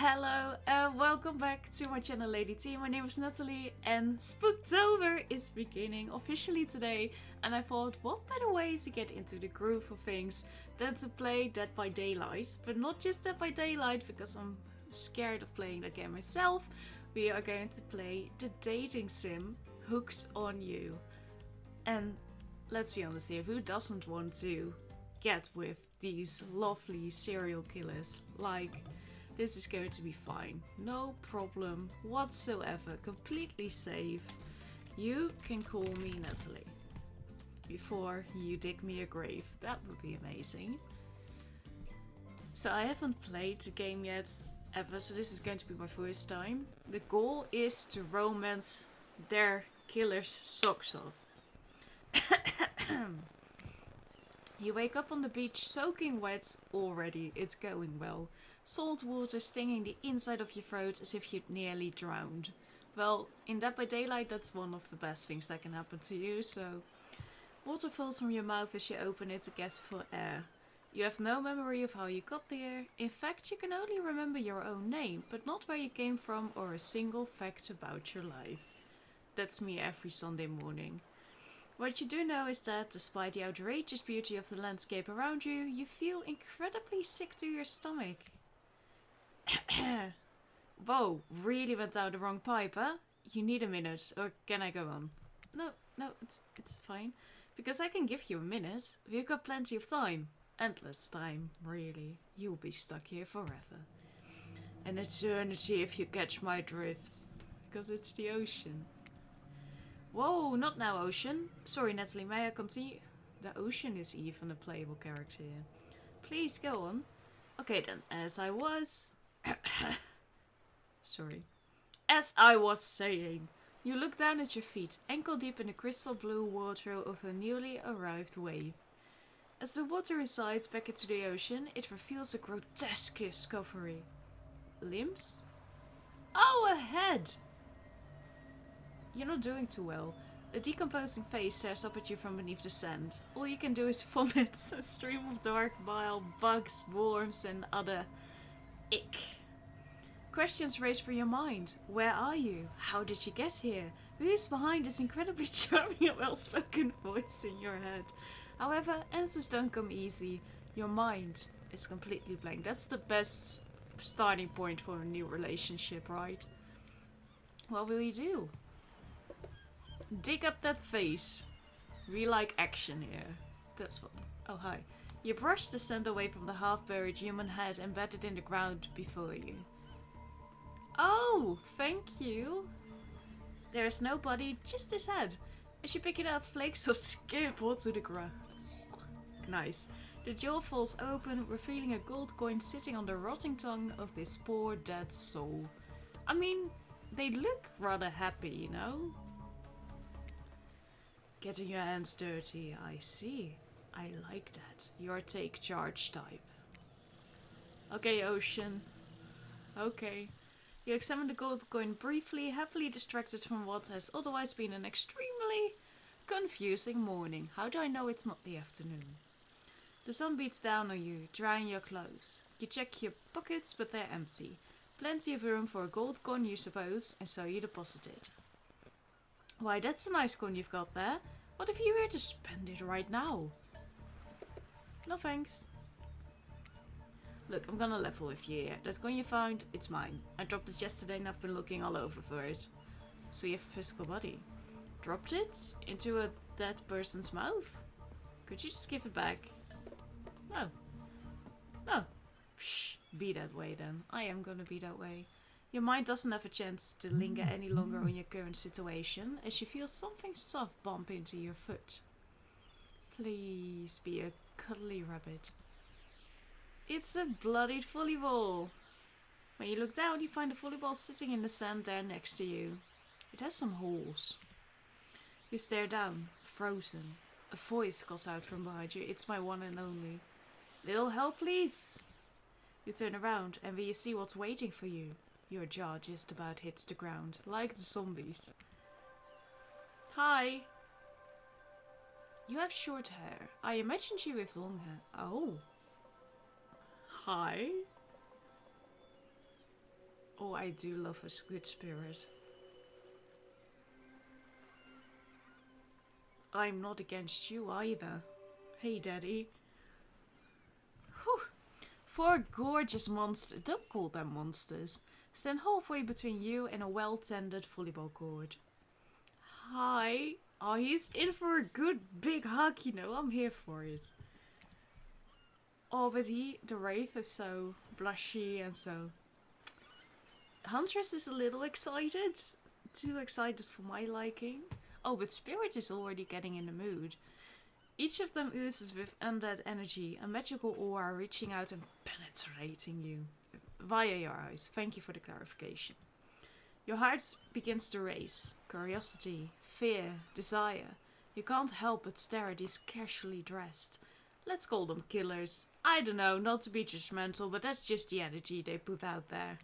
Hello and welcome back to my channel Lady T. My name is Nathalie and Spooktober is beginning officially today, and I thought what better way to get into the groove of things than to play Dead by Daylight. But not just Dead by Daylight, because I'm scared of playing that game myself. We are going to play the dating sim Hooked on You. And let's be honest here, who doesn't want to get with these lovely serial killers? Like, this is going to be fine. No problem whatsoever. Completely safe. You can call me Nathalie. Before you dig me a grave. That would be amazing. So I haven't played the game yet ever, so this is going to be my first time. The goal is to romance their killer's socks off. You wake up on the beach soaking wet already. It's going well. Salt water stinging the inside of your throat as if you'd nearly drowned. Well, in Dead by Daylight, that's one of the best things that can happen to you, so... Water falls from your mouth as you open it to gasp for air. You have no memory of how you got there. In fact, you can only remember your own name, but not where you came from or a single fact about your life. That's me every Sunday morning. What you do know is that, despite the outrageous beauty of the landscape around you, you feel incredibly sick to your stomach. Whoa, really went down the wrong pipe, huh? You need a minute, or can I go on? No, it's fine. Because I can give you a minute. We've got plenty of time. Endless time, really. You'll be stuck here forever. An eternity if you catch my drift. Because it's the ocean. Whoa, not now, ocean. Sorry, Nathalie, may I continue? The ocean is even a playable character here. Please, go on. Okay then, as I was... Sorry. As I was saying, you look down at your feet, ankle deep in the crystal blue water of a newly arrived wave. As the water resides back into the ocean, it reveals a grotesque discovery. Limbs? Oh, a head! You're not doing too well. A decomposing face stares up at you from beneath the sand. All you can do is vomit a stream of dark bile, bugs, worms, and other ick. Questions race through your mind. Where are you? How did you get here? Who is behind this incredibly charming and well-spoken voice in your head? However, answers don't come easy. Your mind is completely blank. That's the best starting point for a new relationship, right? What will you do? Dig up that face. We like action here. That's what... Oh, hi. You brush the sand away from the half-buried human head embedded in the ground before you. Oh, thank you. There is no body, just his head. As you pick it up, flakes of skin fall to the ground. Nice. The jaw falls open, revealing a gold coin sitting on the rotting tongue of this poor dead soul. I mean, they look rather happy, you know? Getting your hands dirty, I see. I like that. You're take charge type. Okay, Ocean. Okay. You examine the gold coin briefly, happily distracted from what has otherwise been an extremely confusing morning. How do I know it's not the afternoon? The sun beats down on you, drying your clothes. You check your pockets, but they're empty. Plenty of room for a gold coin, you suppose, and so you deposit it. Why, that's a nice coin you've got there. What if you were to spend it right now? No thanks. Look, I'm gonna level with you here. That coin you found, it's mine. I dropped it yesterday and I've been looking all over for it. So you have a physical body. Dropped it? Into a dead person's mouth? Could you just give it back? No. No. Shh. Be that way then. I am gonna be that way. Your mind doesn't have a chance to linger any longer on your current situation as you feel something soft bump into your foot. Please be a cuddly rabbit. It's a bloodied volleyball. When you look down, you find the volleyball sitting in the sand there next to you. It has some holes. You stare down, frozen. A voice calls out from behind you. It's my one and only. Little help, please. You turn around and you see what's waiting for you. Your jaw just about hits the ground, like the zombies. Hi. You have short hair. I imagined you with long hair. Oh. Hi. Oh, I do love a good spirit. I'm not against you either. Hey, Daddy. Whew. Four gorgeous monsters, don't call them monsters, stand halfway between you and a well-tended volleyball court. Hi. Oh, he's in for a good big hug, you know. I'm here for it. Oh, but the Wraith is so blushy and so... Huntress is a little excited. Too excited for my liking. Oh, but Spirit is already getting in the mood. Each of them oozes with undead energy, a magical aura reaching out and penetrating you via your eyes. Thank you for the clarification. Your heart begins to race. Curiosity, fear, desire. You can't help but stare at these casually dressed. Let's call them killers. I don't know, not to be judgmental, but that's just the energy they put out there.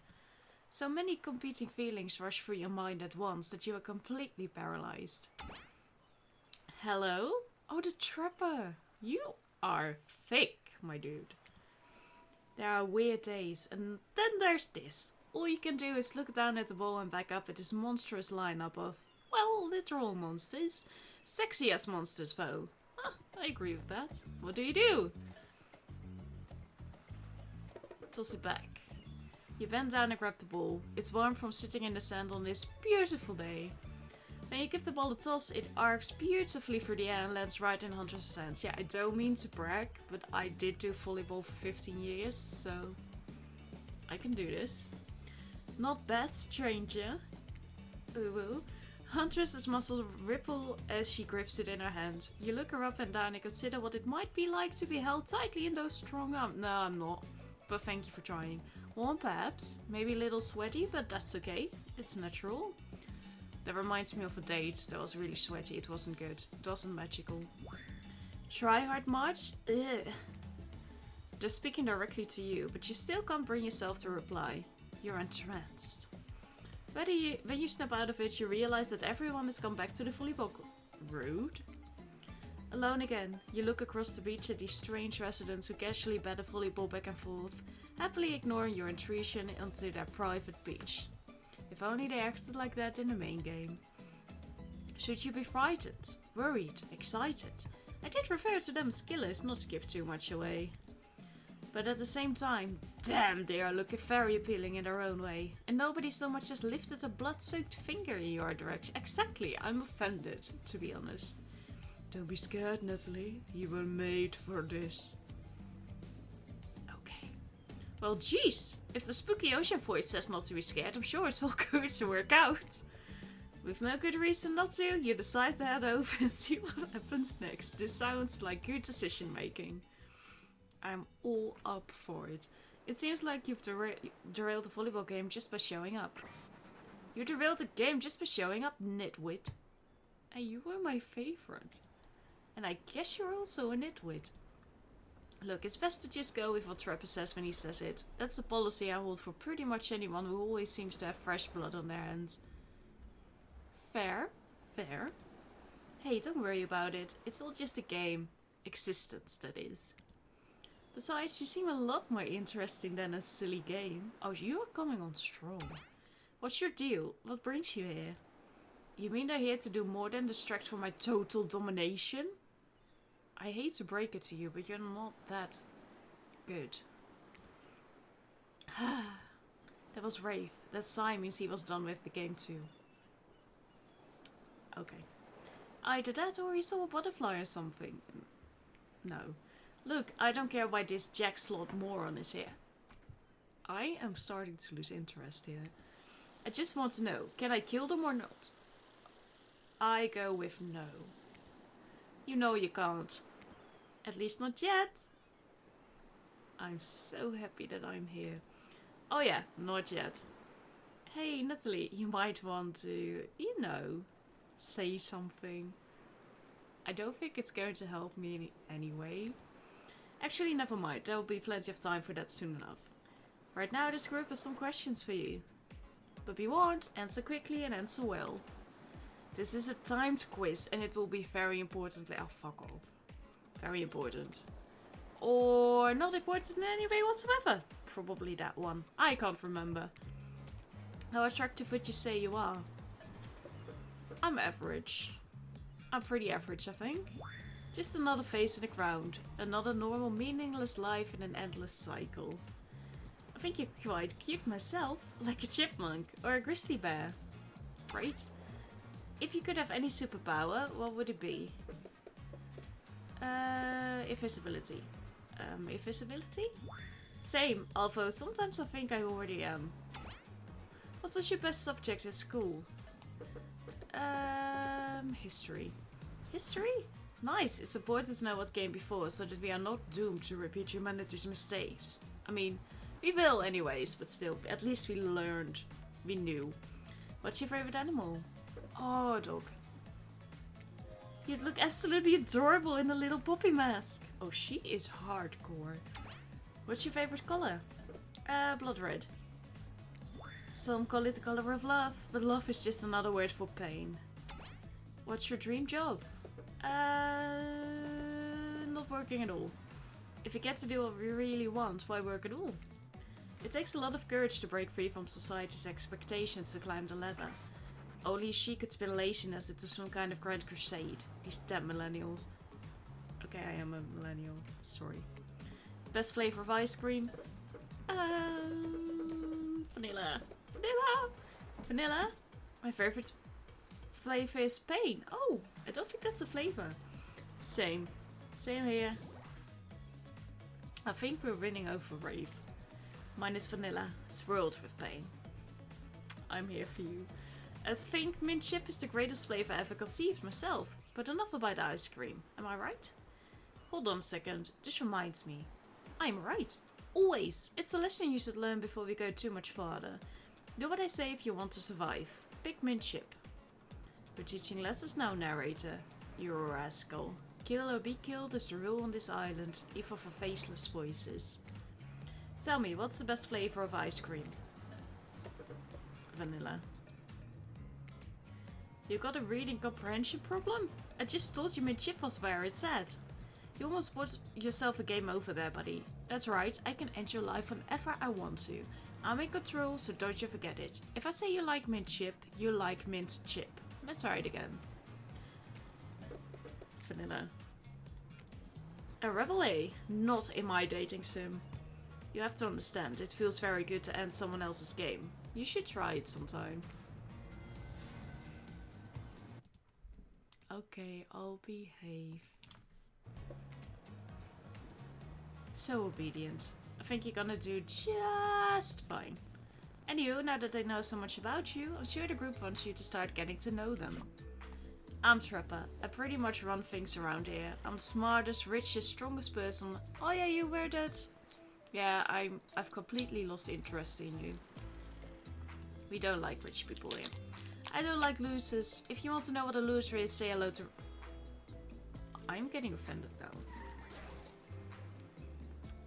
So many competing feelings rush through your mind at once that you are completely paralyzed. Hello? Oh, the Trapper. You are thick, my dude. There are weird days, and then there's this. All you can do is look down at the ball and back up at this monstrous lineup of, well, literal monsters. Sexy as monsters, though. I agree with that. What do? Toss it back. You bend down and grab the ball. It's warm from sitting in the sand on this beautiful day. When you give the ball a toss, it arcs beautifully through the air and lands right in Hunter's hands. Yeah, I don't mean to brag, but I did do volleyball for 15 years, so I can do this. Not bad, stranger. Ooh. Huntress's muscles ripple as she grips it in her hand. You look her up and down and consider what it might be like to be held tightly in those strong arms. No, I'm not. But thank you for trying. Warm perhaps, maybe a little sweaty, but that's okay. It's natural. That reminds me of a date that was really sweaty. It wasn't good. It wasn't magical. Try hard much? Ugh. They're speaking directly to you, but you still can't bring yourself to reply. You're entranced. When you snap out of it, you realize that everyone has gone back to the volleyball Rude. Alone again, you look across the beach at these strange residents who casually bat a volleyball back and forth, happily ignoring your intrusion onto their private beach. If only they acted like that in the main game. Should you be frightened, worried, excited? I did refer to them as killers, not to give too much away. But at the same time, damn, they are looking very appealing in their own way. And nobody so much as lifted a blood-soaked finger in your direction. Exactly, I'm offended, to be honest. Don't be scared, Nathalie. You were made for this. Okay. Well, jeez. If the spooky ocean voice says not to be scared, I'm sure it's all going to work out. With no good reason not to, you decide to head over and see what happens next. This sounds like good decision making. I'm all up for it. It seems like you've derailed the volleyball game just by showing up. You derailed the game just by showing up, nitwit. And you were my favorite. And I guess you're also a nitwit. Look, it's best to just go with what Trapper says when he says it. That's the policy I hold for pretty much anyone who always seems to have fresh blood on their hands. Fair. Fair. Hey, don't worry about it. It's all just a game. Existence, that is. Besides, you seem a lot more interesting than a silly game. Oh, you're coming on strong. What's your deal? What brings you here? You mean they're here to do more than distract from my total domination? I hate to break it to you, but you're not that good. That was Wraith. That sign means he was done with the game too. Okay. Either that or he saw a butterfly or something. No. Look, I don't care why this Jack Slot moron is here. I am starting to lose interest here. I just want to know, can I kill them or not? I go with no. You know you can't. At least not yet. I'm so happy that I'm here. Oh yeah, not yet. Hey Nathalie, you might want to, you know, say something. I don't think it's going to help me anyway. Actually, never mind. There will be plenty of time for that soon enough. Right now, this group has some questions for you. But be warned, answer quickly and answer well. This is a timed quiz and it will be very importantly... Oh, fuck off. Very important. Or not important in any way whatsoever. Probably that one. I can't remember. How attractive would you say you are? I'm average. I'm pretty average, I think. Just another face in the ground. Another normal, meaningless life in an endless cycle. I think you're quite cute myself, like a chipmunk or a grizzly bear. Great. If you could have any superpower, what would it be? Invisibility. Invisibility? Same, although sometimes I think I already am. What was your best subject at school? History. History? Nice, it's important to know what came before so that we are not doomed to repeat humanity's mistakes. I mean, we will anyways, but still, at least we learned. We knew. What's your favorite animal? Oh, dog. You'd look absolutely adorable in a little poppy mask. Oh, she is hardcore. What's your favorite color? Blood red. Some call it the color of love, but love is just another word for pain. What's your dream job? Not working at all. If you get to do what we really want, why work at all? It takes a lot of courage to break free from society's expectations to climb the ladder. Only she could spin laziness into some kind of grand crusade. These damn millennials. Okay, I am a millennial. Sorry. Best flavor of ice cream? Vanilla. Vanilla! Vanilla? My favorite flavor is pain. Oh, I don't think that's a flavor. Same. Same here. I think we're winning over Rave. Mine is vanilla, swirled with pain. I'm here for you. I think mint chip is the greatest flavor I ever conceived myself. But enough about ice cream. Am I right? Hold on a second. This reminds me. I'm right. Always. It's a lesson you should learn before we go too much farther. Do what I say if you want to survive. Pick mint chip. We're teaching lessons now, narrator. You're a rascal. Kill or be killed is the rule on this island, even for faceless voices. Tell me, what's the best flavor of ice cream? Vanilla. You got a reading comprehension problem? I just told you mint chip was where it's at. You almost bought yourself a game over there, buddy. That's right, I can end your life whenever I want to. I'm in control, so don't you forget it. If I say you like mint chip, you like mint chip. Let's try it again. Vanilla. A rebel A, not in my dating sim. You have to understand, it feels very good to end someone else's game. You should try it sometime. Okay, I'll behave. So obedient. I think you're gonna do just fine. Anywho, now that I know so much about you, I'm sure the group wants you to start getting to know them. I'm Trapper. I pretty much run things around here. I'm the smartest, richest, strongest person. Oh yeah, you wear that? Yeah, I've completely lost interest in you. We don't like rich people here. I don't like losers. If you want to know what a loser is, say hello to... I'm getting offended now.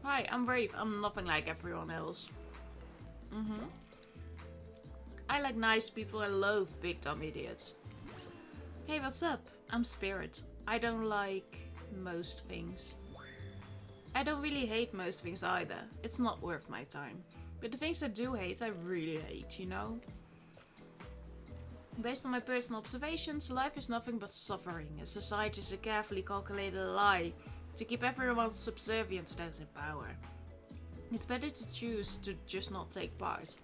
Hi, I'm brave. I'm nothing like everyone else. I like nice people and loathe big dumb idiots. Hey, what's up? I'm Spirit. I don't like most things. I don't really hate most things either. It's not worth my time. But the things I do hate, I really hate, you know? Based on my personal observations, life is nothing but suffering. A society is a carefully calculated lie to keep everyone subservient to those in power. It's better to choose to just not take part.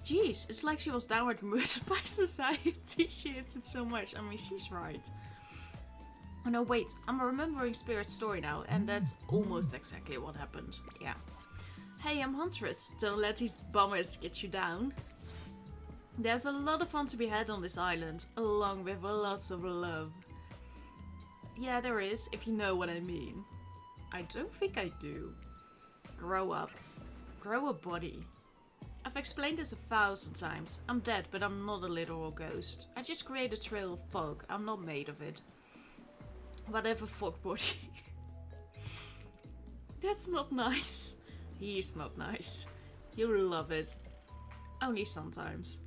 Jeez, it's like she was downward murdered by society. She hates it so much. I mean, she's right. Oh no, wait. I'm remembering Spirit's story now, and that's almost exactly what happened. Yeah. Hey, I'm Huntress. Don't let these bummers get you down. There's a lot of fun to be had on this island, along with lots of love. Yeah, there is, if you know what I mean. I don't think I do. Grow up. Grow a body. I've explained this 1,000 times. I'm dead, but I'm not a literal ghost. I just create a trail of fog. I'm not made of it. Whatever, fog body. That's not nice. He's not nice. You'll love it. Only sometimes.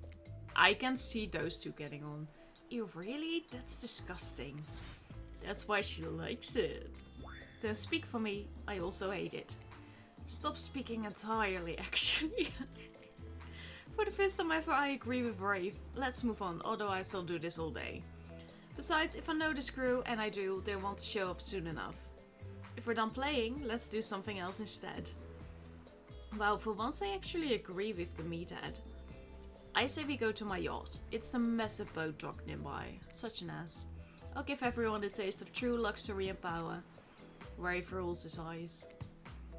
I can see those two getting on. You really? That's disgusting. That's why she likes it. Don't speak for me, I also hate it. Stop speaking entirely, actually. For the first time ever, I agree with Rafe. Let's move on, otherwise I'll do this all day. Besides, if I know this crew, and I do, they want to show off soon enough. If we're done playing, let's do something else instead. Wow, for once I actually agree with the meathead. I say we go to my yacht. It's the massive boat dock nearby. Such an ass. I'll give everyone a taste of true luxury and power. Rafe rolls his eyes.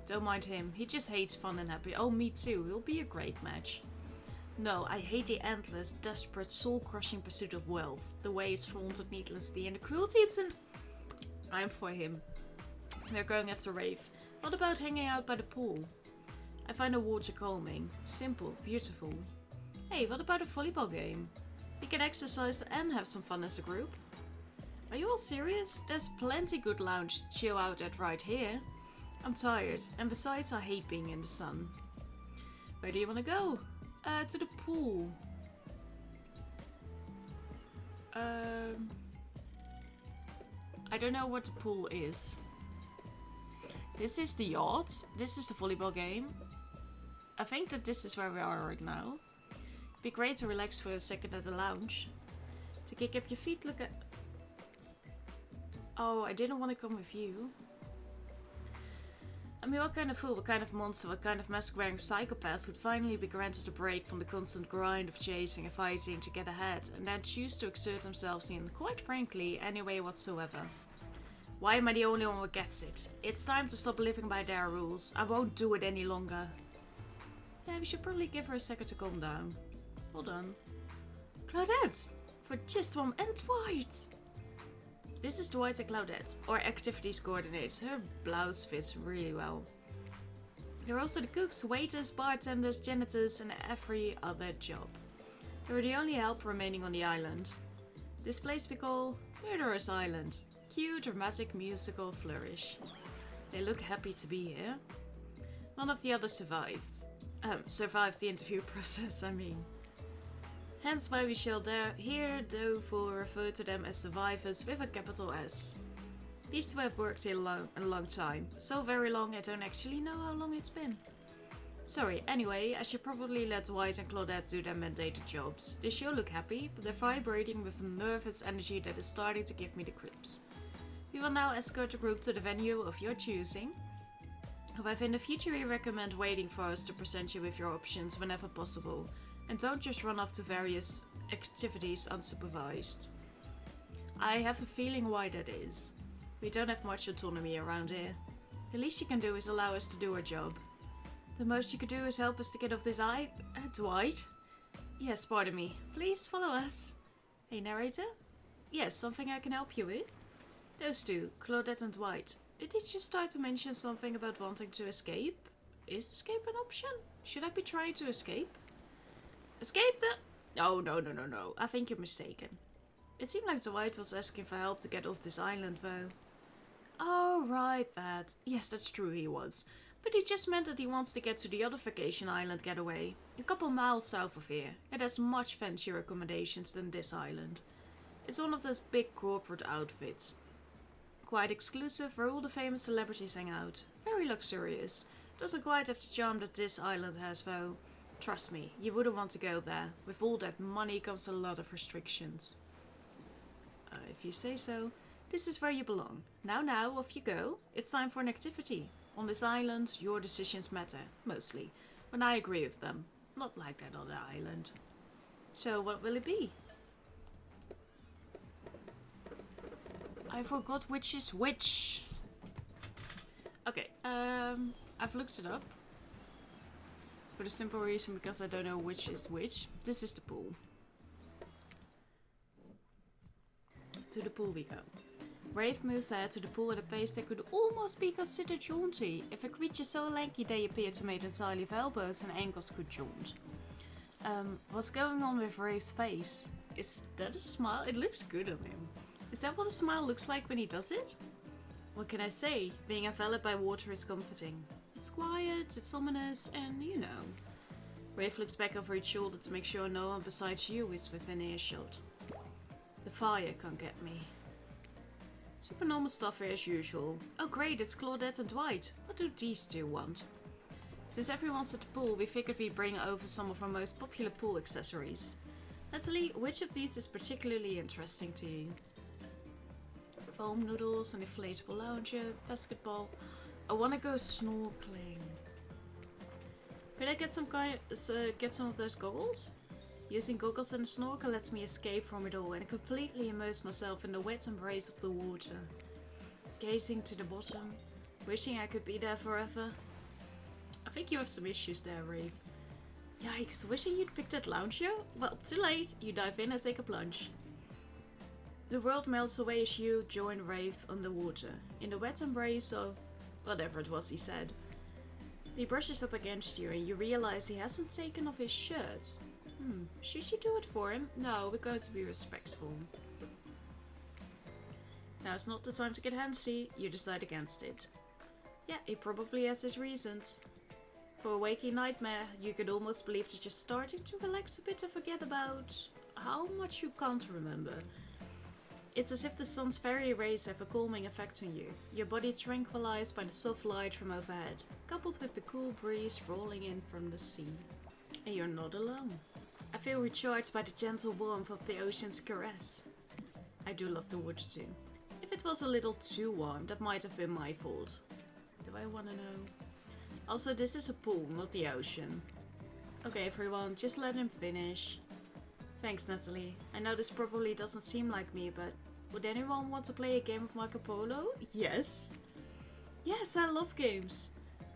Don't mind him, he just hates fun and happy. Oh, me too, it'll be a great match. No, I hate the endless, desperate, soul-crushing pursuit of wealth. The way it's flaunted needlessly and the cruelty it's in... I'm for him. We're going after Rafe. What about hanging out by the pool? I find the water calming. Simple, beautiful. Hey, what about a volleyball game? We can exercise and have some fun as a group. Are you all serious? There's plenty good lounge to chill out at right here. I'm tired, and besides I hate being in the sun. Where do you want to go? To the pool. I don't know what the pool is. This is the yacht. This is the volleyball game. I think that this is where we are right now. It'd be great to relax for a second at the lounge. To kick up your feet, look at... Oh, I didn't want to come with you. I mean, what kind of fool, what kind of monster, what kind of mask-wearing psychopath would finally be granted a break from the constant grind of chasing and fighting to get ahead, and then choose to exert themselves in, quite frankly, any way whatsoever? Why am I the only one who gets it? It's time to stop living by their rules. I won't do it any longer. Yeah, we should probably give her a second to calm down. Hold on. Claudette! For just one and Dwight! This is Dwight and Claudette, or activities coordinator. Her blouse fits really well. They're also the cooks, waiters, bartenders, janitors, and every other job. They're the only help remaining on the island. This place we call Murderous Island. Cue dramatic musical flourish. They look happy to be here. None of the others survived. Survived the interview process, I mean. Hence why we shall here therefore refer to them as survivors with a capital S. These two have worked here a long time. So very long I don't actually know how long it's been. Sorry, anyway, I should probably let Dwight and Claudette do their mandated jobs. They sure look happy, but they're vibrating with a nervous energy that is starting to give me the creeps. We will now escort the group to the venue of your choosing. However, in the future we recommend waiting for us to present you with your options whenever possible. And don't just run off to various activities unsupervised. I have a feeling why that is. We don't have much autonomy around here. The least you can do is allow us to do our job. The most you could do is help us to get off this Dwight? Yes, pardon me. Please follow us. Hey, narrator? Yes, something I can help you with? Those two, Claudette and Dwight. Did they just start to mention something about wanting to escape? Is escape an option? Should I be trying to escape? Escape the... Oh, no. I think you're mistaken. It seemed like Dwight was asking for help to get off this island, though. Oh, right, that. Yes, that's true, he was. But he just meant that he wants to get to the other vacation island getaway. A couple miles south of here. It has much fancier accommodations than this island. It's one of those big corporate outfits. Quite exclusive, where all the famous celebrities hang out. Very luxurious. Doesn't quite have the charm that this island has, though. Trust me, you wouldn't want to go there. With all that money comes a lot of restrictions. If you say so. This is where you belong. Now, off you go. It's time for an activity. On this island, your decisions matter, mostly. When I agree with them. Not like that other island. So, what will it be? I forgot which is which. Okay, I've looked it up. For the simple reason because I don't know which is which. This is the pool. To the pool we go. Rafe moves ahead to the pool at a pace that could almost be considered jaunty, if a creature so lanky they appear to make entirely of elbows and ankles could jaunt. What's going on with Rafe's face? Is that a smile? It looks good on him. Is that what a smile looks like when he does it? What can I say? Being enveloped by water is comforting. It's quiet, it's ominous, and you know. Rafe looks back over his shoulder to make sure no one besides you is within earshot. The fire can't get me. Super normal stuff here as usual. Oh great, it's Claudette and Dwight. What do these two want? Since everyone's at the pool, we figured we'd bring over some of our most popular pool accessories. Nathalie, which of these is particularly interesting to you? Foam noodles, an inflatable lounger, basketball. I want to go snorkeling. Could I get some of those goggles? Using goggles and a snorkel lets me escape from it all and completely immerse myself in the wet embrace of the water. Gazing to the bottom, wishing I could be there forever. I think you have some issues there, Rafe. Yikes, wishing you'd picked that lounger? Well, too late. You dive in and take a plunge. The world melts away as you join Rafe underwater, in the wet embrace of whatever it was he said. He brushes up against you and you realize he hasn't taken off his shirt. Should you do it for him? No, we're going to be respectful. Now it's not the time to get handsy, you decide against it. Yeah, he probably has his reasons. For a waking nightmare, you could almost believe that you're starting to relax a bit and forget about how much you can't remember. It's as if the sun's fairy rays have a calming effect on you, your body tranquilized by the soft light from overhead, coupled with the cool breeze rolling in from the sea. And you're not alone. I feel recharged by the gentle warmth of the ocean's caress. I do love the water too. If it was a little too warm, that might have been my fault. Do I want to know? Also, this is a pool, not the ocean. Okay, everyone, just let him finish. Thanks, Nathalie. I know this probably doesn't seem like me, but would anyone want to play a game of Marco Polo? Yes. Yes, I love games.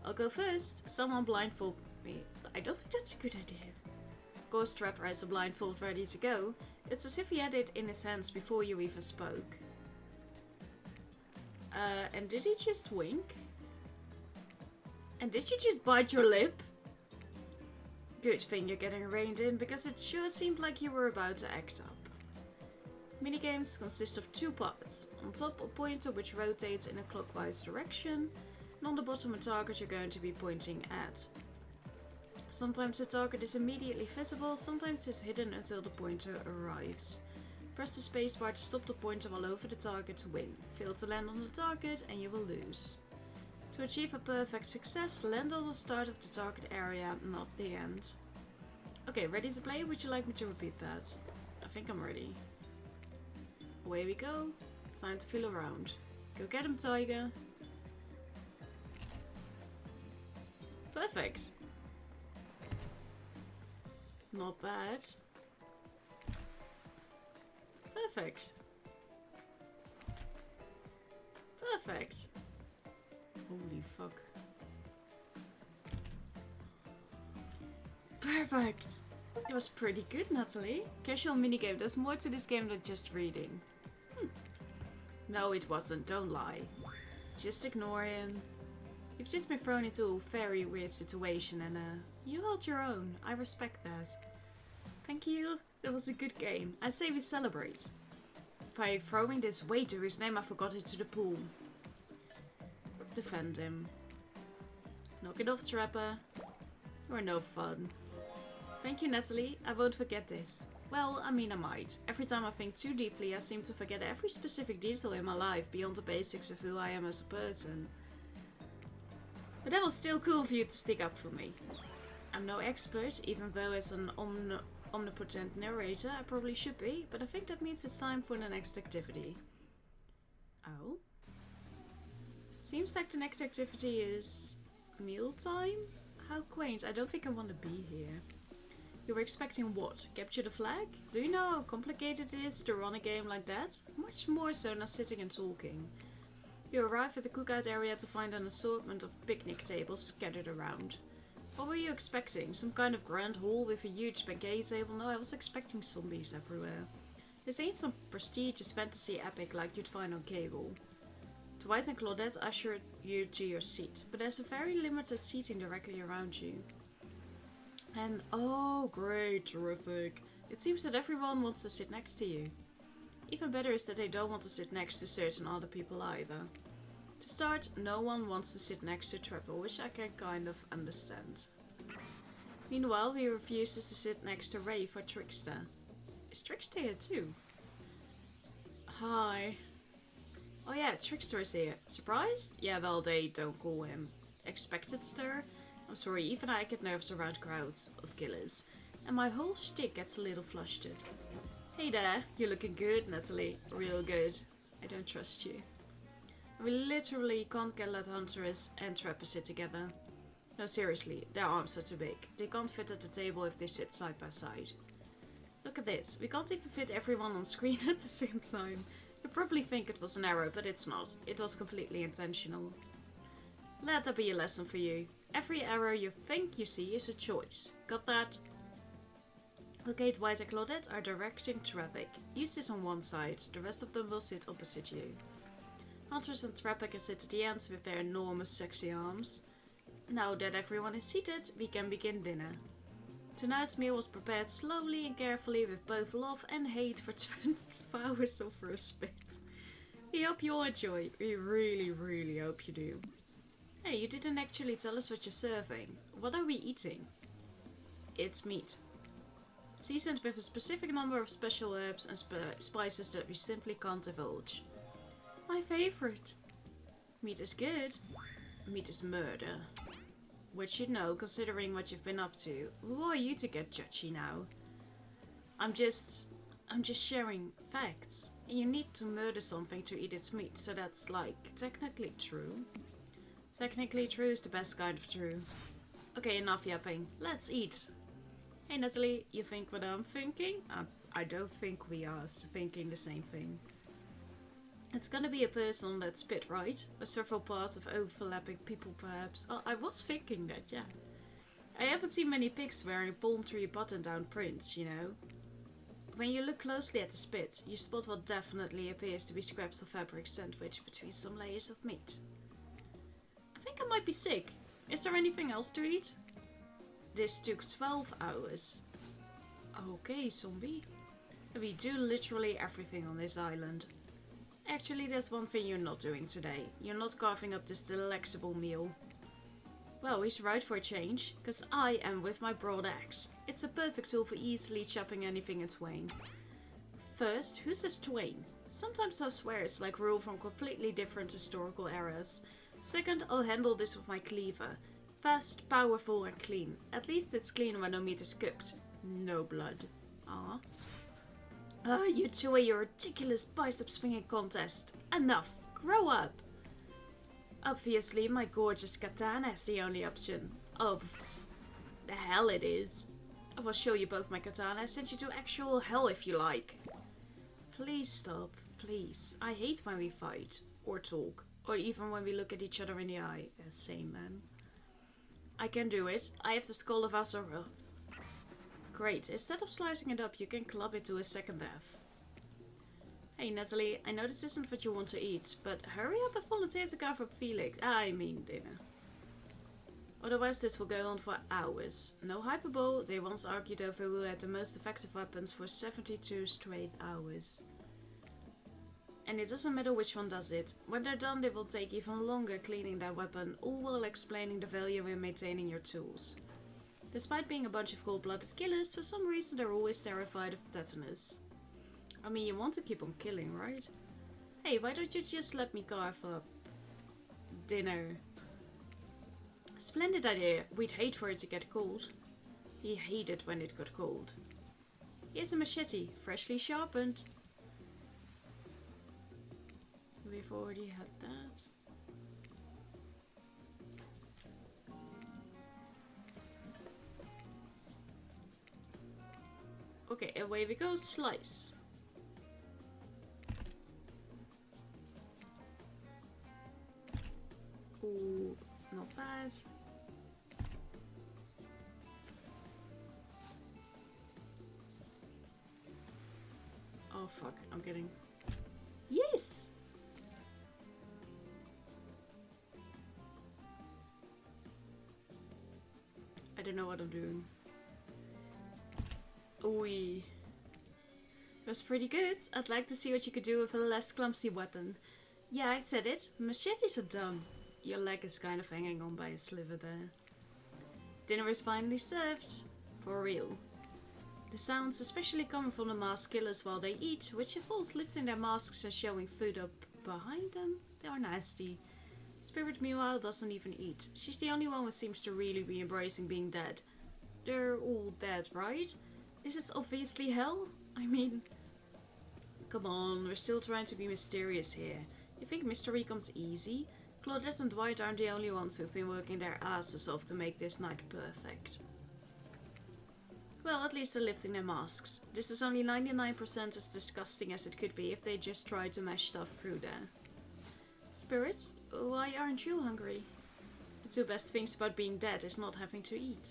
I'll go first. Someone blindfold me. I don't think that's a good idea. Ghost Trapper has a blindfold ready to go. It's as if he had it in his hands before you even spoke. And did he just wink? And did you just bite your lip? Good thing you're getting reined in, because it sure seemed like you were about to act up. Minigames consist of 2 parts. On top, a pointer which rotates in a clockwise direction, and on the bottom a target you're going to be pointing at. Sometimes the target is immediately visible, sometimes it's hidden until the pointer arrives. Press the spacebar to stop the pointer while over the target to win. Fail to land on the target and you will lose. To achieve a perfect success, land on the start of the target area, not the end. Okay, ready to play? Would you like me to repeat that? I think I'm ready. Away we go. It's time to feel around. Go get him, Tiger. Perfect. Not bad. Perfect. Perfect. Holy fuck. Perfect! It was pretty good, Nathalie. Casual minigame. There's more to this game than just reading. No, it wasn't. Don't lie. Just ignore him. You've just been thrown into a very weird situation and you held your own. I respect that. Thank you. That was a good game. I say we celebrate. By throwing this waiter whose name I forgot into the pool. Defend him. Knock it off, Trapper. You're no fun. Thank you, Nathalie. I won't forget this. Well, I mean I might. Every time I think too deeply, I seem to forget every specific detail in my life beyond the basics of who I am as a person. But that was still cool for you to stick up for me. I'm no expert, even though as an omnipotent narrator I probably should be, but I think that means it's time for the next activity. Oh? Seems like the next activity is mealtime? How quaint, I don't think I want to be here. You were expecting what? Capture the flag? Do you know how complicated it is to run a game like that? Much more so than sitting and talking. You arrive at the cookout area to find an assortment of picnic tables scattered around. What were you expecting? Some kind of grand hall with a huge banquet table? No, I was expecting zombies everywhere. This ain't some prestigious fantasy epic like you'd find on cable. Dwight and Claudette usher you to your seat, but there's a very limited seating directly around you. And oh great, terrific. It seems that everyone wants to sit next to you. Even better is that they don't want to sit next to certain other people either. To start, no one wants to sit next to Trapper, which I can kind of understand. Meanwhile, he refuses to sit next to Rafe or Trickster. Is Trickster here too? yeah, Trickster is here. Surprised? Yeah, well, they don't call him Expected Stir. I'm sorry, even I get nervous around crowds of killers. And my whole shtick gets a little flustered. Hey there, you're looking good, Nathalie. Real good. I don't trust you. We literally can't get let Huntress and Trapper sit together. No, seriously, their arms are too big. They can't fit at the table if they sit side by side. Look at this. We can't even fit everyone on screen at the same time. You probably think it was an error, but it's not. It was completely intentional. Let that be a lesson for you. Every error you think you see is a choice. Got that? Locate White and Claudette are directing traffic. You sit on one side, the rest of them will sit opposite you. Huntress and Trapper can sit at the ends with their enormous sexy arms. Now that everyone is seated, we can begin dinner. Tonight's meal was prepared slowly and carefully with both love and hate for 24 hours over a spit. We hope you all enjoy. We really, really hope you do. Hey, you didn't actually tell us what you're serving. What are we eating? It's meat. Seasoned with a specific number of special herbs and spices that we simply can't divulge. My favorite. Meat is good. Meat is murder. Which you know, considering what you've been up to. Who are you to get judgy now? I'm just sharing facts. You need to murder something to eat its meat, so that's like technically true. Technically true is the best kind of true. Okay, enough yapping. Let's eat. Hey Nathalie, you think what I'm thinking? I don't think we are thinking the same thing. It's gonna be a person on that spit, right? With several parts of overlapping people, perhaps. Oh, I was thinking that, yeah. I haven't seen many pigs wearing palm tree button-down prints, you know. When you look closely at the spit, you spot what definitely appears to be scraps of fabric sandwiched between some layers of meat. I think I might be sick. Is there anything else to eat? This took 12 hours. Okay, zombie. We do literally everything on this island. Actually, there's one thing you're not doing today. You're not carving up this delectable meal. Well, he's right for a change, because I am with my broad axe. It's a perfect tool for easily chopping anything in twain. First, who says twain? Sometimes I swear it's like rule from completely different historical eras. Second, I'll handle this with my cleaver. Fast, powerful and clean. At least it's clean when no meat is cooked. No blood. Ah. You two are your ridiculous bicep swinging contest. Enough. Grow up. Obviously, my gorgeous katana is the only option. Obvs. The hell it is. I will show you both my katana. Send you to actual hell if you like. Please stop. Please. I hate when we fight. Or talk. Or even when we look at each other in the eye. Same man. I can do it. I have the skull of Azeroth. Great. Instead of slicing it up, you can club it to a second death. Hey Nathalie, I know this isn't what you want to eat, but hurry up and volunteer to carve up Felix. I mean dinner. Otherwise this will go on for hours. No hyperbole, they once argued over who had the most effective weapons for 72 straight hours. And it doesn't matter which one does it. When they're done, they will take even longer cleaning their weapon, all while explaining the value in maintaining your tools. Despite being a bunch of cold-blooded killers, for some reason they're always terrified of tetanus. I mean, you want to keep on killing, right? Hey, why don't you just let me carve up dinner? Splendid idea. We'd hate for it to get cold. He hated when it got cold. Here's a machete, freshly sharpened. We've already had that. Okay, away we go, slice. Ooh, not bad. Oh fuck, I'm getting... Yes! I don't know what I'm doing. Oei. That's pretty good. I'd like to see what you could do with a less clumsy weapon. Yeah, I said it. Machetes are dumb. Your leg is kind of hanging on by a sliver there. Dinner is finally served. For real. The sounds especially coming from the masked killers while they eat, which involves lifting their masks and showing food up behind them? They're nasty. Spirit, meanwhile, doesn't even eat. She's the only one who seems to really be embracing being dead. They're all dead, right? This is obviously hell. I mean, come on, we're still trying to be mysterious here. You think mystery comes easy? Claudette and Dwight aren't the only ones who've been working their asses off to make this night perfect. Well, at least they're lifting their masks. This is only 99% as disgusting as it could be if they just tried to mash stuff through there. Spirits, why aren't you hungry? The two best things about being dead is not having to eat.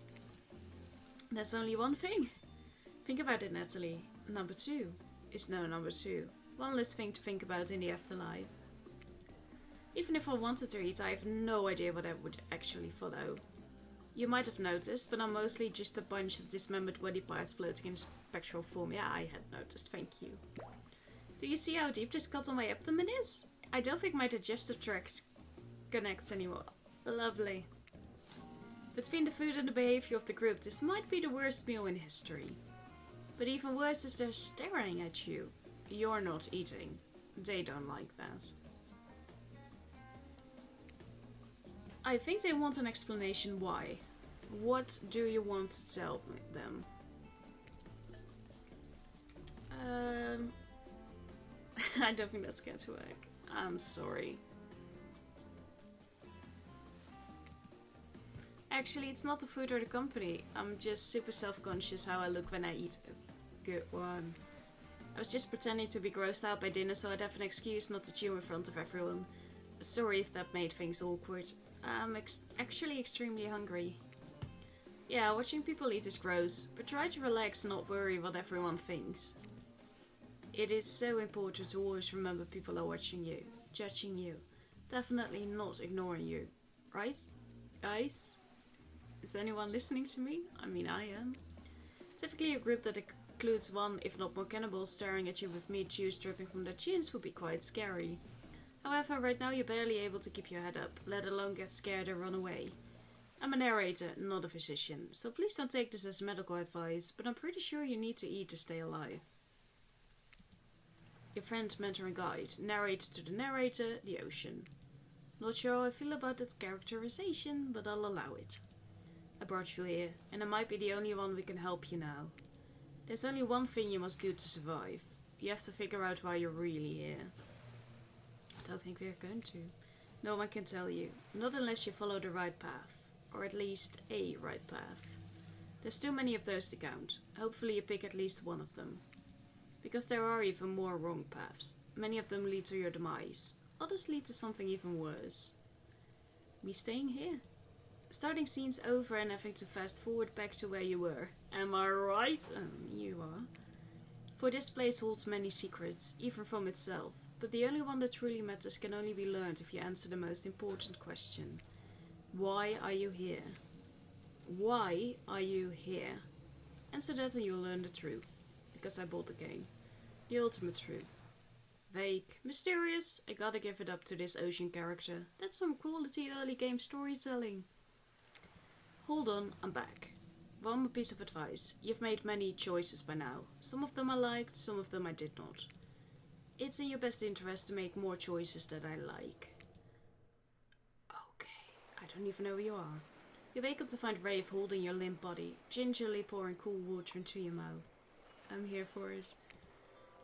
That's only one thing. Think about it, Nathalie. Number 2 is no number 2. One less thing to think about in the afterlife. Even if I wanted to eat, I have no idea what I would actually follow. You might have noticed, but I'm mostly just a bunch of dismembered body parts floating in spectral form. Yeah, I had noticed, thank you. Do you see how deep this cut on my abdomen is? I don't think my digestive tract connects anymore. Lovely. Between the food and the behavior of the group, this might be the worst meal in history. But even worse is they're staring at you. You're not eating. They don't like that. I think they want an explanation why. What do you want to tell them? I don't think that's going to work. I'm sorry. Actually, it's not the food or the company. I'm just super self-conscious how I look when I eat a good one. I was just pretending to be grossed out by dinner so I'd have an excuse not to chew in front of everyone. Sorry if that made things awkward. I'm actually extremely hungry. Yeah, watching people eat is gross, but try to relax and not worry what everyone thinks. It is so important to always remember people are watching you, judging you, definitely not ignoring you. Right, guys? Is anyone listening to me? I mean, I am. Typically a group that includes one, if not more cannibals, staring at you with meat juice dripping from their chins would be quite scary. However, right now you're barely able to keep your head up, let alone get scared or run away. I'm a narrator, not a physician, so please don't take this as medical advice, but I'm pretty sure you need to eat to stay alive. Your friend, mentor and guide, narrates to the narrator, the ocean. Not sure how I feel about that characterization, but I'll allow it. I brought you here, and I might be the only one who can help you now. There's only one thing you must do to survive. You have to figure out why you're really here. I don't think we're going to. No one can tell you. Not unless you follow the right path. Or at least a right path. There's too many of those to count. Hopefully you pick at least one of them. Because there are even more wrong paths. Many of them lead to your demise. Others lead to something even worse. Me staying here? Starting scenes over and having to fast forward back to where you were. Am I right? You are. For this place holds many secrets, even from itself. But the only one that truly matters can only be learned if you answer the most important question. Why are you here? Why are you here? Answer that and you'll learn the truth. Because I bought the game. The ultimate truth. Vague, mysterious, I gotta give it up to this ocean character. That's some quality early game storytelling. Hold on, I'm back. One more piece of advice. You've made many choices by now. Some of them I liked, some of them I did not. It's in your best interest to make more choices that I like. Okay, I don't even know who you are. You wake up to find Rafe holding your limp body, gingerly pouring cool water into your mouth. I'm here for it.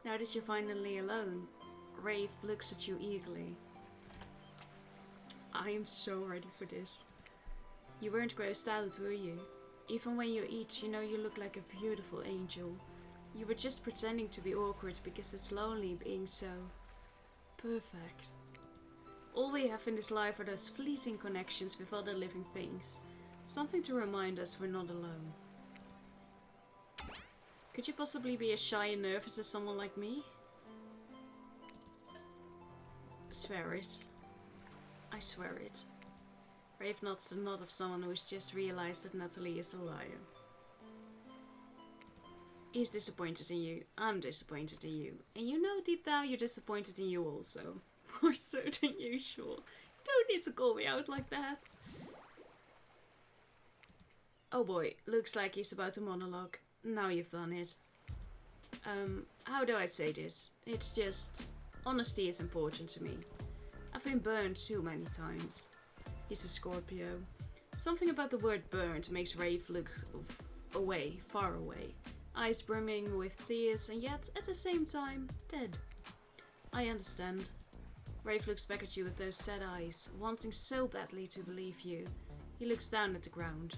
Now that you're finally alone, Rafe looks at you eagerly. I am so ready for this. You weren't grossed out, were you? Even when you eat, you know you look like a beautiful angel. You were just pretending to be awkward because it's lonely being so perfect. All we have in this life are those fleeting connections with other living things. Something to remind us we're not alone. Could you possibly be as shy and nervous as someone like me? Swear it. I swear it. Rafe nods the nod of someone who has just realized that Nathalie is a liar. He's disappointed in you. I'm disappointed in you. And you know deep down you're disappointed in you also. More so than usual. You don't need to call me out like that. Oh boy, looks like he's about to monologue. Now you've done it. How do I say this? It's just... Honesty is important to me. I've been burned too many times. He's a Scorpio. Something about the word burned makes Rafe look away, far away. Eyes brimming with tears and yet, at the same time, dead. I understand. Rafe looks back at you with those sad eyes, wanting so badly to believe you. He looks down at the ground.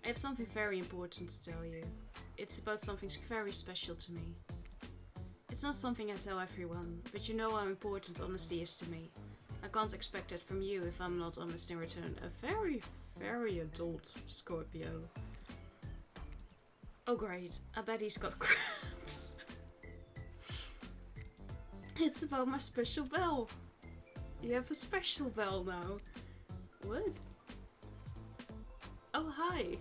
I have something very important to tell you. It's about something very special to me. It's not something I tell everyone, but you know how important honesty is to me. I can't expect it from you if I'm not honest in return. A very, very adult Scorpio. Oh great, I bet he's got cramps. It's about my special bell. You have a special bell now. What? Oh hi.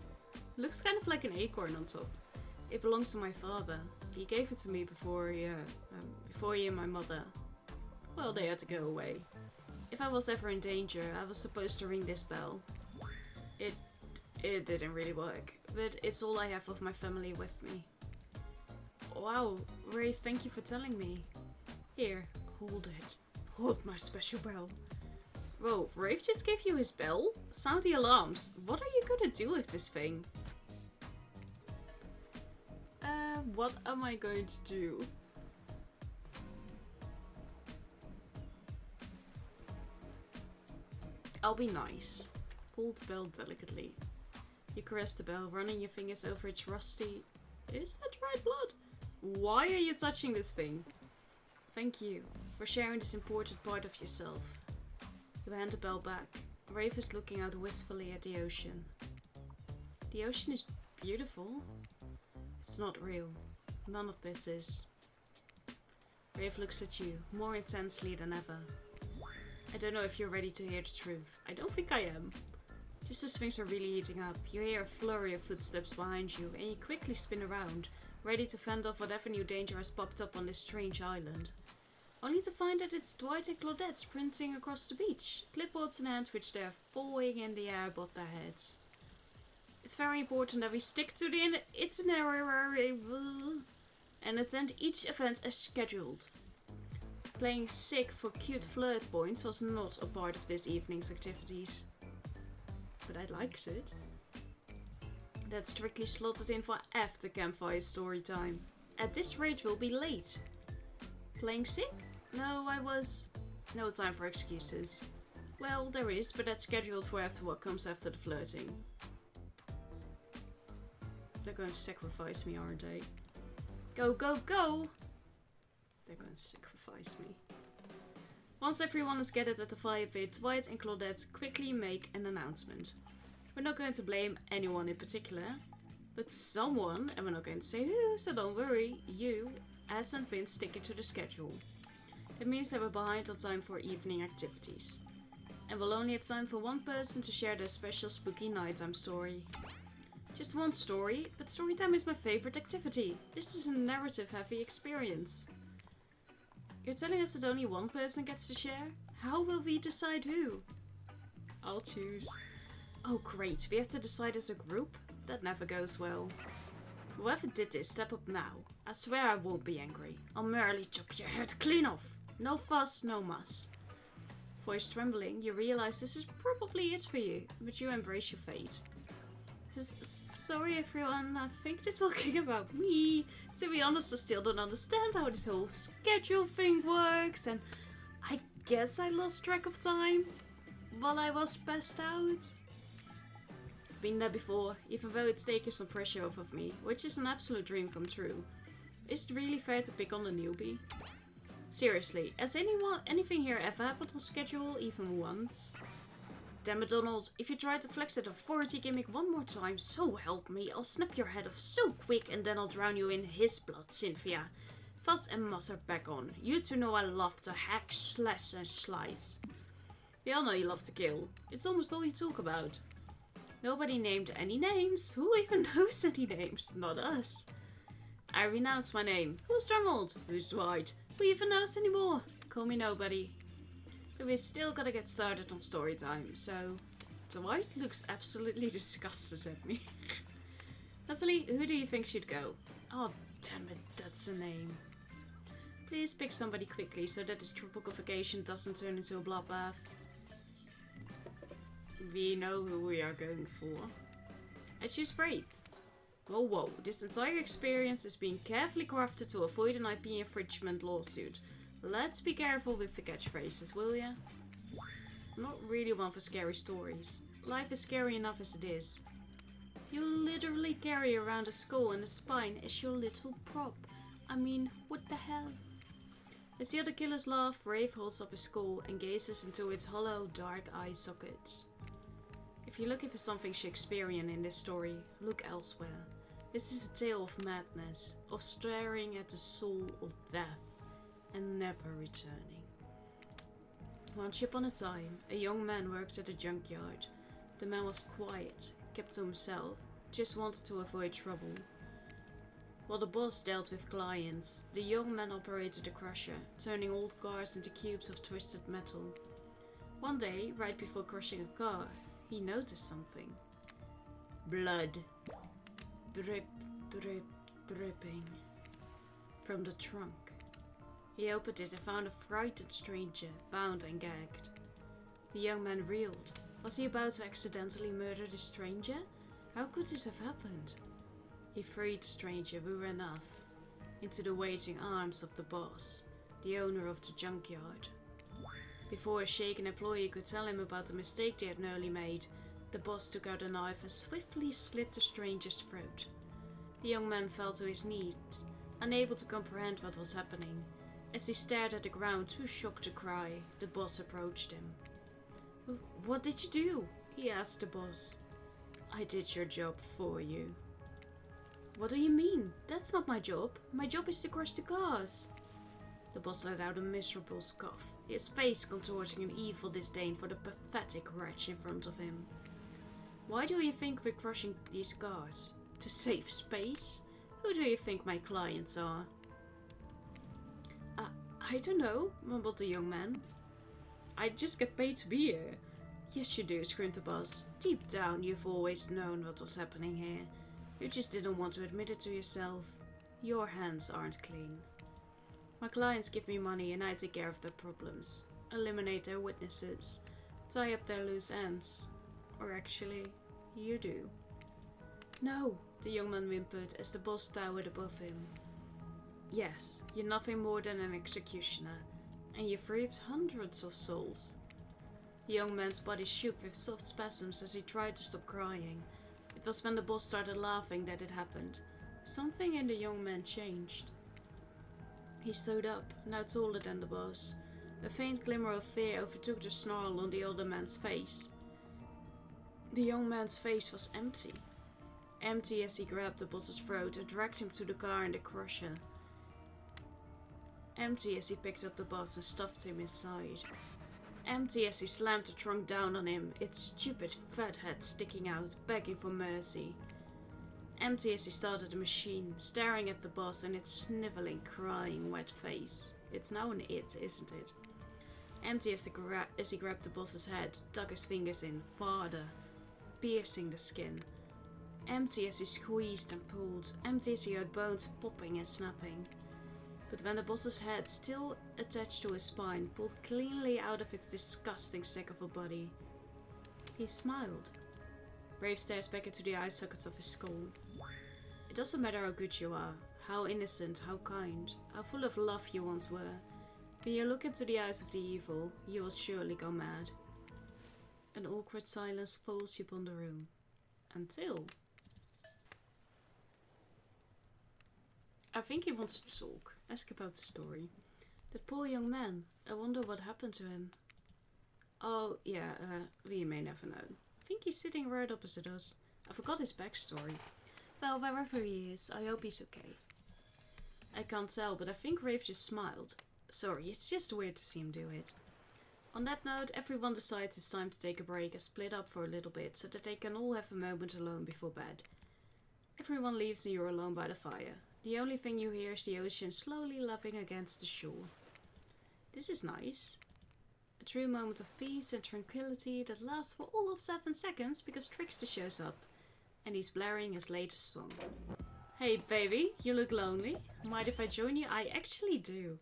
Looks kind of like an acorn on top. It belongs to my father. He gave it to me before he and my mother. Well, they had to go away. If I was ever in danger, I was supposed to ring this bell. It didn't really work, but it's all I have of my family with me. Wow, Ray, thank you for telling me. Here, hold it. Hold my special bell. Whoa, Rafe just gave you his bell? Sound the alarms. What are you gonna do with this thing? What am I going to do? I'll be nice. Pull the bell delicately. You caress the bell, running your fingers over its rusty... Is that right blood? Why are you touching this thing? Thank you for sharing this important part of yourself. You hand the bell back. Rafe is looking out wistfully at the ocean. The ocean is beautiful. It's not real. None of this is. Rafe looks at you, more intensely than ever. I don't know if you're ready to hear the truth. I don't think I am. Just as things are really heating up, you hear a flurry of footsteps behind you and you quickly spin around, ready to fend off whatever new danger has popped up on this strange island. Only to find that it's Dwight and Claudette sprinting across the beach, clipboards in hand which they are following in the air above their heads. It's very important that we stick to the itinerary and attend each event as scheduled. Playing sick for cute flirt points was not a part of this evening's activities. But I liked it. That's strictly slotted in for after campfire story time. At this rate we'll be late. Playing sick? No, no time for excuses. Well, there is, but that's scheduled for after what comes after the flirting. They're going to sacrifice me, aren't they? Go, go, go! They're going to sacrifice me. Once everyone is gathered at the fire pit, Dwight and Claudette quickly make an announcement. We're not going to blame anyone in particular, but someone, and we're not going to say who, so don't worry, you, hasn't been sticking to the schedule. It means that we're behind on time for evening activities. And we'll only have time for one person to share their special spooky nighttime story. Just one story, but storytime is my favorite activity. This is a narrative-heavy experience. You're telling us that only one person gets to share? How will we decide who? I'll choose. Oh great, we have to decide as a group? That never goes well. Whoever did this, step up now. I swear I won't be angry. I'll merely chop your head clean off. No fuss, no muss. Voice trembling, you realize this is probably it for you, but you embrace your fate. Sorry everyone, I think they're talking about me. To be honest, I still don't understand how this whole schedule thing works, and I guess I lost track of time while I was passed out. Been there before, even though it's taken some pressure off of me, which is an absolute dream come true. Is it really fair to pick on a newbie? Seriously, has anything here ever happened on schedule even once? Damn it, Donald, if you try to flex that authority gimmick one more time, so help me, I'll snap your head off so quick and then I'll drown you in his blood, Cynthia. Fuss and muss are back on. You two know I love to hack, slash and slice. We all know you love to kill. It's almost all you talk about. Nobody named any names. Who even knows any names? Not us. I renounce my name. Who's Donald? Who's Dwight? Who even knows anymore? Call me nobody. But we still gotta get started on story time, so... Dwight looks absolutely disgusted at me. Nathalie, who do you think should go? Oh, damn it, that's a name. Please pick somebody quickly so that this tropical vacation doesn't turn into a bloodbath. We know who we are going for. I choose Wraith. Whoa, whoa, this entire experience is being carefully crafted to avoid an IP infringement lawsuit. Let's be careful with the catchphrases, will ya? I'm not really one for scary stories. Life is scary enough as it is. You literally carry around a skull and a spine as your little prop. I mean, what the hell? As the other killers laugh, Wraith holds up his skull and gazes into its hollow, dark eye sockets. If you're looking for something Shakespearean in this story, look elsewhere. This is a tale of madness, of staring at the soul of death and never returning. Once upon a time, a young man worked at a junkyard. The man was quiet, kept to himself, just wanted to avoid trouble. While the boss dealt with clients, the young man operated a crusher, turning old cars into cubes of twisted metal. One day, right before crushing a car, he noticed something. Blood. Drip, drip, dripping. From the trunk. He opened it and found a frightened stranger, bound and gagged. The young man reeled. Was he about to accidentally murder the stranger? How could this have happened? He freed the stranger, who ran off, into the waiting arms of the boss, the owner of the junkyard. Before a shaken employee could tell him about the mistake they had nearly made, the boss took out a knife and swiftly slit the stranger's throat. The young man fell to his knees, unable to comprehend what was happening. As he stared at the ground, too shocked to cry, the boss approached him. "What did you do?" he asked the boss. "I did your job for you." "What do you mean? That's not my job. My job is to crush the cars." The boss let out a miserable scoff, his face contorting in evil disdain for the pathetic wretch in front of him. "Why do you think we're crushing these cars? To save space? Who do you think my clients are?" I don't know," mumbled the young man. "I just get paid to be here." "Yes you do," screamed the boss. "Deep down you've always known what was happening here. You just didn't want to admit it to yourself. Your hands aren't clean. My clients give me money and I take care of their problems. Eliminate their witnesses. Tie up their loose ends. Or actually, you do." "No," the young man whimpered as the boss towered above him. "Yes, you're nothing more than an executioner, and you've reaped hundreds of souls." The young man's body shook with soft spasms as he tried to stop crying. It was when the boss started laughing that it happened. Something in the young man changed. He stood up, now taller than the boss. A faint glimmer of fear overtook the snarl on the older man's face. The young man's face was empty. Empty as he grabbed the boss's throat and dragged him to the car and the crusher. Empty as he picked up the boss and stuffed him inside. Empty as he slammed the trunk down on him, its stupid fat head sticking out, begging for mercy. Empty as he started the machine, staring at the boss and its sniveling, crying, wet face. It's now an it, isn't it? Empty as he grabbed the boss's head, dug his fingers in, farther, piercing the skin. Empty as he squeezed and pulled, empty as he heard bones popping and snapping. But when the boss's head, still attached to his spine, pulled cleanly out of its disgusting sack of a body, he smiled. Brave stares back into the eye sockets of his skull. It doesn't matter how good you are, how innocent, how kind, how full of love you once were. When you look into the eyes of the evil, you will surely go mad. An awkward silence falls upon the room. Until... I think he wants to talk. Ask about the story. That poor young man. I wonder what happened to him. Oh, yeah, we may never know. I think he's sitting right opposite us. I forgot his backstory. Well, wherever he is, I hope he's okay. I can't tell, but I think Rafe just smiled. Sorry, it's just weird to see him do it. On that note, everyone decides it's time to take a break and split up for a little bit so that they can all have a moment alone before bed. Everyone leaves and you're alone by the fire. The only thing you hear is the ocean slowly lapping against the shore. This is nice. A true moment of peace and tranquility that lasts for all of 7 seconds because Trickster shows up and he's blaring his latest song. Hey baby, you look lonely. Mind if I join you? I actually do.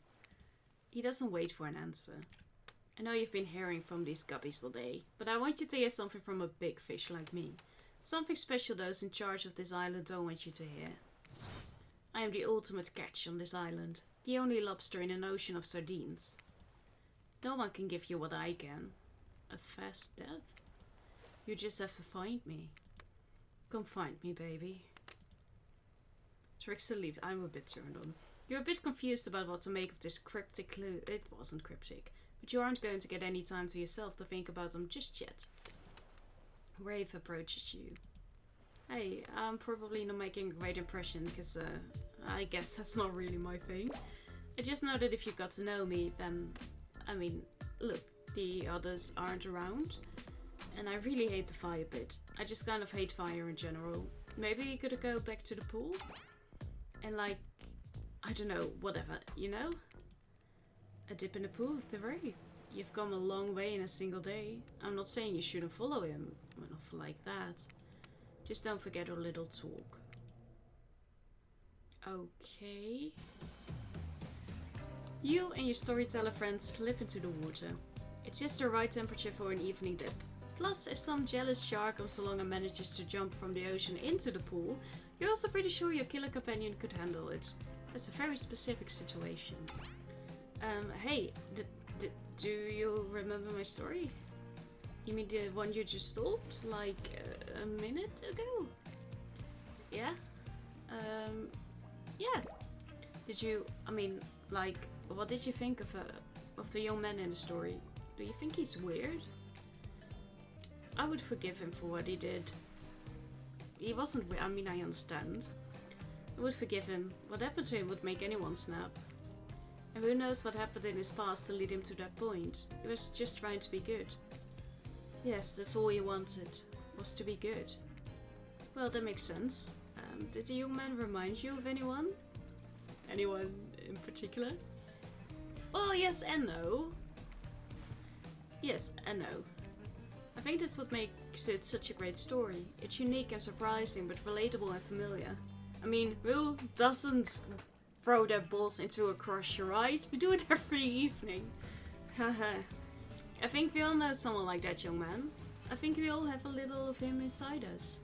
He doesn't wait for an answer. I know you've been hearing from these guppies all day, but I want you to hear something from a big fish like me. Something special those in charge of this island don't want you to hear. I am the ultimate catch on this island, the only lobster in an ocean of sardines. No one can give you what I can. A fast death? You just have to find me. Come find me, baby. Trickster leaves. I'm a bit turned on. You're a bit confused about what to make of this cryptic clue. It wasn't cryptic. But you aren't going to get any time to yourself to think about them just yet. Rafe approaches you. Hey, I'm probably not making a great impression because I guess that's not really my thing. I just know that if you got to know me, then, I mean, look, the others aren't around. And I really hate the fire pit. I just kind of hate fire in general. Maybe you could go back to the pool? And like, I don't know, whatever, you know? A dip in the pool with the Wraith. You've come a long way in a single day. I'm not saying you shouldn't follow him. Well, not like that. Just don't forget our little talk. Okay. You and your storyteller friends slip into the water. It's just the right temperature for an evening dip. Plus, if some jealous shark comes along and manages to jump from the ocean into the pool, you're also pretty sure your killer companion could handle it. That's a very specific situation. Hey, do you remember my story? You mean the one you just told? Like, a minute ago? Yeah? Yeah. Did you, I mean, like, what did you think of the young man in the story? Do you think he's weird? I would forgive him for what he did. He wasn't weird, I mean, I understand. I would forgive him. What happened to him would make anyone snap. And who knows what happened in his past to lead him to that point. He was just trying to be good. Yes, that's all he wanted, was to be good. Well, that makes sense. Did the young man remind you of anyone? Anyone in particular? Well, yes and no. Yes and no. I think that's what makes it such a great story. It's unique and surprising, but relatable and familiar. I mean, who doesn't throw their balls into a crush, right? We do it every evening. Haha. I think we all know someone like that, young man. I think we all have a little of him inside us.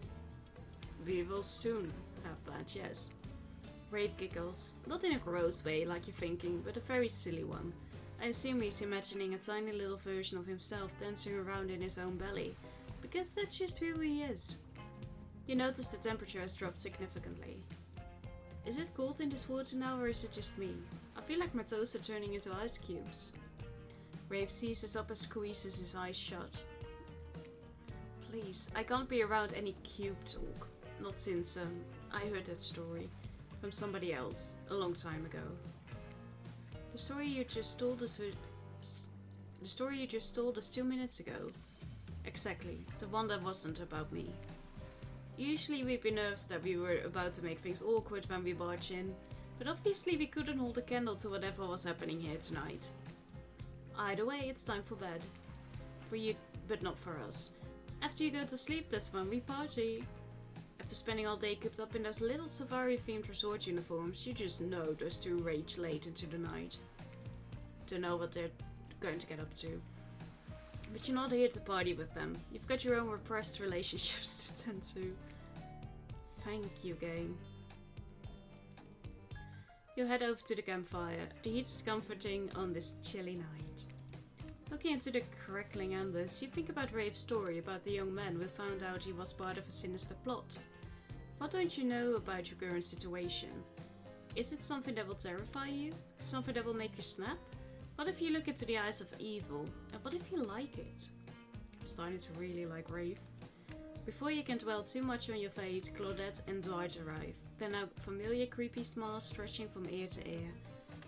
We will soon have that, yes. Rafe giggles. Not in a gross way like you're thinking, but a very silly one. I assume he's imagining a tiny little version of himself dancing around in his own belly, because that's just who he is. You notice the temperature has dropped significantly. Is it cold in this water now, or is it just me? I feel like my toes are turning into ice cubes. Rafe seizes up and squeezes his eyes shut. Please, I can't be around any cube talk. Not since, I heard that story from somebody else a long time ago. The story you just told us 2 minutes ago. Exactly, the one that wasn't about me. Usually we'd be nervous that we were about to make things awkward when we barge in, but obviously we couldn't hold a candle to whatever was happening here tonight. Either way, it's time for bed. For you, but not for us. After you go to sleep, that's when we party. After spending all day cooped up in those little safari-themed resort uniforms, you just know those two rage late into the night. Don't know what they're going to get up to. But you're not here to party with them. You've got your own repressed relationships to tend to. Thank you, game. You head over to the campfire. The heat is comforting on this chilly night. Looking into the crackling embers, you think about Rafe's story about the young man who found out he was part of a sinister plot. What don't you know about your current situation? Is it something that will terrify you? Something that will make you snap? What if you look into the eyes of evil? And what if you like it? I'm starting to really like Rafe. Before you can dwell too much on your fate, Claudette and Dwight arrive. Then a familiar creepy smile stretching from ear to ear.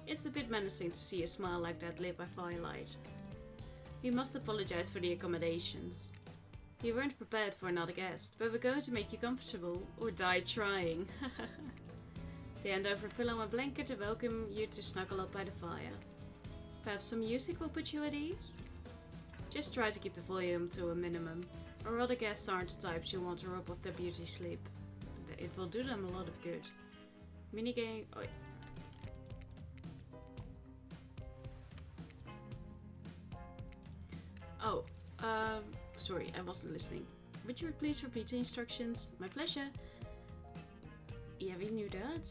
It's a bit menacing to see a smile like that lit by firelight. We must apologize for the accommodations. We weren't prepared for another guest, but we're going to make you comfortable, or die trying. They hand over a pillow and blanket to welcome you to snuggle up by the fire. Perhaps some music will put you at ease? Just try to keep the volume to a minimum, or other guests aren't the types you want to rob of their beauty sleep. It will do them a lot of good. Minigame... Oh. Oh, sorry, I wasn't listening. Would you please repeat the instructions? My pleasure. Yeah, we knew that.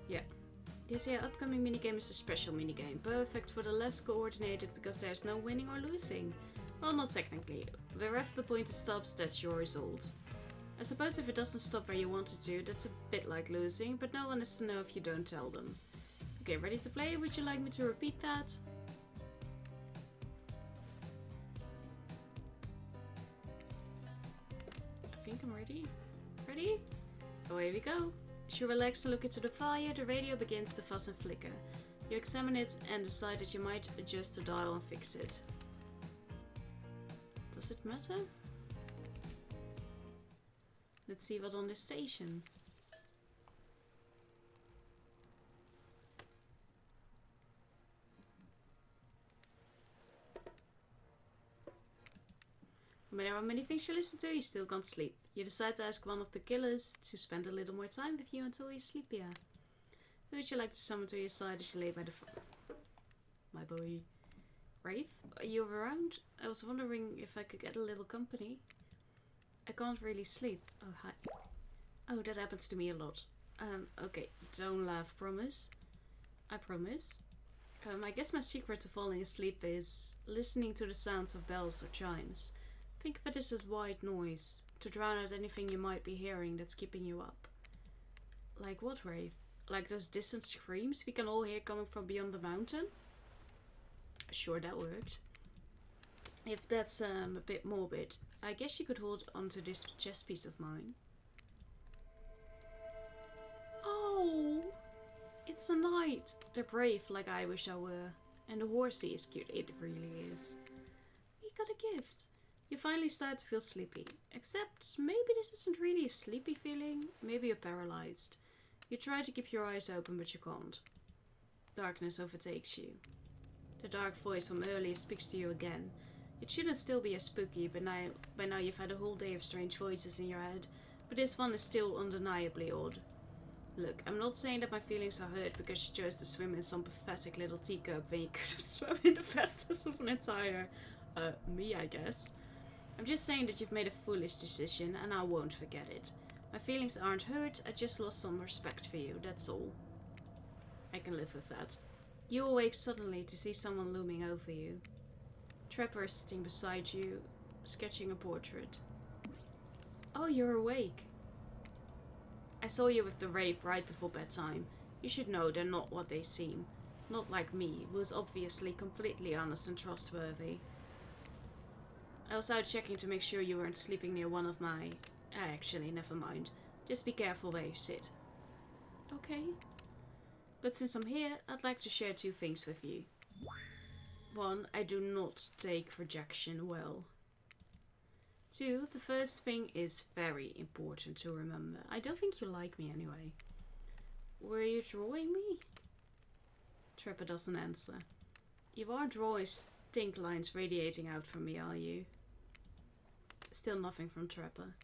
Yeah. This here upcoming minigame is a special minigame, perfect for the less coordinated because there's no winning or losing. Well, not technically. Wherever the pointer stops, that's your result. I suppose if it doesn't stop where you want it to, that's a bit like losing, but no one is to know if you don't tell them. Okay, ready to play? Would you like me to repeat that? I think I'm ready. Ready? Away we go. As you relax and look into the fire, the radio begins to fuzz and flicker. You examine it and decide that you might adjust the dial and fix it. Does it matter? Let's see what's on this station. When there are many things you listen to, you still can't sleep. You decide to ask one of the killers to spend a little more time with you until you sleep here. Who would you like to summon to your side as you lay by the fire? My boy. Rafe, are you around? I was wondering if I could get a little company. I can't really sleep. Oh, hi. Oh, that happens to me a lot. Okay, don't laugh, promise? I promise. I guess my secret to falling asleep is listening to the sounds of bells or chimes. Think of it as a white noise, to drown out anything you might be hearing that's keeping you up. Like what, Rafe? Like those distant screams we can all hear coming from beyond the mountain? Sure, that worked. If that's a bit morbid, I guess you could hold onto this chest piece of mine. Oh! It's a knight! They're brave like I wish I were. And the horsey is cute, it really is. We got a gift. You finally start to feel sleepy. Except, maybe this isn't really a sleepy feeling. Maybe you're paralyzed. You try to keep your eyes open, but you can't. Darkness overtakes you. The dark voice from earlier speaks to you again. It shouldn't still be as spooky, but by now you've had a whole day of strange voices in your head. But this one is still undeniably odd. Look, I'm not saying that my feelings are hurt because you chose to swim in some pathetic little teacup when you could have swum in the fastest of an entire... me, I guess. I'm just saying that you've made a foolish decision and I won't forget it. My feelings aren't hurt, I just lost some respect for you, that's all. I can live with that. You awake suddenly to see someone looming over you. Trapper is sitting beside you, sketching a portrait. Oh, you're awake. I saw you with the Wraith right before bedtime. You should know they're not what they seem. Not like me, who is obviously completely honest and trustworthy. I was out checking to make sure you weren't sleeping near one of my... Actually, never mind. Just be careful where you sit. Okay. But since I'm here, I'd like to share two things with you. One, I do not take rejection well. Two, the first thing is very important to remember. I don't think you like me anyway. Were you drawing me? Trapper doesn't answer. You are drawing stink lines radiating out from me, are you? Still nothing from Trapper.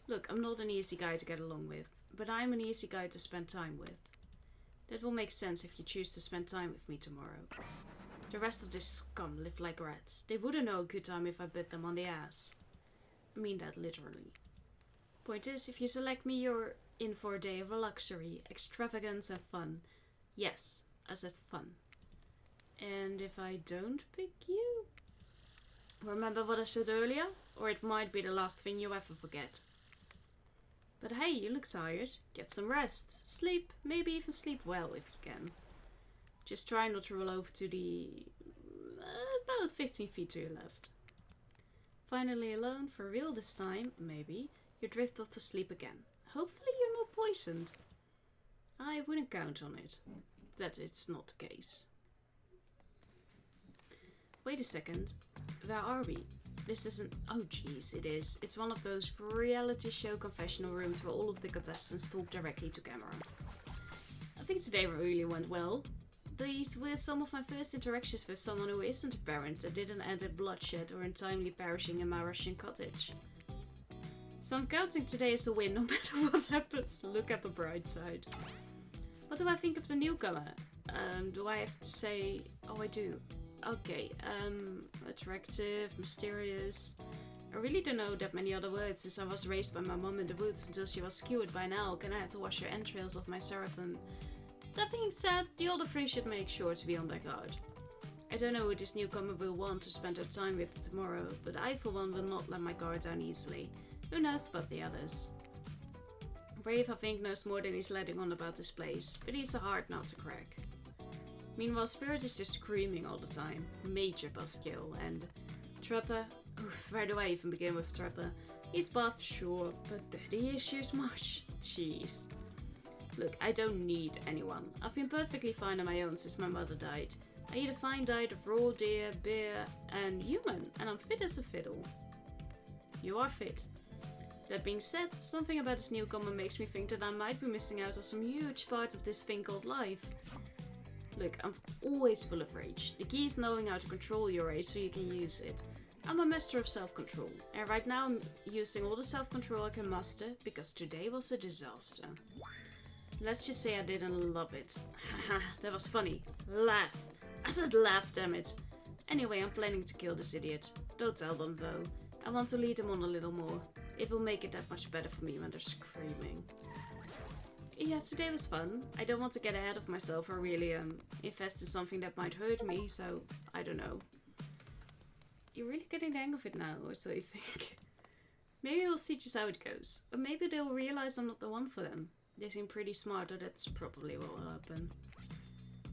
Look, I'm not an easy guy to get along with, but I'm an easy guy to spend time with. That will make sense if you choose to spend time with me tomorrow. The rest of this scum live like rats. They wouldn't know a good time if I bit them on the ass. I mean that literally. Point is, if you select me, you're in for a day of luxury, extravagance and fun. Yes, I said fun. And if I don't pick you? Remember what I said earlier? Or it might be the last thing you ever forget. But hey, you look tired. Get some rest. Sleep. Maybe even sleep well if you can. Just try not to roll over to the... about 15 feet to your left. Finally alone, for real this time, maybe, you drift off to sleep again. Hopefully you're not poisoned. I wouldn't count on it. That it's not the case. Wait a second. Where are we? This isn't... Oh jeez, it is. It's one of those reality show confessional rooms where all of the contestants talk directly to camera. I think today really went well. These were some of my first interactions with someone who isn't a parent and didn't end in bloodshed or untimely perishing in my Russian cottage. So I'm counting today as a win no matter what happens. Look at the bright side. What do I think of the newcomer? Do I have to say... Oh, I do. Okay, attractive, mysterious. I really don't know that many other words since I was raised by my mom in the woods until she was skewered by an elk and I had to wash her entrails off my seraphim. That being said, the older three should make sure to be on their guard. I don't know who this newcomer will want to spend her time with tomorrow, but I for one will not let my guard down easily. Who knows about the others? Brave, I think, knows more than he's letting on about this place, but he's a hard nut to crack. Meanwhile, Spirit is just screaming all the time. Major buzzkill. And Trapper, oof, where do I even begin with Trapper? He's buff, sure, but daddy issues much. Jeez. Look, I don't need anyone. I've been perfectly fine on my own since my mother died. I eat a fine diet of raw deer, beer, and human, and I'm fit as a fiddle. You are fit. That being said, something about this newcomer makes me think that I might be missing out on some huge part of this thing called life. Look, I'm always full of rage. The key is knowing how to control your rage so you can use it. I'm a master of self-control, and right now I'm using all the self-control I can muster, because today was a disaster. Let's just say I didn't love it. Haha, that was funny. Laugh. I said laugh, damn it. Anyway, I'm planning to kill this idiot. Don't tell them though. I want to lead them on a little more. It will make it that much better for me when they're screaming. Yeah, today was fun. I don't want to get ahead of myself or really invest in something that might hurt me, so I don't know. You're really getting the hang of it now, or so you think. Maybe we'll see just how it goes. Or maybe they'll realize I'm not the one for them. They seem pretty smart, or that's probably what will happen.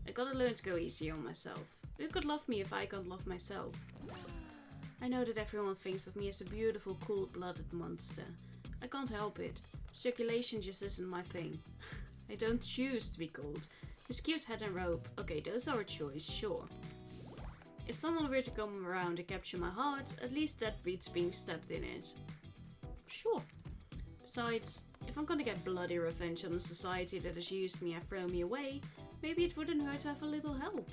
I gotta learn to go easy on myself. Who could love me if I can't love myself? I know that everyone thinks of me as a beautiful, cold-blooded monster. I can't help it. Circulation just isn't my thing. I don't choose to be cold. His cute hat and robe, okay, those are a choice, sure. If someone were to come around and capture my heart, at least that beats being stabbed in it. Sure. Besides, if I'm gonna get bloody revenge on the society that has used me and thrown me away, maybe it wouldn't hurt to have a little help.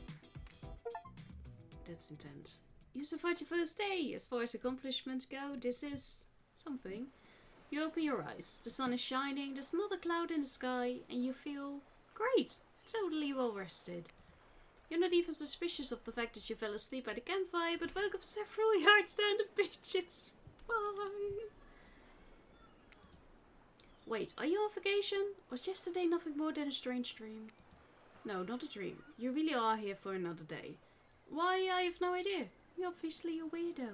That's intense. You survived your first day! As far as accomplishments go, this is something. You open your eyes, the sun is shining, there's not a cloud in the sky, and you feel great, totally well rested. You're not even suspicious of the fact that you fell asleep by the campfire, but woke up several yards down the beach. It's fine. Wait, are you on vacation? Was yesterday nothing more than a strange dream? No, not a dream. You really are here for another day. Why, I have no idea. You're obviously a weirdo.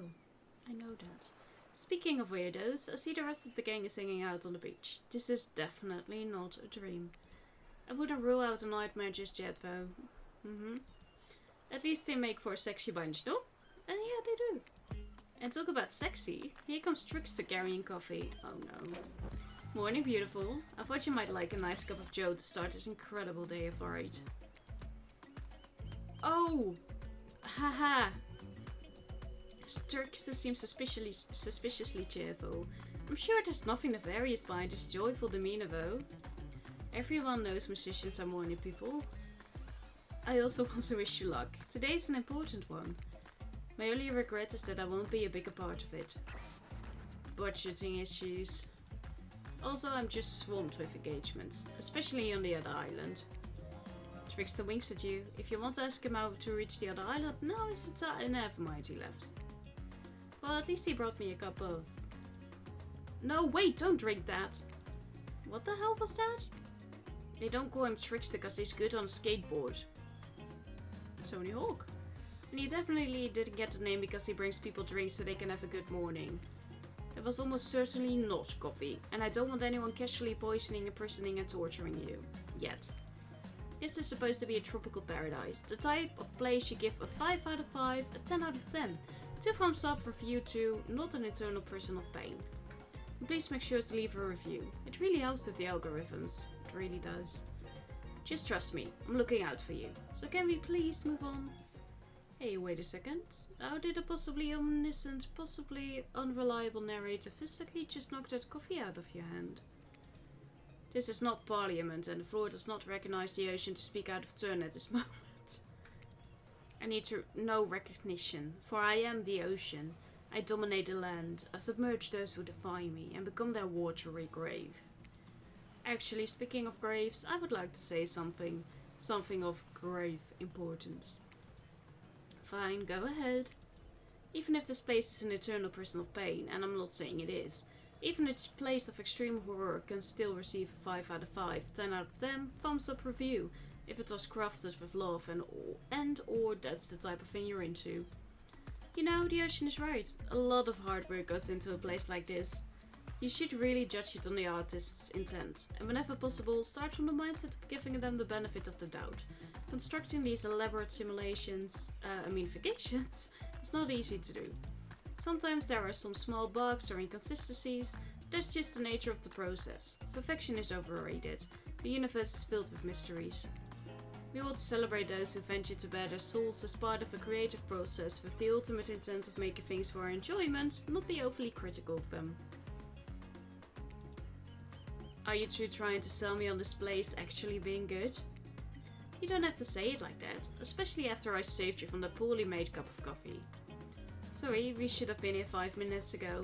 I know that. Speaking of weirdos, I see the rest of the gang is hanging out on the beach. This is definitely not a dream. I wouldn't rule out a nightmare just yet, though. At least they make for a sexy bunch, no? And yeah, they do. And talk about sexy, here comes Trickster carrying coffee. Oh no. Morning, beautiful. I thought you might like a nice cup of joe to start this incredible day of art. Oh! Haha! Trickster seems suspiciously cheerful. I'm sure there's nothing nefarious behind his joyful demeanor though. Everyone knows musicians are morning people. I also want to wish you luck. Today's an important one. My only regret is that I won't be a bigger part of it. Budgeting issues. Also, I'm just swamped with engagements, especially on the other island. Trickster winks at you. If you want to ask him how to reach the other island, now is the time. Never mind, he left. Well, at least he brought me a cup of... No, wait, don't drink that! What the hell was that? They don't call him Trickster because he's good on a skateboard. Tony Hawk. And he definitely didn't get the name because he brings people drinks so they can have a good morning. It was almost certainly not coffee, and I don't want anyone casually poisoning, imprisoning and torturing you. Yet. This is supposed to be a tropical paradise, the type of place you give a 5 out of 5, a 10 out of 10. 2 thumbs up for you too, not an eternal prison of pain. And please make sure to leave a review. It really helps with the algorithms. It really does. Just trust me, I'm looking out for you. So can we please move on? Hey, wait a second. How did a possibly omniscient, possibly unreliable narrator physically just knock that coffee out of your hand? This is not Parliament, and the floor does not recognize the ocean to speak out of turn at this moment. I need no recognition, for I am the ocean. I dominate the land, I submerge those who defy me, and become their watery grave. Actually, speaking of graves, I would like to say something of grave importance. Fine, go ahead. Even if this place is an eternal prison of pain, and I'm not saying it is, even a place of extreme horror can still receive a 5 out of 5, 10 out of 10, thumbs up review, if it was crafted with love and or that's the type of thing you're into. You know, the ocean is right. A lot of hard work goes into a place like this. You should really judge it on the artist's intent, and whenever possible, start from the mindset of giving them the benefit of the doubt. Constructing these elaborate vacations, is not easy to do. Sometimes there are some small bugs or inconsistencies, but that's just the nature of the process. Perfection is overrated. The universe is filled with mysteries. We want to celebrate those who venture to bear their souls as part of a creative process with the ultimate intent of making things for our enjoyment, not be overly critical of them. Are you two trying to sell me on this place actually being good? You don't have to say it like that, especially after I saved you from the poorly made cup of coffee. Sorry, we should have been here 5 minutes ago.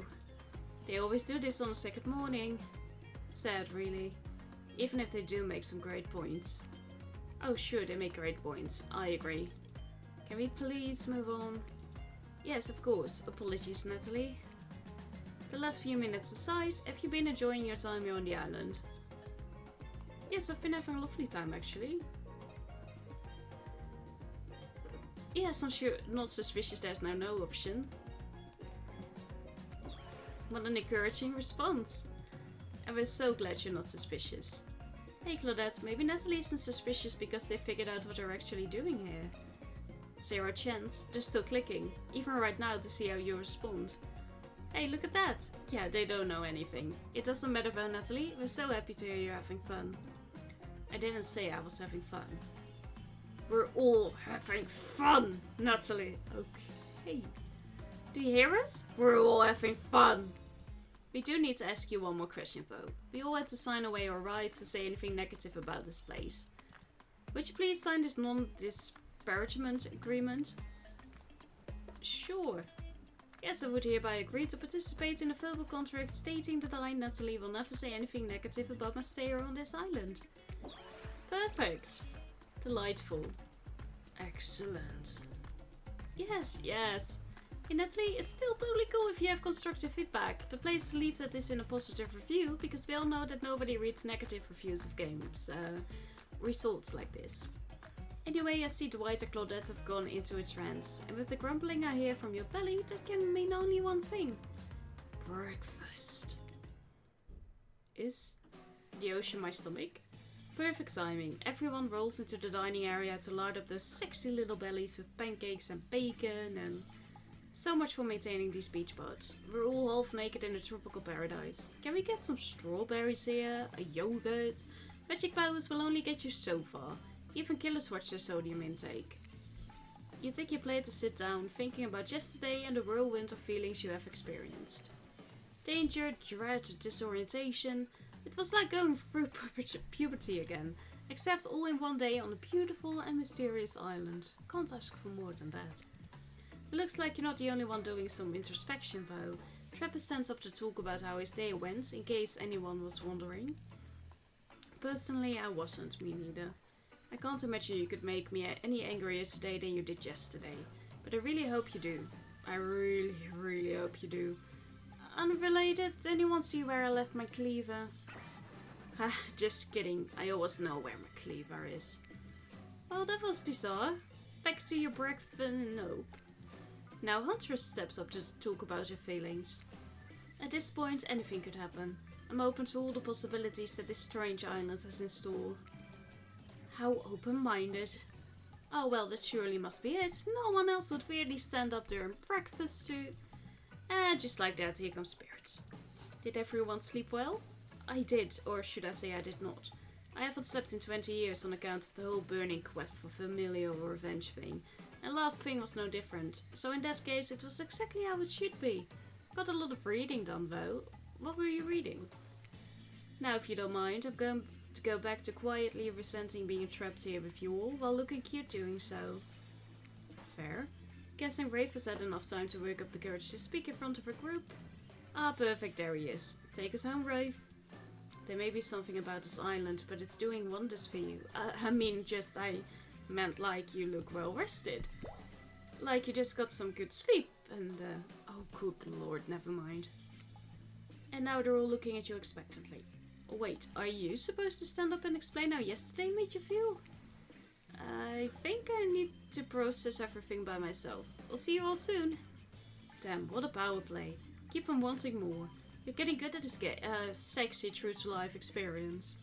They always do this on the second morning. Sad, really. Even if they do make some great points. Oh sure, they make great points. I agree. Can we please move on? Yes, of course. Apologies, Nathalie. The last few minutes aside, have you been enjoying your time here on the island? Yes, I've been having a lovely time actually. Yes, I'm sure not suspicious there's now no option. What an encouraging response. And we're so glad you're not suspicious. Hey Claudette, maybe Nathalie isn't suspicious because they figured out what they're actually doing here. 0 chance, they're still clicking, even right now to see how you respond. Hey, look at that! Yeah, they don't know anything. It doesn't matter though, Nathalie, we're so happy to hear you're having fun. I didn't say I was having fun. We're all having fun, Nathalie. Okay. Do you hear us? We're all having fun. We do need to ask you one more question though. We all had to sign away our rights to say anything negative about this place. Would you please sign this non-disparagement agreement? Sure. Yes, I would hereby agree to participate in a verbal contract stating that I, Nathalie, will never say anything negative about my stay here on this island. Perfect. Delightful. Excellent. Yes. Hey Nathalie, it's still totally cool if you have constructive feedback. The place to leave that is in a positive review, because we all know that nobody reads negative reviews of games. Results like this. Anyway, I see Dwight and Claudette have gone into a trance, and with the grumbling I hear from your belly, that can mean only one thing. Breakfast. Is the ocean my stomach? Perfect timing. Everyone rolls into the dining area to lard up those sexy little bellies with pancakes and bacon and... So much for maintaining these beach buds. We're all half naked in a tropical paradise. Can we get some strawberries here? A yogurt? Magic powers will only get you so far. Even killers watch their sodium intake. You take your plate to sit down, thinking about yesterday and the whirlwind of feelings you have experienced. Danger, dread, disorientation. It was like going through puberty again, except all in one day on a beautiful and mysterious island. Can't ask for more than that. It looks like you're not the only one doing some introspection though. Trappist stands up to talk about how his day went, in case anyone was wondering. Personally, I wasn't, me neither. I can't imagine you could make me any angrier today than you did yesterday. But I really hope you do. I really, really hope you do. Unrelated, anyone see where I left my cleaver? Ha, just kidding. I always know where my cleaver is. Well, that was bizarre. Back to your breakfast. No. Now Huntress steps up to talk about her feelings. At this point, anything could happen. I'm open to all the possibilities that this strange island has in store. How open-minded. Oh well, that surely must be it. No one else would really stand up during breakfast to... just like that, here comes Spirit. Did everyone sleep well? I did, or should I say I did not. I haven't slept in 20 years on account of the whole burning quest for familial revenge thing. And last thing was no different, so in that case it was exactly how it should be. Got a lot of reading done though. What were you reading? Now if you don't mind, I'm going to go back to quietly resenting being trapped here with you all, while looking cute doing so. Fair. Guessing Rafe has had enough time to work up the courage to speak in front of her group. Ah, perfect, there he is. Take us home, Rafe. There may be something about this island, but it's doing wonders for you. I meant like you look well rested. Like you just got some good sleep and, oh good lord, never mind. And now they're all looking at you expectantly. Wait, are you supposed to stand up and explain how yesterday made you feel? I think I need to process everything by myself. I'll see you all soon. Damn, what a power play. Keep on wanting more. You're getting good at this sexy true to life experience.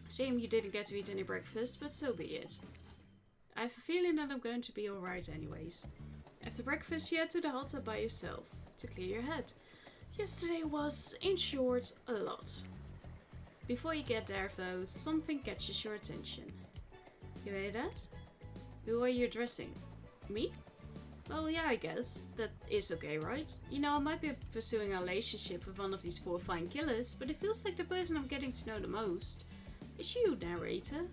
Shame you didn't get to eat any breakfast, but so be it. I have a feeling that I'm going to be alright anyways. After breakfast you head to the hot tub by yourself to clear your head. Yesterday was, in short, a lot. Before you get there though, something catches your attention. You hear that? Who are you addressing? Me? Well, yeah, I guess. That is okay, right? You know, I might be pursuing a relationship with one of these 4 fine killers, but it feels like the person I'm getting to know the most is you, narrator.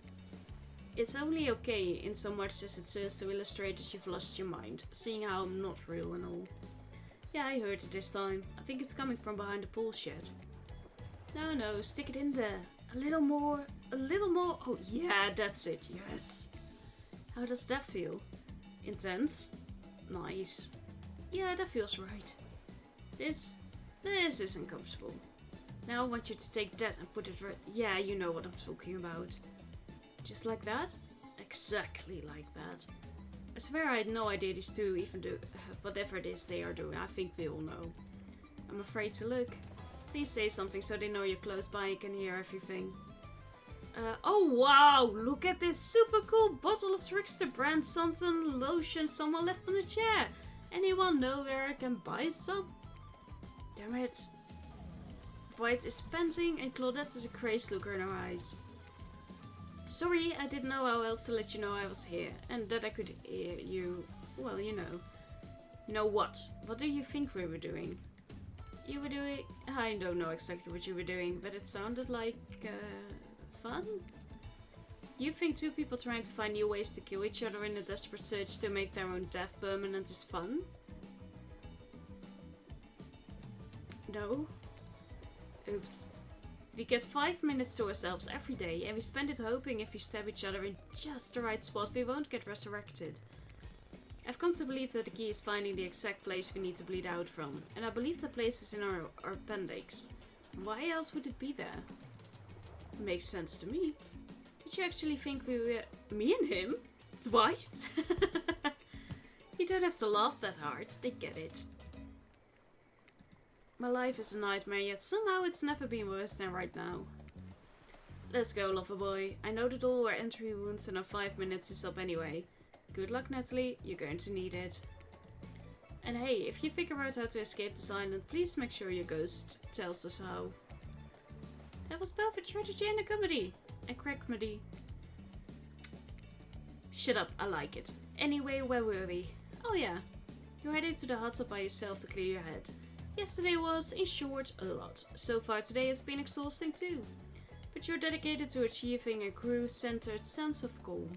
It's only okay in so much as it serves to illustrate that you've lost your mind, seeing how I'm not real and all. Yeah, I heard it this time. I think it's coming from behind the pool shed. No, stick it in there. A little more. Oh yeah, that's it, yes. How does that feel? Intense? Nice. Yeah, that feels right. This isn't comfortable. Now I want you to take that and put it right. Yeah, you know what I'm talking about. Just like that? Exactly like that. I swear I had no idea these two even do whatever it is they are doing. I think they all know. I'm afraid to look. Please say something so they know you're close by and can hear everything. Oh wow! Look at this super cool bottle of Trickster brand something lotion someone left on a chair. Anyone know where I can buy some? Damn it. White is panting and Claudette has a crazed look in her eyes. Sorry, I didn't know how else to let you know I was here and that I could hear you. Well, you know. Know what? What do you think we were doing? You were doing... I don't know exactly what you were doing, but it sounded like... fun? You think 2 people trying to find new ways to kill each other in a desperate search to make their own death permanent is fun? No? Oops. We get 5 minutes to ourselves every day and we spend it hoping if we stab each other in just the right spot we won't get resurrected. I've come to believe that the key is finding the exact place we need to bleed out from, and I believe the place is in our appendix. Why else would it be there? Makes sense to me. Did you actually think we were... Me and him? Dwight? You don't have to laugh that hard, they get it. My life is a nightmare, yet somehow it's never been worse than right now. Let's go, lover boy. I know that all our entry wounds in our 5 minutes is up anyway. Good luck, Nathalie. You're going to need it. And hey, if you figure out how to escape this island, please make sure your ghost tells us how. That was both a tragedy and a comedy. A crackmedy. Shut up, I like it. Anyway, where were we? Oh yeah. You're heading to the hot tub by yourself to clear your head. Yesterday was, in short, a lot. So far today has been exhausting too. But you're dedicated to achieving a crew-centered sense of calm.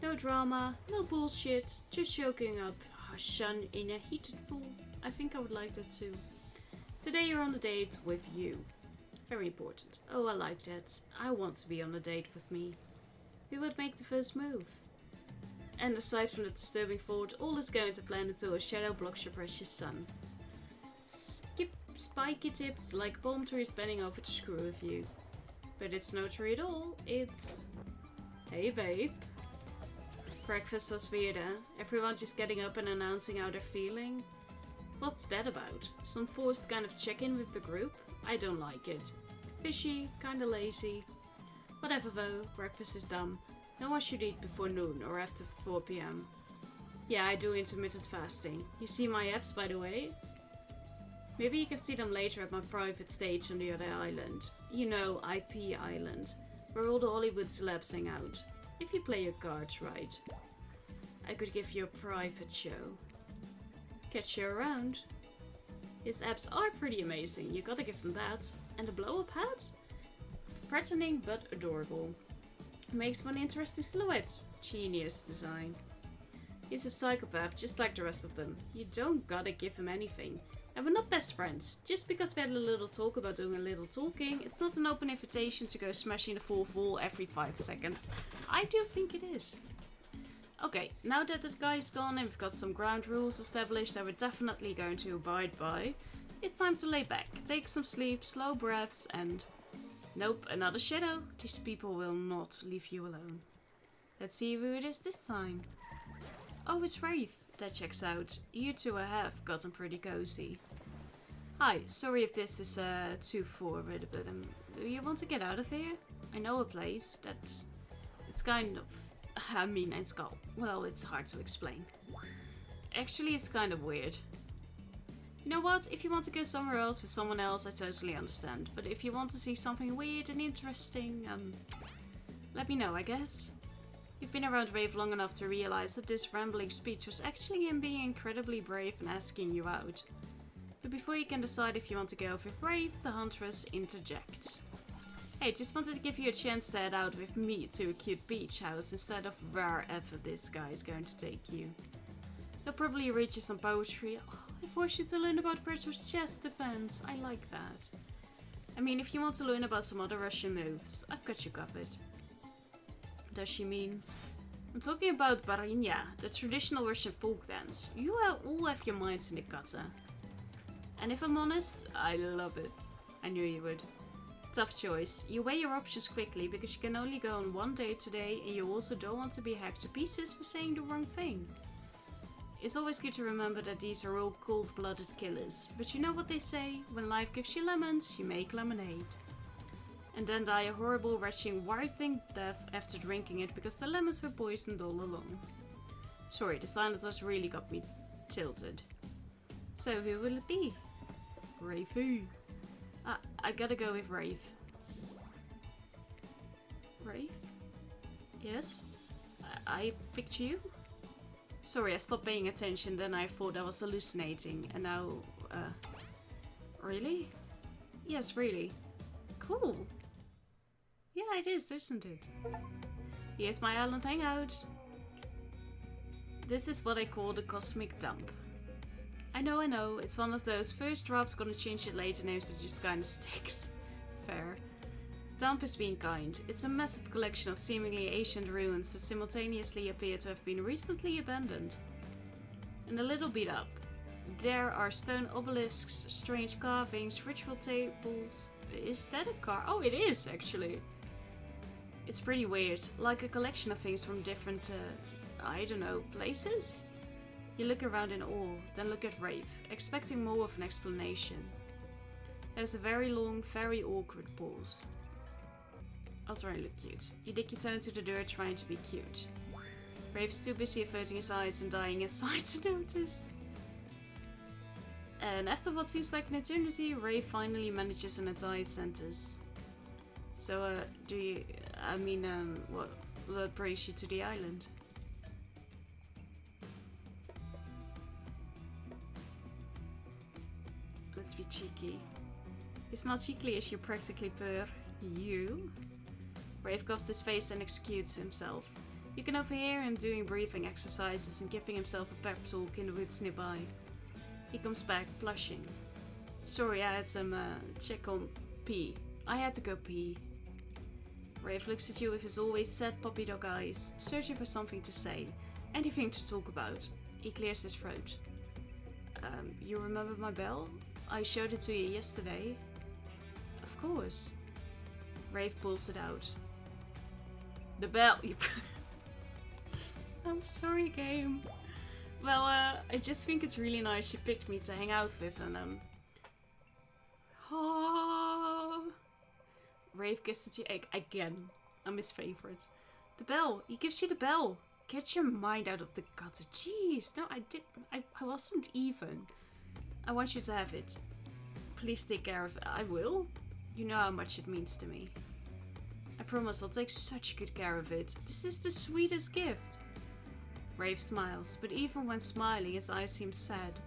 No drama, no bullshit, just soaking up sun in a heated pool. I think I would like that too. Today you're on a date with you. Very important. Oh, I like that. I want to be on a date with me. Who would make the first move? And aside from the disturbing thought, all is going to plan until a shadow blocks your precious sun. Skip spiky tips like palm trees bending over to screw with you. But it's no tree at all, it's... Hey babe. Breakfast was weird, eh? Everyone just getting up and announcing how they're feeling. What's that about? Some forced kind of check-in with the group? I don't like it. Fishy, kinda lazy. Whatever though, breakfast is dumb. No one should eat before noon or after 4 PM. Yeah, I do intermittent fasting. You see my apps, by the way? Maybe you can see them later at my private stage on the other island. You know, IP Island, where all the Hollywood celebs hang out. If you play your cards right. I could give you a private show. Catch you around. His abs are pretty amazing, you gotta give them that. And the blow-up hat? Threatening but adorable. Makes for an interesting silhouette. Genius design. He's a psychopath, just like the rest of them. You don't gotta give him anything. And we're not best friends. Just because we had a little talk about doing a little talking, it's not an open invitation to go smashing the fourth wall every 5 seconds. I do think it is. Okay, now that the guy's gone and we've got some ground rules established that we're definitely going to abide by, it's time to lay back, take some sleep, slow breaths, and... Nope, another shadow. These people will not leave you alone. Let's see who it is this time. Oh, it's Wraith. That checks out. You two have gotten pretty cozy. Hi, sorry if this is too forward, but do you want to get out of here? I know a place that's... It's kind of... I mean, it's got... Well, it's hard to explain. Actually, it's kind of weird. You know what? If you want to go somewhere else with someone else, I totally understand. But if you want to see something weird and interesting, let me know, I guess. You've been around Rave long enough to realize that this rambling speech was actually him being incredibly brave and asking you out. But before you can decide if you want to go with Rave, the Huntress interjects. Hey, just wanted to give you a chance to head out with me to a cute beach house instead of wherever this guy is going to take you. He'll probably read you some poetry. Oh, I forced you to learn about Pretor's chest defense. I like that. I mean, if you want to learn about some other Russian moves, I've got you covered. Does she mean? I'm talking about Barinya, the traditional Russian folk dance. You all have your minds in the gutter. And if I'm honest, I love it. I knew you would. Tough choice. You weigh your options quickly because you can only go on one date today and you also don't want to be hacked to pieces for saying the wrong thing. It's always good to remember that these are all cold-blooded killers, but you know what they say, when life gives you lemons, you make lemonade. And then die a horrible, retching, writhing death after drinking it because the lemons were poisoned all along. Sorry, the silence has really got me tilted. So who will it be? Wraith who? I gotta go with Wraith. Wraith? Yes? I picked you? Sorry, I stopped paying attention, then I thought I was hallucinating, and now, really? Yes, really. Cool. Yeah, it is, isn't it? Here's my island hangout. This is what I call the cosmic dump. I know, it's one of those first drafts, gonna change it later names that just kinda sticks. Fair. Dump is being kind. It's a massive collection of seemingly ancient ruins that simultaneously appear to have been recently abandoned. And a little beat up. There are stone obelisks, strange carvings, ritual tables. Is that a car? Oh, it is actually. It's pretty weird, like a collection of things from different, I don't know, places? You look around in awe, then look at Wraith, expecting more of an explanation. There's a very long, very awkward pause. I'll try and look cute. You dig your toe into the dirt trying to be cute. Wraith's too busy averting his eyes and dying inside to notice. And after what seems like an eternity, Wraith finally manages an entire sentence. So, what brings you to the island? Let's be cheeky. It's not cheeky as you practically purr. You? Wraith covers his face and excused himself. You can overhear him doing breathing exercises and giving himself a pep talk in the woods nearby. He comes back, blushing. Sorry, I had some check on pee. I had to go pee. Wraith looks at you with his always sad puppy dog eyes, searching for something to say, anything to talk about. He clears his throat. You remember my bell? I showed it to you yesterday. Of course. Wraith pulls it out. The bell. I'm sorry, game. Well, I just think it's really nice you picked me to hang out with, and Wraith gives it to you again. I'm his favorite. The bell. He gives you the bell. Get your mind out of the gutter. Jeez, no, I wasn't even. I want you to have it. Please take care of it. I will. You know how much it means to me. I promise I'll take such good care of it. This is the sweetest gift. Wraith smiles, but even when smiling, his eyes seem sad.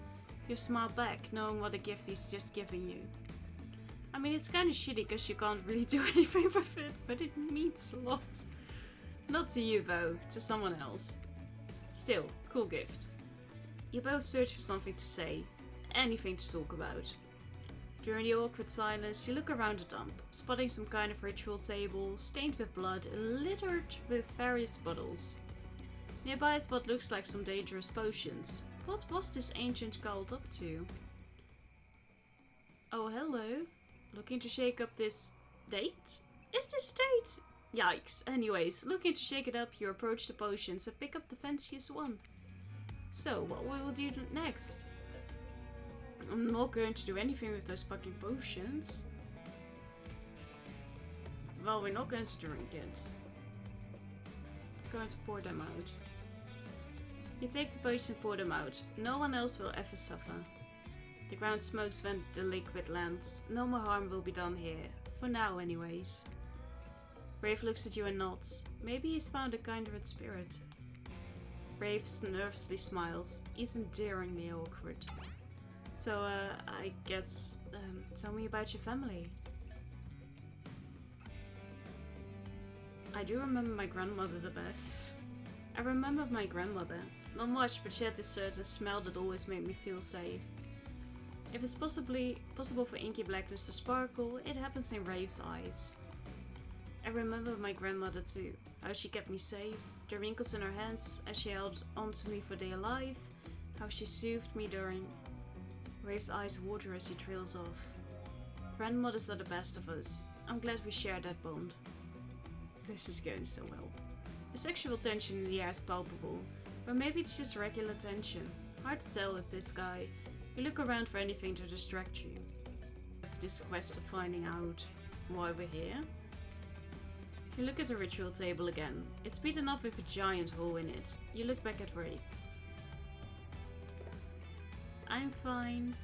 You smile back, knowing what a gift he's just given you. I mean, it's kind of shitty because you can't really do anything with it, but it means a lot. Not to you though, to someone else. Still, cool gift. You both search for something to say, anything to talk about. During the awkward silence, you look around the dump, spotting some kind of ritual table, stained with blood and littered with various bottles. Nearby is what looks like some dangerous potions. What was this ancient cult up to? Oh, hello. Looking to shake up this date? Is this a date? Yikes. Anyways, looking to shake it up, you approach the potions and pick up the fanciest one. So, what will we do next? I'm not going to do anything with those fucking potions. Well, we're not going to drink it. I'm going to pour them out. You take the potions and pour them out. No one else will ever suffer. The ground smokes when the liquid lands. No more harm will be done here. For now, anyways. Brave looks at you and nods. Maybe he's found a kindred spirit. Brave nervously smiles. He's endearingly awkward. So, I guess, tell me about your family. I do remember my grandmother the best. I remember my grandmother. Not much, but she had this certain smell that always made me feel safe. If it's possible for inky blackness to sparkle, it happens in Rave's eyes. I remember my grandmother too, how she kept me safe, the wrinkles in her hands as she held onto me for dear life, how she soothed me during. Rave's eyes water as he trails off. Grandmothers are the best of us. I'm glad we share that bond. This is going so well. The sexual tension in the air is palpable, or maybe it's just regular tension. Hard to tell with this guy. You look around for anything to distract you. This quest of finding out why we're here. You look at the ritual table again. It's beaten up with a giant hole in it. You look back at Ray. I'm fine.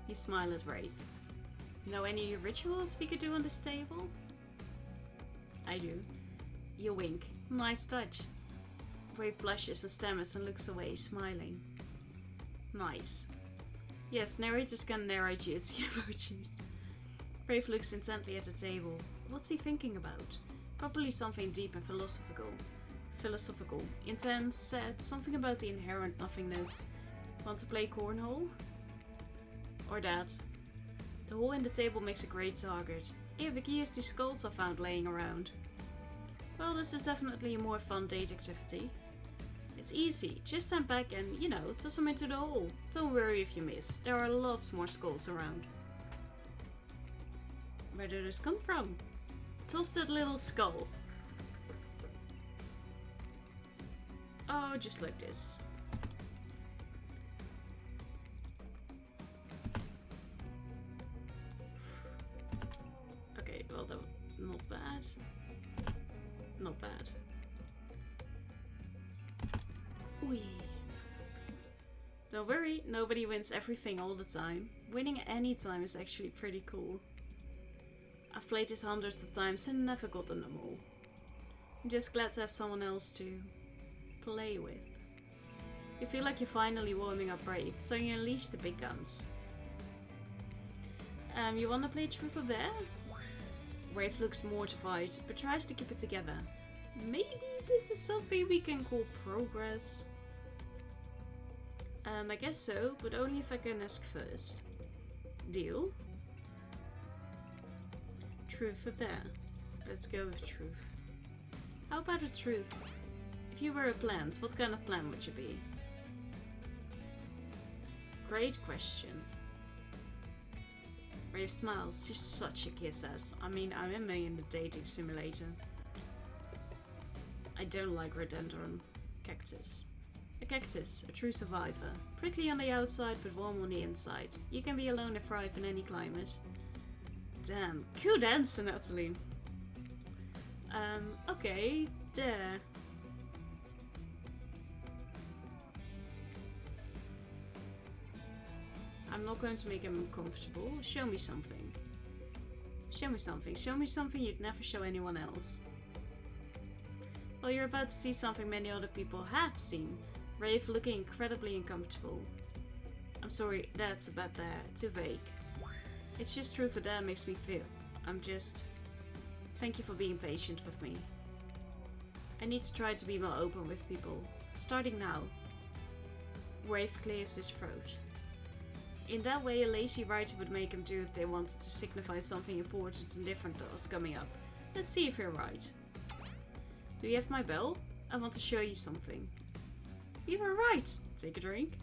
You smile at Ray. Know any rituals we could do on this table? I do. You wink. Nice touch. Brave blushes and stammers and looks away, smiling. Nice. Yes, narrators can narrate juicy emojis. Brave looks intently at the table. What's he thinking about? Probably something deep and philosophical. Intense, sad, something about the inherent nothingness. Want to play cornhole? Or that. The hole in the table makes a great target. Here, the key is these skulls I found laying around. Well, this is definitely a more fun date activity. It's easy, just stand back and, toss them into the hole. Don't worry if you miss, there are lots more skulls around. Where did this come from? Toss that little skull. Oh, just like this. Okay, well, that was not bad. Not bad. Wee. Don't worry, nobody wins everything all the time. Winning any time is actually pretty cool. I've played this hundreds of times and never gotten them all. I'm just glad to have someone else to play with. You feel like you're finally warming up Brave, so you unleash the big guns. You wanna play Truth or Dare? Brave looks mortified, but tries to keep it together. Maybe this is something we can call progress. I guess so, but only if I can ask first. Deal? Truth or Dare? Let's go with truth. How about a truth? If you were a plant, what kind of plant would you be? Great question. Brave smiles. She's such a kiss-ass. I mean, I'm in the dating simulator. I don't like rhododendron. Cactus. A cactus, a true survivor. Prickly on the outside, but warm on the inside. You can be alone and thrive in any climate. Damn, good answer, Nathalie. Okay, there. I'm not going to make him uncomfortable. Show me something. Show me something. Show me something you'd never show anyone else. Well, you're about to see something many other people have seen. Rave looking incredibly uncomfortable. I'm sorry, that's a bit there. Too vague. It's just Truth or Dare makes me feel. Thank you for being patient with me. I need to try to be more open with people. Starting now. Rave clears his throat. In that way, a lazy writer would make him do if they wanted to signify something important and different to us coming up. Let's see if you're right. Do you have my bell? I want to show you something. You were right. Take a drink.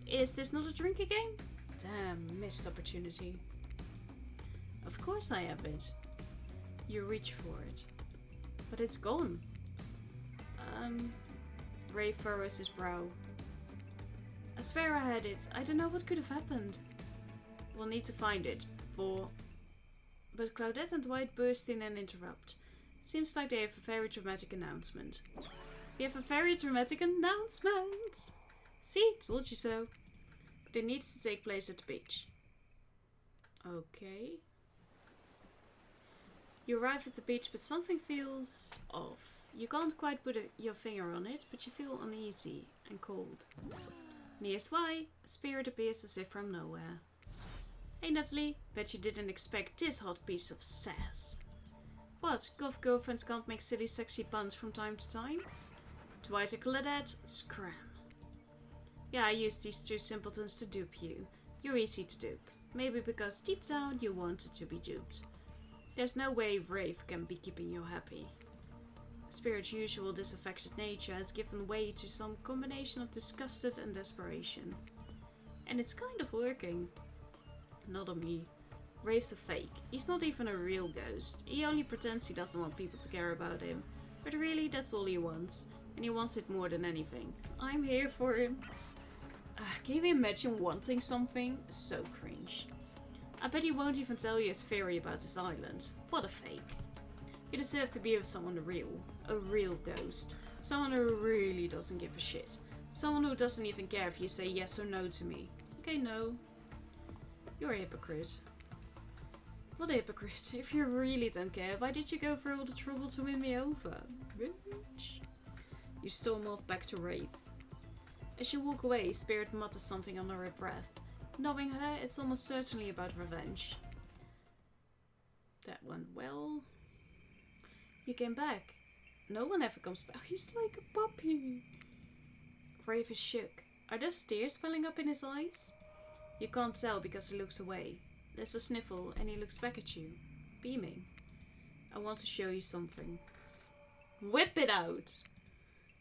Is this not a drink again? Damn, missed opportunity. Of course I have it. You reach for it. But it's gone. Ray furrows his brow. I swear I had it. I don't know what could have happened. We'll need to find it. But Claudette and Dwight burst in and interrupt. Seems like they have a very dramatic announcement. We have a very dramatic announcement! See? Told you so. But it needs to take place at the beach. Okay. You arrive at the beach, but something feels off. You can't quite put your finger on it, but you feel uneasy and cold. Nearby, a spirit appears as if from nowhere. Hey Nathalie, bet you didn't expect this hot piece of sass. What, goth girlfriends can't make silly sexy puns from time to time? Dwight and Claudette, scram. Yeah, I used these two simpletons to dupe you. You're easy to dupe. Maybe because deep down you wanted to be duped. There's no way Wraith can be keeping you happy. Spirit's usual disaffected nature has given way to some combination of disgusted and desperation. And it's kind of working. Not on me. Wraith's a fake. He's not even a real ghost. He only pretends he doesn't want people to care about him. But really, that's all he wants. And he wants it more than anything. I'm here for him. Can you imagine wanting something? So cringe. I bet he won't even tell you his theory about his island. What a fake. You deserve to be with someone real. A real ghost. Someone who really doesn't give a shit. Someone who doesn't even care if you say yes or no to me. Okay, no. You're a hypocrite. What a hypocrite. If you really don't care, why did you go through all the trouble to win me over? Bitch. You storm off back to Wraith. As you walk away, Spirit mutters something under her breath. Knowing her, it's almost certainly about revenge. That went well. You came back. No one ever comes back. He's like a puppy. Wraith is shook. Are there tears welling up in his eyes? You can't tell because he looks away. There's a sniffle and he looks back at you, beaming. I want to show you something. Whip it out!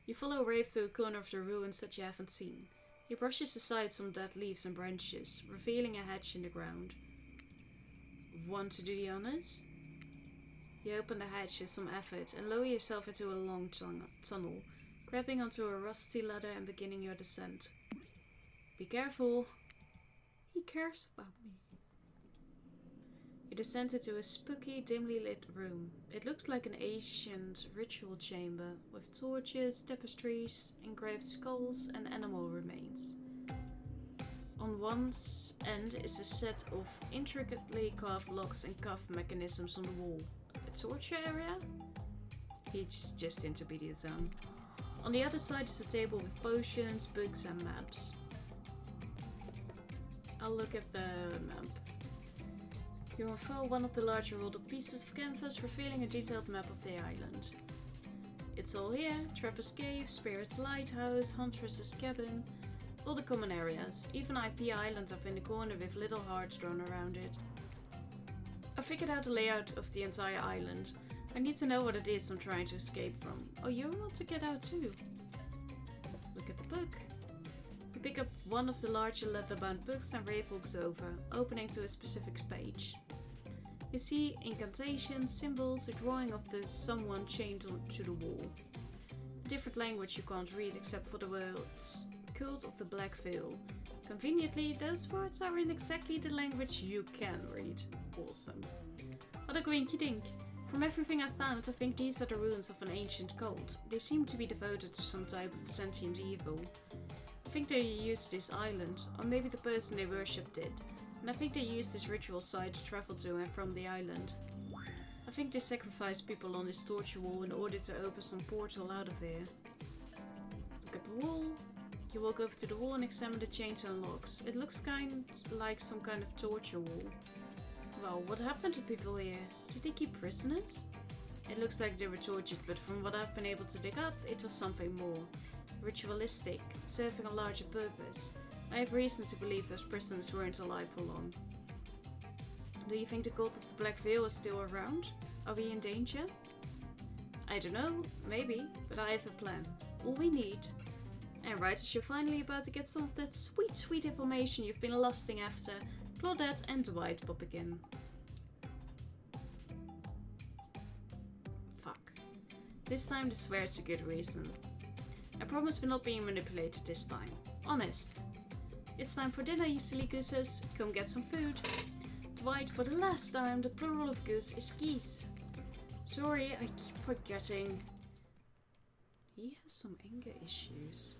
You follow Wraith to a corner of the ruins that you haven't seen. He brushes aside some dead leaves and branches, revealing a hatch in the ground. Want to do the honors? You open the hatch with some effort and lower yourself into a long tunnel, grabbing onto a rusty ladder and beginning your descent. Be careful. He cares about me. You descend into a spooky, dimly lit room. It looks like an ancient ritual chamber with torches, tapestries, engraved skulls, and animal remains. On one end is a set of intricately carved locks and cuff mechanisms on the wall. A torture area? He's just into BDSM. On the other side is a table with potions, books, and maps. I'll look at the map. You unfurl one of the larger rolled up pieces of canvas, revealing a detailed map of the island. It's all here: Trapper's Cave, Spirit's Lighthouse, Huntress's Cabin, all the common areas, even IP Island up in the corner with little hearts drawn around it. I figured out the layout of the entire island. I need to know what it is I'm trying to escape from. Oh, you want to get out too? Look at the book. You pick up one of the larger leather-bound books and Wraith walks over, opening to a specific page. You see incantations, symbols, a drawing of the someone chained to the wall. A different language you can't read except for the words Cult of the Black Veil. Conveniently, those words are in exactly the language you can read. Awesome. What a quinky dink. From everything I found, I think these are the ruins of an ancient cult. They seem to be devoted to some type of sentient evil. I think they used this island, or maybe the person they worshipped did. And I think they used this ritual site to travel to and from the island. I think they sacrificed people on this torture wall in order to open some portal out of here. Look at the wall. You walk over to the wall and examine the chains and locks. It looks kind like some kind of torture wall. Well, what happened to people here? Did they keep prisoners? It looks like they were tortured, but from what I've been able to dig up, it was something more. Ritualistic, serving a larger purpose. I have reason to believe those prisoners weren't alive for long. Do you think the cult of the Black Veil is still around? Are we in danger? I don't know, maybe, but I have a plan. All we need. And right as you're finally about to get some of that sweet, sweet information you've been lusting after, Claudette and Dwight pop again. Fuck. This time the swear's a good reason. I promise we're not being manipulated this time. Honest. It's time for dinner, you silly gooses. Come get some food. Dwight, for the last time, the plural of goose is geese. Sorry, I keep forgetting. He has some anger issues.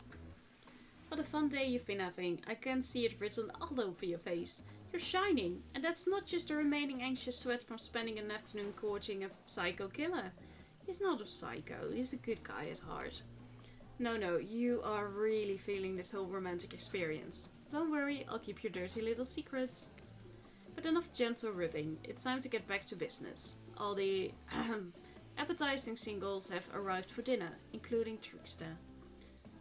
What a fun day you've been having. I can see it written all over your face. You're shining, and that's not just a remaining anxious sweat from spending an afternoon courting a psycho killer. He's not a psycho, he's a good guy at heart. No, you are really feeling this whole romantic experience. Don't worry, I'll keep your dirty little secrets. But enough gentle ribbing, it's time to get back to business. All the appetizing singles have arrived for dinner, including Trickster.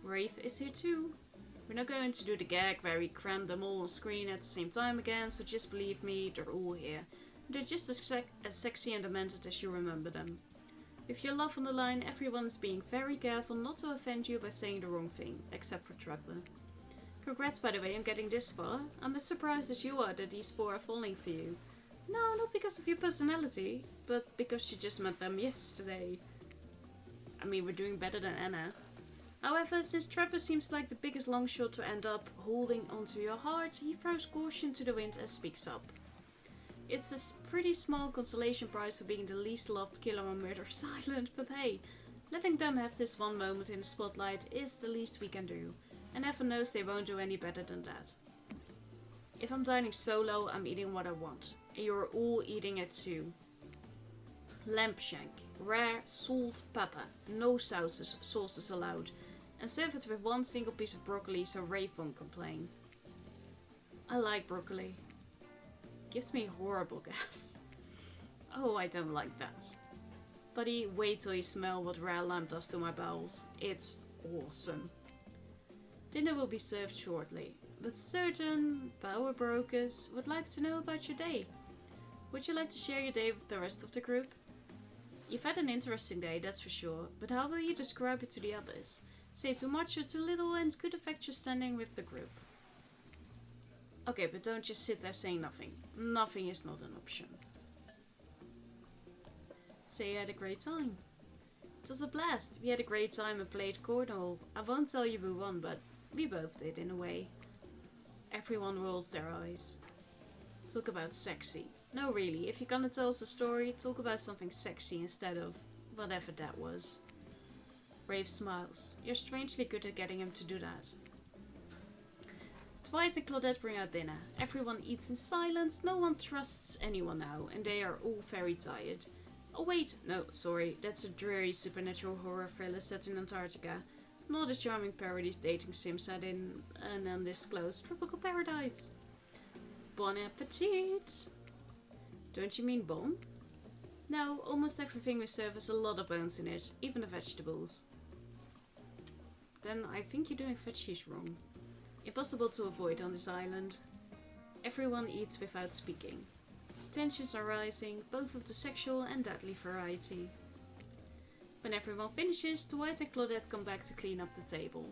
Rafe is here too. We're not going to do the gag where we cram them all on screen at the same time again, so just believe me, they're all here. They're just as sexy and demented as you remember them. With your love on the line, everyone is being very careful not to offend you by saying the wrong thing, except for Trapper. Congrats, by the way, on getting this far. I'm as surprised as you are that these four are falling for you. No, not because of your personality, but because you just met them yesterday. I mean, we're doing better than Anna. However, since Trapper seems like the biggest longshot to end up holding onto your heart, he throws caution to the wind and speaks up. It's a pretty small consolation prize for being the least loved killer on Murder's Island, but hey, letting them have this one moment in the spotlight is the least we can do, and heaven knows they won't do any better than that. If I'm dining solo, I'm eating what I want, and you're all eating it too. Lamb shank, rare, salt, pepper, no sauces allowed, and serve it with one single piece of broccoli so Rafe won't complain. I like broccoli. Gives me horrible gas. Oh, I don't like that. Buddy, wait till you smell what rare lamb does to my bowels. It's awesome. Dinner will be served shortly, but certain power brokers would like to know about your day. Would you like to share your day with the rest of the group? You've had an interesting day, that's for sure, but how will you describe it to the others? Say too much or too little and could affect your standing with the group. Okay, but don't just sit there saying nothing. Nothing is not an option. Say you had a great time. It was a blast. We had a great time and played cornhole. I won't tell you who won, but we both did in a way. Everyone rolls their eyes. Talk about sexy. No, really, if you're gonna tell us a story, talk about something sexy instead of whatever that was. Rafe smiles. You're strangely good at getting him to do that. Dwight and Claudette bring out dinner. Everyone eats in silence, no one trusts anyone now, and they are all very tired. Oh wait, no, sorry, that's a dreary supernatural horror thriller set in Antarctica. Not a charming parodies dating sim set in an undisclosed tropical paradise. Bon appetit! Don't you mean bone? No, almost everything we serve has a lot of bones in it, even the vegetables. Then I think you're doing veggies wrong. Impossible to avoid on this island. Everyone eats without speaking. Tensions are rising, both of the sexual and deadly variety. When everyone finishes, Dwight and Claudette come back to clean up the table.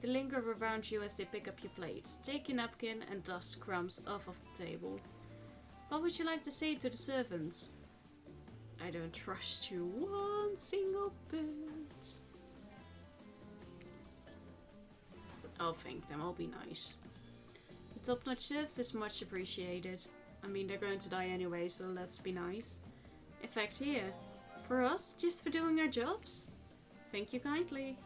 They linger around you as they pick up your plate, take your napkin and dust crumbs off of the table. What would you like to say to the servants? I don't trust you one single bit. I'll thank them, I'll be nice. The top-notch service is much appreciated. I mean, they're going to die anyway, so let's be nice. In fact, here, for us, just for doing our jobs? Thank you kindly.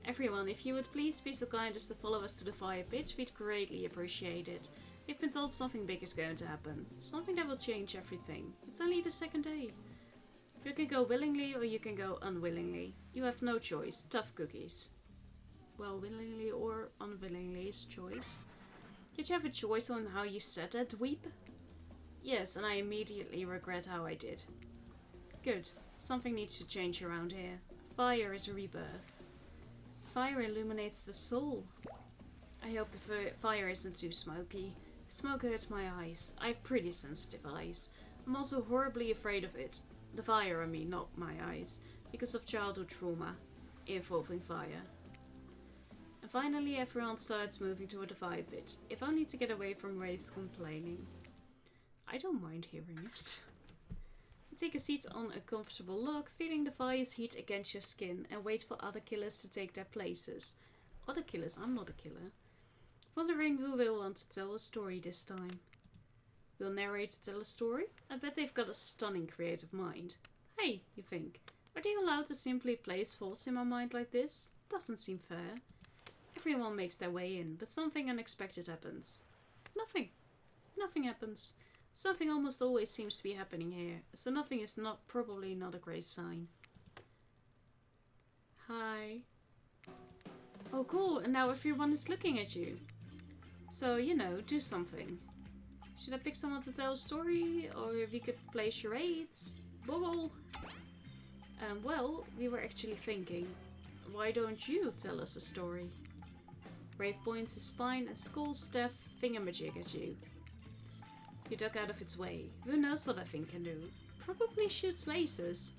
Everyone, if you would please be so kind as to follow us to the fire pit, we'd greatly appreciate it. We've been told something big is going to happen. Something that will change everything. It's only the second day. You can go willingly or you can go unwillingly. You have no choice. Tough cookies. Well, willingly or unwillingly is a choice. Did you have a choice on how you said that, dweeb? Yes, and I immediately regret how I did. Good. Something needs to change around here. Fire is a rebirth. Fire illuminates the soul. I hope the fire isn't too smoky. Smoke hurts my eyes. I have pretty sensitive eyes. I'm also horribly afraid of it. The fire, I mean, not my eyes. because of childhood trauma involving fire. And finally everyone starts moving toward the fire pit, if only to get away from Wraith's complaining. I don't mind hearing it. You take a seat on a comfortable log, feeling the fire's heat against your skin, and wait for other killers to take their places. Other killers? I'm not a killer. Wondering who will want to tell a story this time. Will narrator tell a story? I bet they've got a stunning creative mind. Hey, you think, are they allowed to simply place thoughts in my mind like this? Doesn't seem fair. Everyone makes their way in, but something unexpected happens. Nothing. Nothing happens. Something almost always seems to be happening here, so nothing is probably not a great sign. Hi. Oh cool, and now everyone is looking at you. So, you know, do something. Should I pick someone to tell a story, or we could play charades? Bubble! Well, we were actually thinking, why don't you tell us a story? Wraith points his spine and skulls Steph thingamajig at you. You duck out of its way. Who knows what that thing can do? Probably shoots lasers.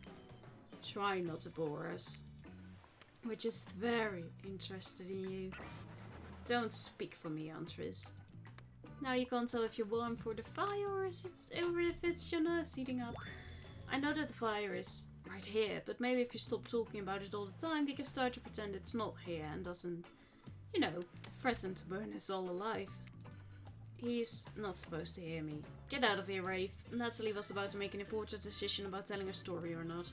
Try not to bore us. We're just very interested in you. Don't speak for me, Antris. Now you can't tell if you're warm for the fire or if it's your nerves heating up. I know that the fire is right here, but maybe if you stop talking about it all the time, we can start to pretend it's not here and doesn't, you know, threaten to burn us all alive. He's not supposed to hear me. Get out of here, Wraith. Nathalie was about to make an important decision about telling a story or not.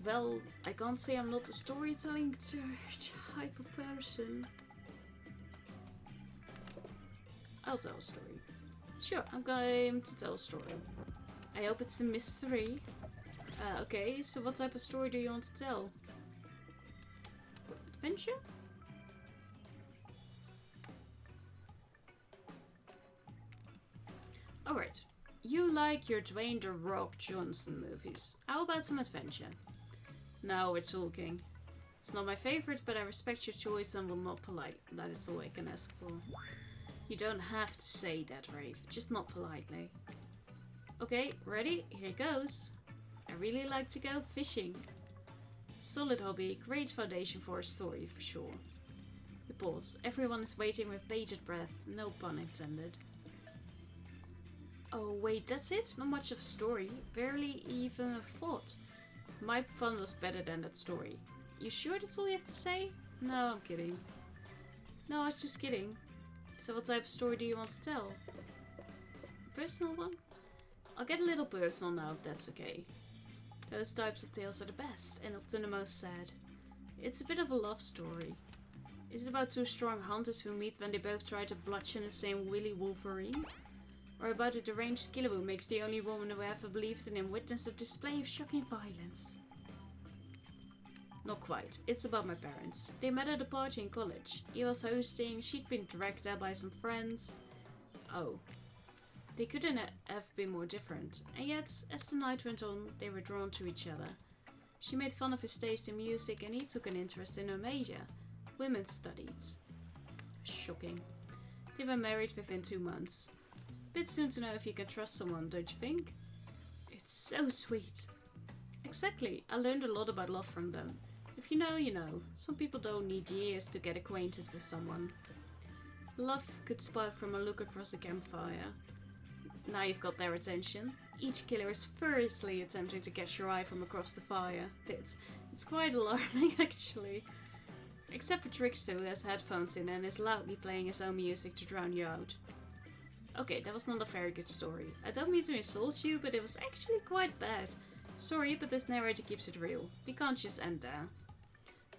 Well, I can't say I'm not a storytelling type of person. I'll tell a story. Sure, I'm going to tell a story. I hope it's a mystery. Okay, so what type of story do you want to tell? Adventure? Alright, you like your Dwayne "The Rock" Johnson movies. How about some adventure? Now we're talking. It's not my favorite, but I respect your choice and will not polite. That is all I can ask for. You don't have to say that, Wraith. Just not politely. Okay, ready? Here goes. I really like to go fishing. Solid hobby, great foundation for a story for sure. You pause. Everyone is waiting with bated breath. No pun intended. Oh wait, that's it? Not much of a story. Barely even a thought. My pun was better than that story. You sure that's all you have to say? No, I'm kidding. No, I was just kidding. So what type of story do you want to tell? A personal one? I'll get a little personal now if that's okay. Those types of tales are the best and often the most sad. It's a bit of a love story. Is it about two strong hunters who meet when they both try to bludgeon the same Willy Wolverine? Or about a deranged killer who makes the only woman who ever believed in him witness a display of shocking violence? Not quite. It's about my parents. They met at a party in college. He was hosting, she'd been dragged there by some friends. Oh. They couldn't have been more different. And yet, as the night went on, they were drawn to each other. She made fun of his taste in music and he took an interest in her major. Women's studies. Shocking. They were married within 2 months. Bit soon to know if you can trust someone, don't you think? It's so sweet. Exactly. I learned a lot about love from them. If you know, you know. Some people don't need years to get acquainted with someone. Love could spark from a look across a campfire. Now you've got their attention. Each killer is furiously attempting to catch your eye from across the fire pit. It's quite alarming, actually. Except for Trickster, who has headphones in and is loudly playing his own music to drown you out. Okay, that was not a very good story. I don't mean to insult you, but it was actually quite bad. Sorry, but this narrator keeps it real. We can't just end there.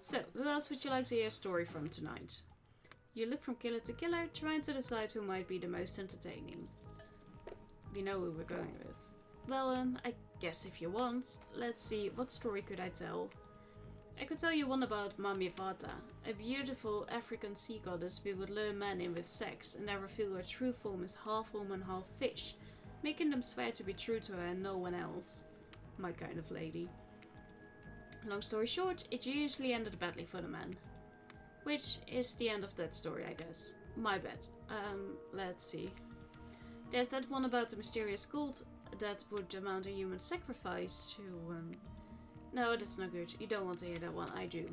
So, who else would you like to hear a story from tonight? You look from killer to killer, trying to decide who might be the most entertaining. We know who we're going with. Well, I guess if you want. Let's see, what story could I tell? I could tell you one about Mami Vata, a beautiful African sea goddess we would lure men in with sex and then reveal her true form is half woman, half fish, making them swear to be true to her and no one else. My kind of lady. Long story short, it usually ended badly for the man. Which is the end of that story, I guess. My bad. Let's see. There's that one about the mysterious cult that would amount a human sacrifice to No, that's no good. You don't want to hear that one, I do.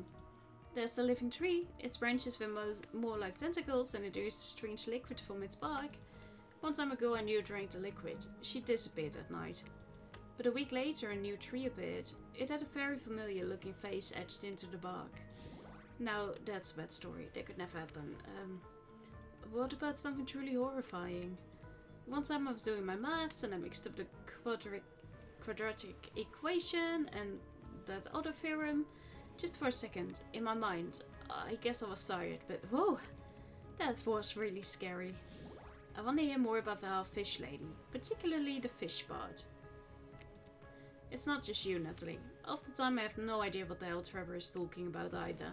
There's the living tree. Its branches were more like tentacles and it oozed a strange liquid from its bark. One time ago I knew drank the liquid. She disappeared that night. But a week later a new tree appeared. It had a very familiar looking face etched into the bark. Now that's a bad story. That could never happen. What about something truly horrifying? One time I was doing my maths and I mixed up the quadratic equation and that other theorem. Just for a second, in my mind. I guess I was tired, but whoa! That was really scary. I want to hear more about the half-fish lady, particularly the fish part. It's not just you, Nathalie. Half the time I have no idea what the hell Trevor is talking about either.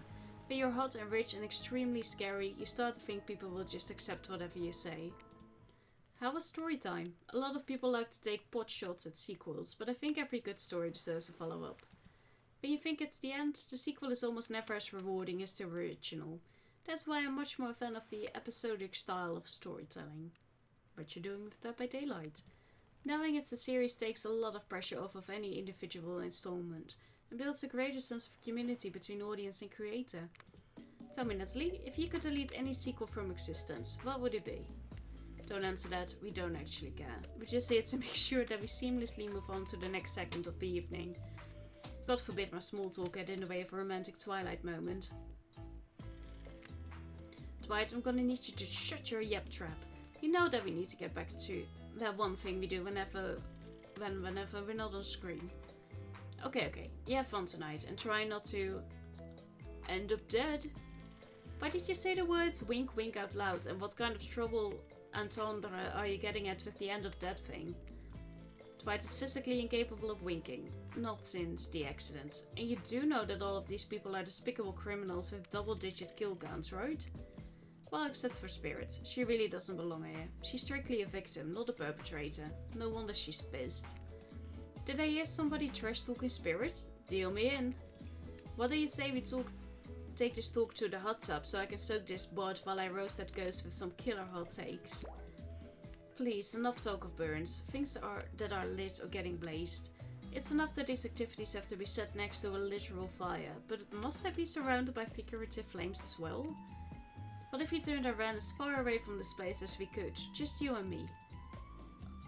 When you're hot and rich and extremely scary, you start to think people will just accept whatever you say. How was story time? A lot of people like to take pot shots at sequels, but I think every good story deserves a follow-up. When you think it's the end, the sequel is almost never as rewarding as the original. That's why I'm much more a fan of the episodic style of storytelling. What you're doing with Dead by Daylight. Knowing it's a series takes a lot of pressure off of any individual installment and builds a greater sense of community between audience and creator. Tell me, Nathalie, if you could delete any sequel from existence, what would it be? Don't answer that, we don't actually care. We just here to make sure that we seamlessly move on to the next segment of the evening. God forbid my small talk get in the way of a romantic Twilight moment. Dwight, I'm gonna need you to shut your yap trap. You know that we need to get back to that one thing we do whenever we're not on screen. Okay, you have fun tonight and try not to end up dead. Why did you say the words wink wink out loud, and what kind of trouble entendre are you getting at with the end up dead thing? Dwight is physically incapable of winking, not since the accident. And you do know that all of these people are despicable criminals with double-digit kill counts, right? Well, except for Spirit. She really doesn't belong here. She's strictly a victim, not a perpetrator. No wonder she's pissed. Did I hear somebody trash-talking Spirit? Deal me in. What do you say we take this talk to the hot tub so I can soak this bod while I roast that ghost with some killer hot takes? Please, enough talk of burns. Things that are lit or getting blazed. It's enough that these activities have to be set next to a literal fire, but must I be surrounded by figurative flames as well? What if we turned our van as far away from this place as we could, just you and me?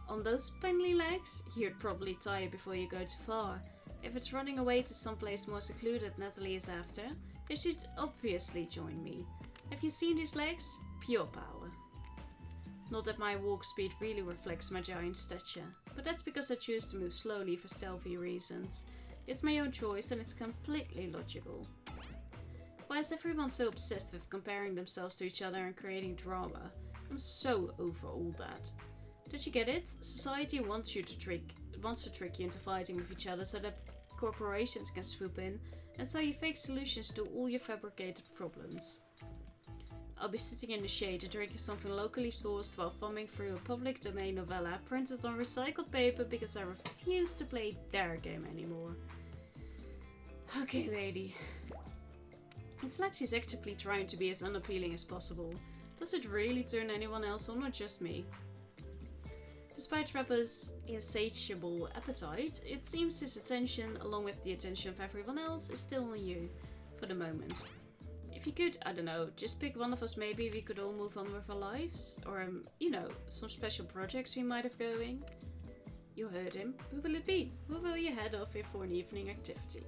On those spindly legs, you'd probably tire before you go too far. If it's running away to someplace more secluded Nathalie is after, they should obviously join me. Have you seen these legs? Pure power. Not that my walk speed really reflects my giant stature, but that's because I choose to move slowly for stealthy reasons. It's my own choice and it's completely logical. Why is everyone so obsessed with comparing themselves to each other and creating drama? I'm so over all that. Did you get it? Society wants to trick you into fighting with each other so that corporations can swoop in and sell you fake solutions to all your fabricated problems. I'll be sitting in the shade and drinking something locally sourced while thumbing through a public domain novella printed on recycled paper because I refuse to play their game anymore. Okay, lady. It's like she's actively trying to be as unappealing as possible. Does it really turn anyone else on or just me? Despite Trapper's insatiable appetite, it seems his attention, along with the attention of everyone else, is still on you, for the moment. If you could, I don't know, just pick one of us, maybe we could all move on with our lives, or, some special projects we might have going. You heard him. Who will it be? Who will you head off with for an evening activity?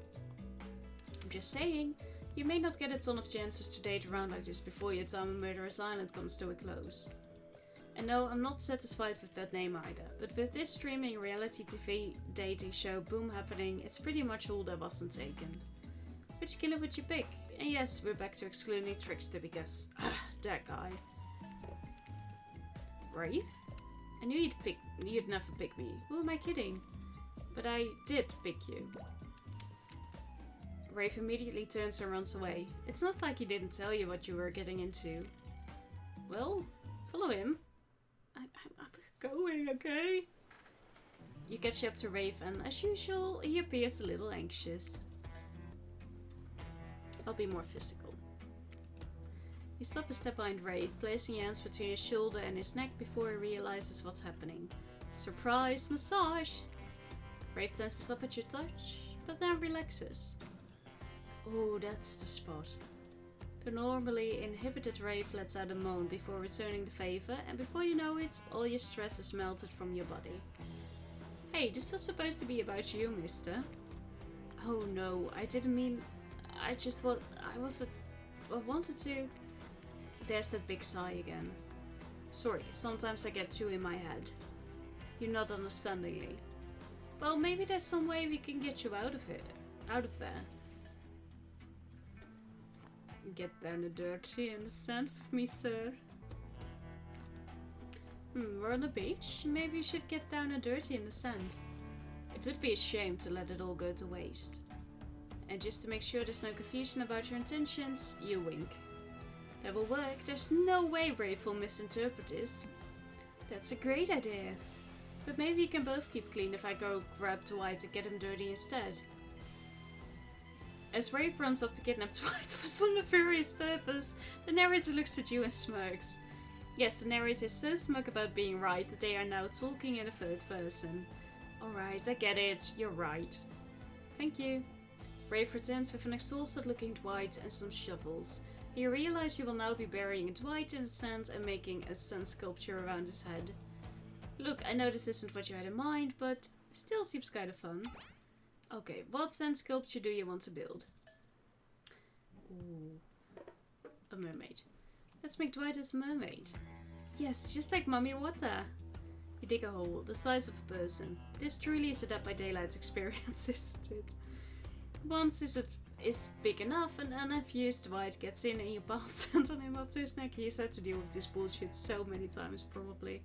I'm just saying, you may not get a ton of chances to date around like this before your time on Murderous Island comes to a close. And no, I'm not satisfied with that name either, but with this streaming reality TV dating show boom happening, it's pretty much all that wasn't taken. Which killer would you pick? And yes, we're back to excluding Trickster because, that guy. Wraith? I knew you'd never pick me. Who am I kidding? But I did pick you. Wraith immediately turns and runs away. It's not like he didn't tell you what you were getting into. Well, follow him. I'm going, okay? You catch up to Wraith and, as usual, he appears a little anxious. I'll be more physical. You stop a step behind Wraith, placing your hands between his shoulder and his neck before he realizes what's happening. Surprise massage! Wraith tenses up at your touch, but then relaxes. Oh, that's the spot. The normally inhibited Rave lets out a moan before returning the favor, and before you know it, all your stress is melted from your body. Hey, this was supposed to be about you, mister. Oh no, I didn't mean... I wanted to... There's that big sigh again. Sorry, sometimes I get too in my head. You nod understandingly. Well, maybe there's some way we can get you out of there. Get down the dirty and the sand with me, sir. We're on the beach. Maybe you should get down and dirty in the sand. It would be a shame to let it all go to waste. And just to make sure there's no confusion about your intentions, you wink. That will work. There's no way Rafe will misinterpret this. That's a great idea. But maybe you can both keep clean if I go grab Dwight and get him dirty instead. As Rafe runs off to kidnap Dwight for some nefarious purpose, the narrator looks at you and smirks. Yes, the narrator is so smug about being right that they are now talking in the third person. Alright, I get it. You're right. Thank you. Rafe returns with an exhausted looking Dwight and some shovels. You realize you will now be burying Dwight in the sand and making a sand sculpture around his head. Look, I know this isn't what you had in mind, but still seems kind of fun. Okay, what sand sculpture do you want to build? Ooh, a mermaid. Let's make Dwight as a mermaid. Yes, just like Mummy Wata. You dig a hole, the size of a person. This truly is a Dead by Daylight experience, isn't it? Once it is big enough, an unenthused Dwight gets in and you pile sand on him up to his neck. He's had to deal with this bullshit so many times, probably.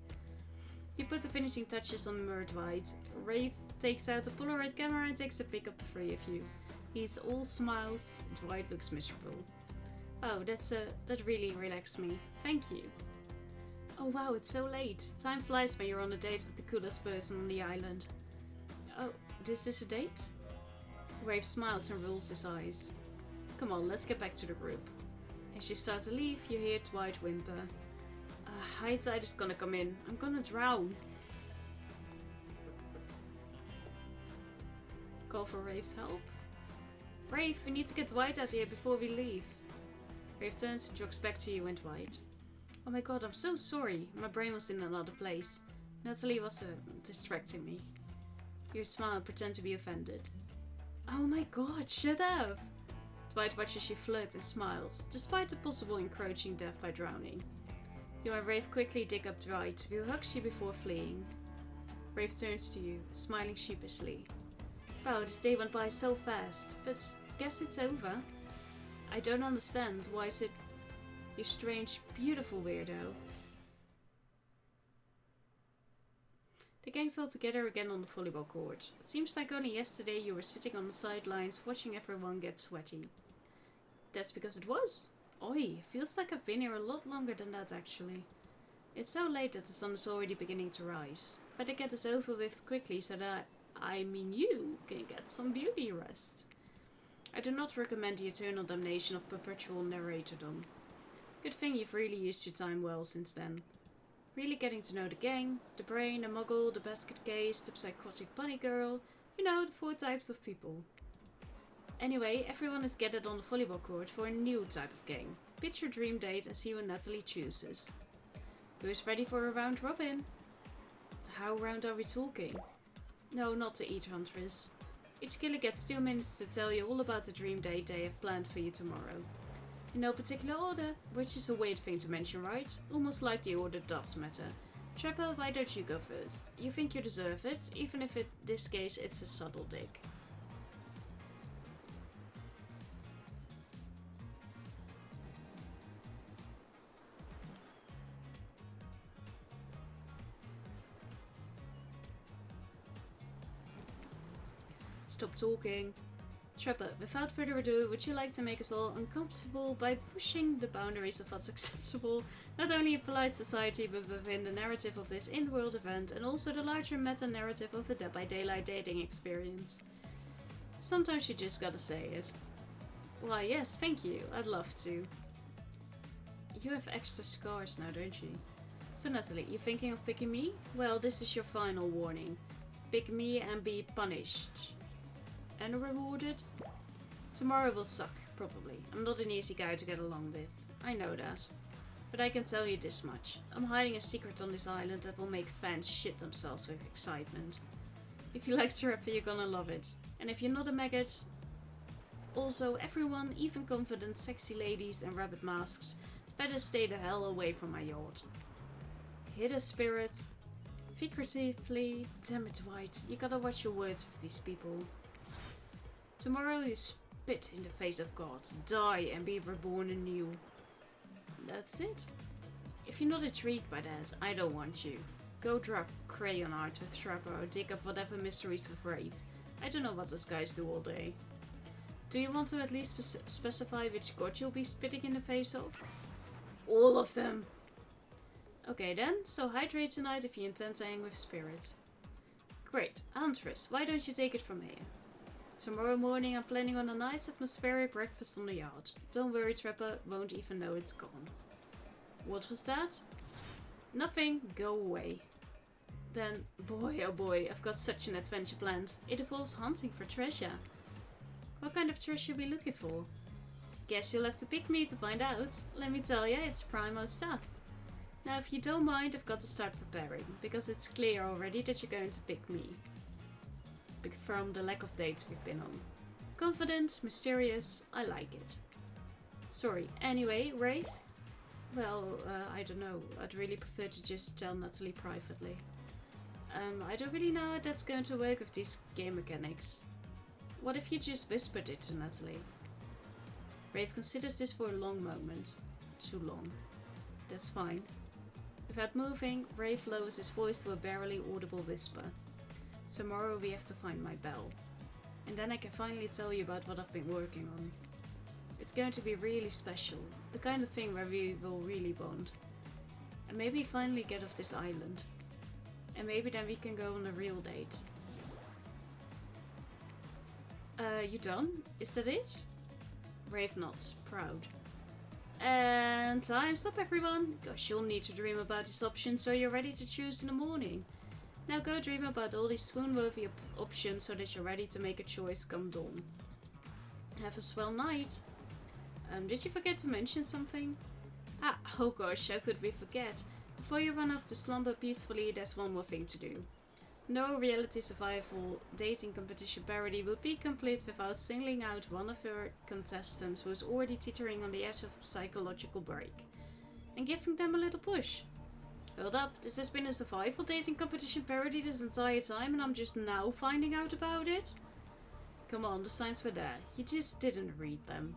You put the finishing touches on Mer Dwight. Rafe takes out a Polaroid camera and takes a pic of the three of you. He's all smiles. Dwight looks miserable. Oh, that really relaxed me. Thank you. Oh wow, it's so late. Time flies when you're on a date with the coolest person on the island. Oh, this is a date? Rafe smiles and rolls his eyes. Come on, let's get back to the group. As you start to leave, you hear Dwight whimper. High tide is gonna come in. I'm gonna drown. Call for Rafe's help. Rafe, we need to get Dwight out here before we leave. Rafe turns and jogs back to you and Dwight. Oh my god, I'm so sorry. My brain was in another place. Nathalie was distracting me. You smile and pretend to be offended. Oh my god, shut up! Dwight watches you flirt and smiles, despite the possible encroaching death by drowning. You and Rafe quickly dig up Dwight, who hugs you before fleeing. Rafe turns to you, smiling sheepishly. Wow, this day went by so fast, but guess it's over. I don't understand, why is it... You strange, beautiful weirdo. The gang's all together again on the volleyball court. It seems like only yesterday you were sitting on the sidelines watching everyone get sweaty. That's because it was. Oi, feels like I've been here a lot longer than that actually. It's so late that the sun is already beginning to rise. Better get this over with quickly so that you can get some beauty rest. I do not recommend the eternal damnation of perpetual narratordom. Good thing you've really used your time well since then. Really getting to know the gang, the brain, the muggle, the basket case, the psychotic bunny girl, you know, the 4 types of people. Anyway, everyone is gathered on the volleyball court for a new type of game. Pitch your dream date and see what Nathalie chooses. Who is ready for a round robin? How round are we talking? No, not to eat, Huntress. Each killer gets 2 minutes to tell you all about the dream date they have planned for you tomorrow. In no particular order, which is a weird thing to mention, right? Almost like the order does matter. Trapper, why don't you go first? You think you deserve it, even if in this case it's a subtle dig. Stop talking. Trapper, without further ado, would you like to make us all uncomfortable by pushing the boundaries of what's acceptable, not only in polite society but within the narrative of this in-world event and also the larger meta-narrative of a Dead by Daylight dating experience? Sometimes you just gotta say it. Why yes, thank you, I'd love to. You have extra scars now, don't you? So Nathalie, you thinking of picking me? Well, this is your final warning. Pick me and be punished. and rewarded. Tomorrow will suck, probably. I'm not an easy guy to get along with. I know that. But I can tell you this much. I'm hiding a secret on this island that will make fans shit themselves with excitement. If you like Trapper, you're gonna love it. And if you're not a maggot, also everyone, even confident sexy ladies and rabbit masks, better stay the hell away from my yacht. Hit a spirit. Figuratively. Damn it, White. You gotta watch your words with these people. Tomorrow you spit in the face of God, die and be reborn anew. That's it. If you're not intrigued by that, I don't want you. Go draw crayon art with Trapper or dig up whatever mysteries with Wraith. I don't know what those guys do all day. Do you want to at least specify which god you'll be spitting in the face of? All of them! Okay then, so hydrate tonight if you intend to hang with Spirit. Great, Huntress, why don't you take it from here? Tomorrow morning I'm planning on a nice atmospheric breakfast on the yacht. Don't worry, Trapper won't even know it's gone. What was that? Nothing, go away. Then, boy oh boy, I've got such an adventure planned. It involves hunting for treasure. What kind of treasure are we looking for? Guess you'll have to pick me to find out. Let me tell ya, it's primo stuff. Now if you don't mind, I've got to start preparing, because it's clear already that you're going to pick me. From the lack of dates we've been on. Confident, mysterious, I like it. Sorry, anyway, Wraith? Well, I don't know. I'd really prefer to just tell Nathalie privately. I don't really know how that's going to work with these game mechanics. What if you just whispered it to Nathalie? Wraith considers this for a long moment. Too long. That's fine. Without moving, Wraith lowers his voice to a barely audible whisper. Tomorrow we have to find my bell. And then I can finally tell you about what I've been working on. It's going to be really special. The kind of thing where we will really bond. And maybe finally get off this island. And maybe then we can go on a real date. You done? Is that it? Wraith nods, proud. And time's up, everyone. Gosh, you'll need to dream about this option so you're ready to choose in the morning. Now go dream about all these swoon-worthy options so that you're ready to make a choice come dawn. Have a swell night. Did you forget to mention something? Oh gosh, how could we forget? Before you run off to slumber peacefully, there's one more thing to do. No reality survival dating competition parody would be complete without singling out one of your contestants who is already teetering on the edge of a psychological break. And giving them a little push. Hold up, this has been a survival dating competition parody this entire time and I'm just now finding out about it? Come on, the signs were there. You just didn't read them.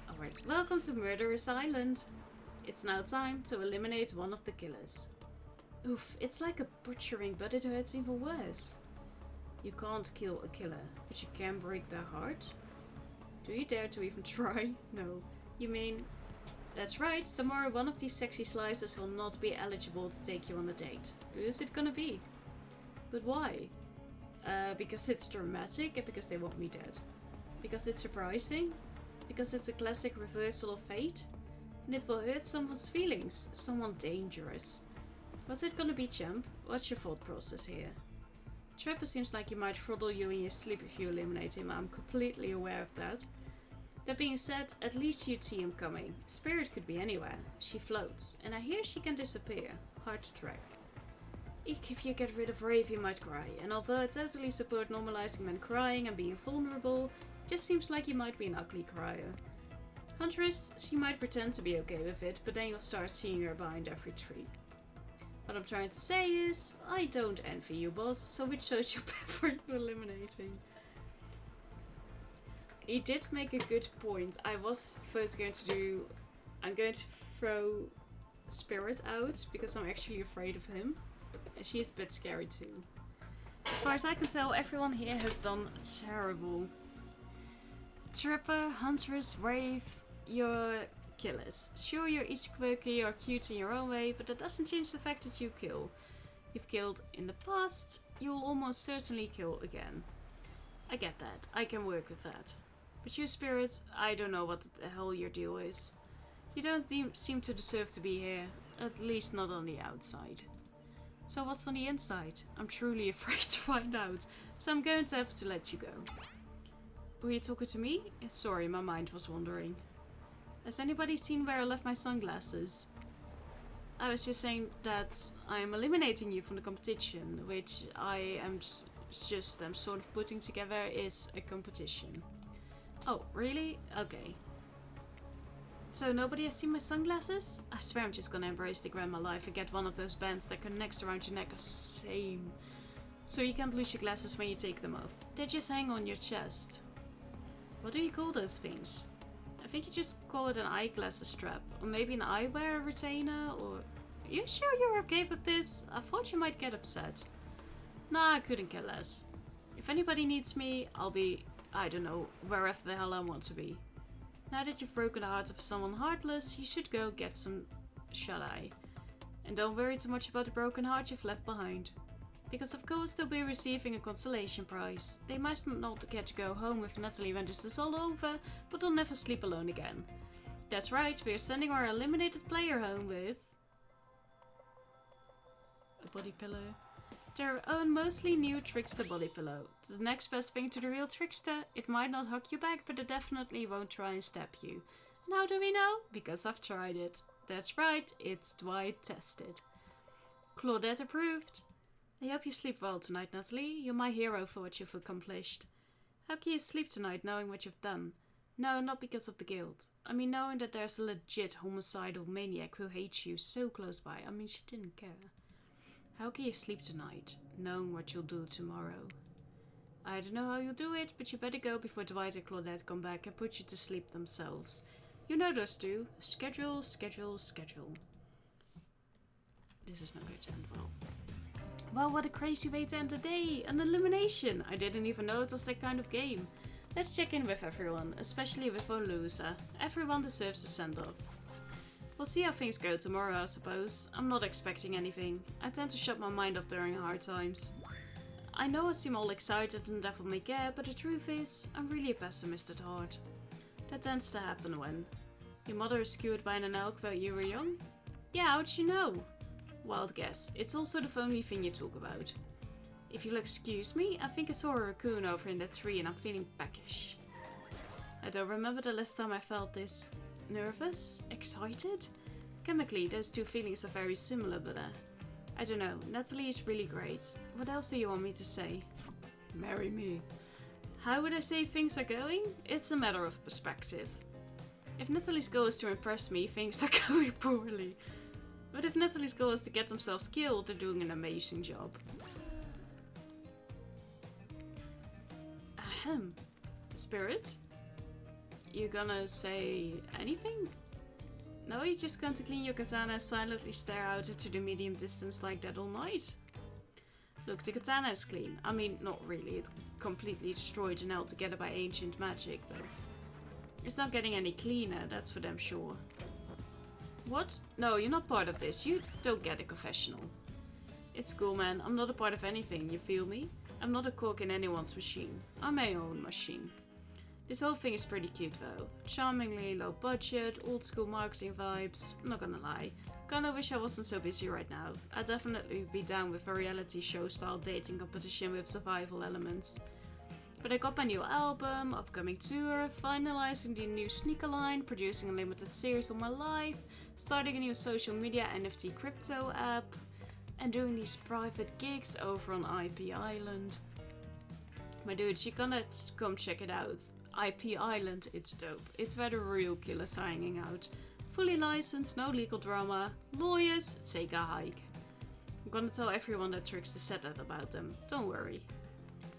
Alright, welcome to Murderous Island. It's now time to eliminate one of the killers. Oof, it's like a butchering, but it hurts even worse. You can't kill a killer, but you can break their heart? Do you dare to even try? No. You mean... That's right, tomorrow one of these sexy slices will not be eligible to take you on a date. Who is it gonna be? But why? Because it's dramatic and because they want me dead. Because it's surprising? Because it's a classic reversal of fate? And it will hurt someone's feelings, someone dangerous. What's it gonna be, champ? What's your thought process here? Trapper seems like he might throttle you in your sleep if you eliminate him, I'm completely aware of that. That being said, at least you'd see him coming. Spirit could be anywhere. She floats, and I hear she can disappear. Hard to track. Eek, if you get rid of Wraith, you might cry. And although I totally support normalizing men crying and being vulnerable, it just seems like you might be an ugly crier. Huntress, she might pretend to be okay with it, but then you'll start seeing her behind every tree. What I'm trying to say is, I don't envy you, boss, so which sociopath are you eliminating? He did make a good point. I was first going to do... I'm going to throw Spirit out because I'm actually afraid of him. And she's a bit scary too. As far as I can tell, everyone here has done terrible. Trapper, Huntress, Wraith, you're killers. Sure, you're each quirky or cute in your own way, but that doesn't change the fact that you kill. You've killed in the past, you'll almost certainly kill again. I get that. I can work with that. But you, Spirit, I don't know what the hell your deal is. You don't seem to deserve to be here, at least not on the outside. So what's on the inside? I'm truly afraid to find out, so I'm going to have to let you go. Were you talking to me? Sorry, my mind was wandering. Has anybody seen where I left my sunglasses? I was just saying that I'm eliminating you from the competition, which I am just sort of putting together is a competition. Oh, really? Okay. So nobody has seen my sunglasses? I swear I'm just gonna embrace the grandma life and get one of those bands that connects around your neck. Same. So you can't lose your glasses when you take them off. They just hang on your chest. What do you call those things? I think you just call it an eyeglasses strap. Or maybe an eyewear retainer, or... Are you sure you're okay with this? I thought you might get upset. Nah, I couldn't care less. If anybody needs me, I'll be, I don't know, wherever the hell I want to be. Now that you've broken the heart of someone heartless, you should go get some shut-eye. And don't worry too much about the broken heart you've left behind. Because of course they'll be receiving a consolation prize. They might not get to go home with Nathalie when this is all over, but they'll never sleep alone again. That's right, we're sending our eliminated player home with... a body pillow. Their own mostly new trickster body pillow. The next best thing to the real trickster. It might not hug you back, but it definitely won't try and stab you. And how do we know? Because I've tried it. That's right, it's Dwight tested. Claudette approved. I hope you sleep well tonight, Nathalie. You're my hero for what you've accomplished. How can you sleep tonight knowing what you've done? No, not because of the guilt. I mean knowing that there's a legit homicidal maniac who hates you so close by. I mean, she didn't care. How can you sleep tonight, knowing what you'll do tomorrow? I don't know how you'll do it, but you better go before Dwight and Claudette come back and put you to sleep themselves. You know those two. Schedule, schedule, schedule. This is not going to end well. Well, what a crazy way to end the day! An elimination! I didn't even know it was that kind of game. Let's check in with everyone, especially with our loser. Everyone deserves a send-off. We'll see how things go tomorrow, I suppose. I'm not expecting anything. I tend to shut my mind off during hard times. I know I seem all excited and devil may care, but the truth is, I'm really a pessimist at heart. That tends to happen when... Your mother is skewed by an elk while you were young? Yeah, how'd you know? Wild guess. It's also the only thing you talk about. If you'll excuse me, I think I saw a raccoon over in that tree and I'm feeling peckish. I don't remember the last time I felt this. Nervous? Excited? Chemically, those two feelings are very similar, but I don't know. Nathalie is really great. What else do you want me to say? Marry me. How would I say things are going? It's a matter of perspective. If Nathalie's goal is to impress me, things are going poorly. But if Nathalie's goal is to get themselves killed, they're doing an amazing job. Ahem. Spirit? You gonna say anything? No, you're just going to clean your katana and silently stare out into the medium distance like that all night? Look, the katana is clean. I mean, not really. It's completely destroyed and held together by ancient magic, but it's not getting any cleaner, that's for damn sure. What? No, you're not part of this. You don't get a confessional. It's cool, man. I'm not a part of anything, you feel me? I'm not a cog in anyone's machine. I'm my own machine. This whole thing is pretty cute though. Charmingly low budget, old school marketing vibes. I'm not gonna lie. Kinda wish I wasn't so busy right now. I'd definitely be down with a reality show style dating competition with survival elements. But I got my new album, upcoming tour, finalizing the new sneaker line, producing a limited series on my life, starting a new social media NFT crypto app, and doing these private gigs over on IP Island. My dude, you gotta come check it out. IP Island, it's dope. It's where the real killers are hanging out. Fully licensed, no legal drama. Lawyers, take a hike. I'm gonna tell everyone that Trickster said that about them. Don't worry.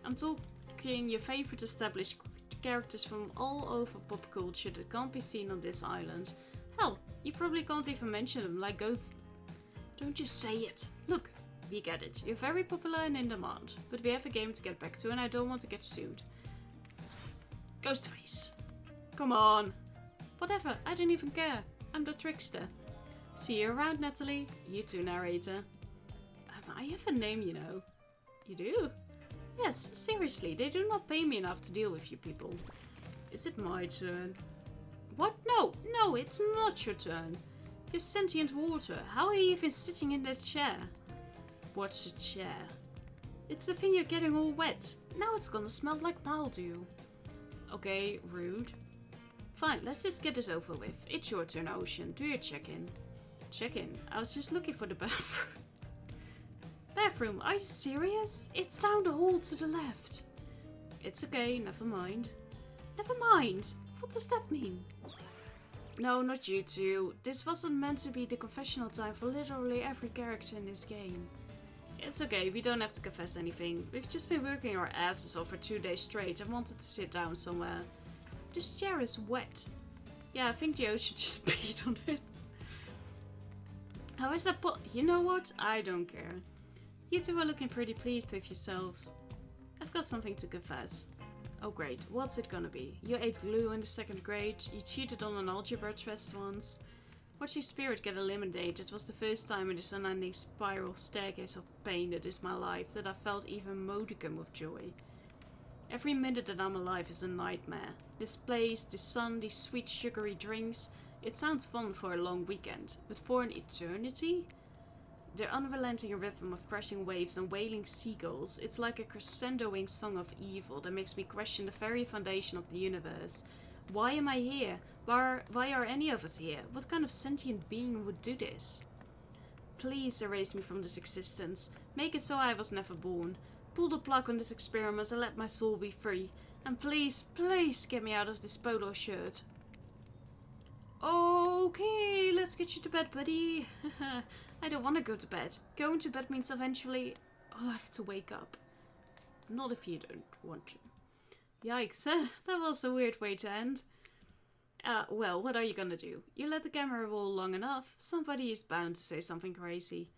I'm talking your favorite established characters from all over pop culture that can't be seen on this island. Hell, you probably can't even mention them, like Ghost. Don't just say it. Look, we get it. You're very popular and in demand. But we have a game to get back to and I don't want to get sued. Ghostface. Come on. Whatever, I don't even care. I'm the trickster. See you around, Nathalie. You too, narrator. I have a name, you know. You do? Yes, seriously, they do not pay me enough to deal with you people. Is it my turn? What? No, it's not your turn. You're sentient water. How are you even sitting in that chair? Watch the chair. It's the thing you're getting all wet. Now it's gonna smell like mildew. Okay, rude. Fine, let's just get this over with. It's your turn, Ocean. Do your check-in. Check-in? I was just looking for the bathroom. Bathroom? Are you serious? It's down the hall to the left. It's okay, never mind. Never mind? What does that mean? No, not you two. This wasn't meant to be the confessional time for literally every character in this game. It's okay, we don't have to confess anything. We've just been working our asses off for 2 days straight and wanted to sit down somewhere. This chair is wet. Yeah, I think the Ocean just peed on it. How is that You know what? I don't care. You two are looking pretty pleased with yourselves. I've got something to confess. Oh great, what's it gonna be? You ate glue in the 2nd grade, you cheated on an algebra test once. Watching Spirit get eliminated was the first time in this unending spiral staircase of pain that is my life that I felt even modicum of joy. Every minute that I'm alive is a nightmare. This place, this sun, these sweet sugary drinks, it sounds fun for a long weekend, but for an eternity? The unrelenting rhythm of crashing waves and wailing seagulls, it's like a crescendoing song of evil that makes me question the very foundation of the universe. Why am I here? Why are any of us here? What kind of sentient being would do this? Please erase me from this existence. Make it so I was never born. Pull the plug on this experiment and let my soul be free. And please, please get me out of this polo shirt. Okay, let's get you to bed, buddy. I don't want to go to bed. Going to bed means eventually I'll have to wake up. Not if you don't want to. Yikes, that was a weird way to end. Well, what are you gonna do? You let the camera roll long enough, somebody is bound to say something crazy.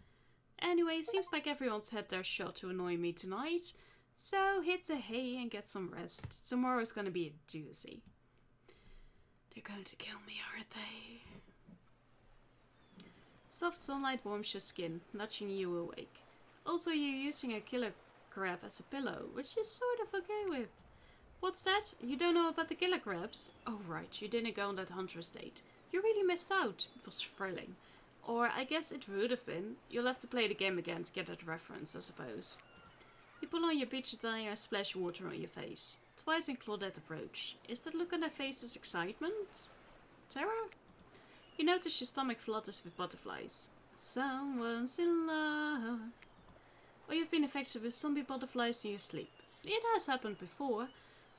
Anyway, seems like everyone's had their shot to annoy me tonight, so hit the hay and get some rest. Tomorrow's gonna be a doozy. They're going to kill me, aren't they? Soft sunlight warms your skin, nudging you awake. Also, you're using a killer crab as a pillow, which is sort of okay with. What's that? You don't know about the killer crabs? Oh right, you didn't go on that hunter's date. You really missed out. It was thrilling. Or I guess it would have been. You'll have to play the game again to get that reference, I suppose. You pull on your beach attire and splash water on your face. Dwight and Claudette approach. Is that look on their faces excitement? Terror? You notice your stomach flutters with butterflies. Someone's in love. Or you've been affected with zombie butterflies in your sleep. It has happened before,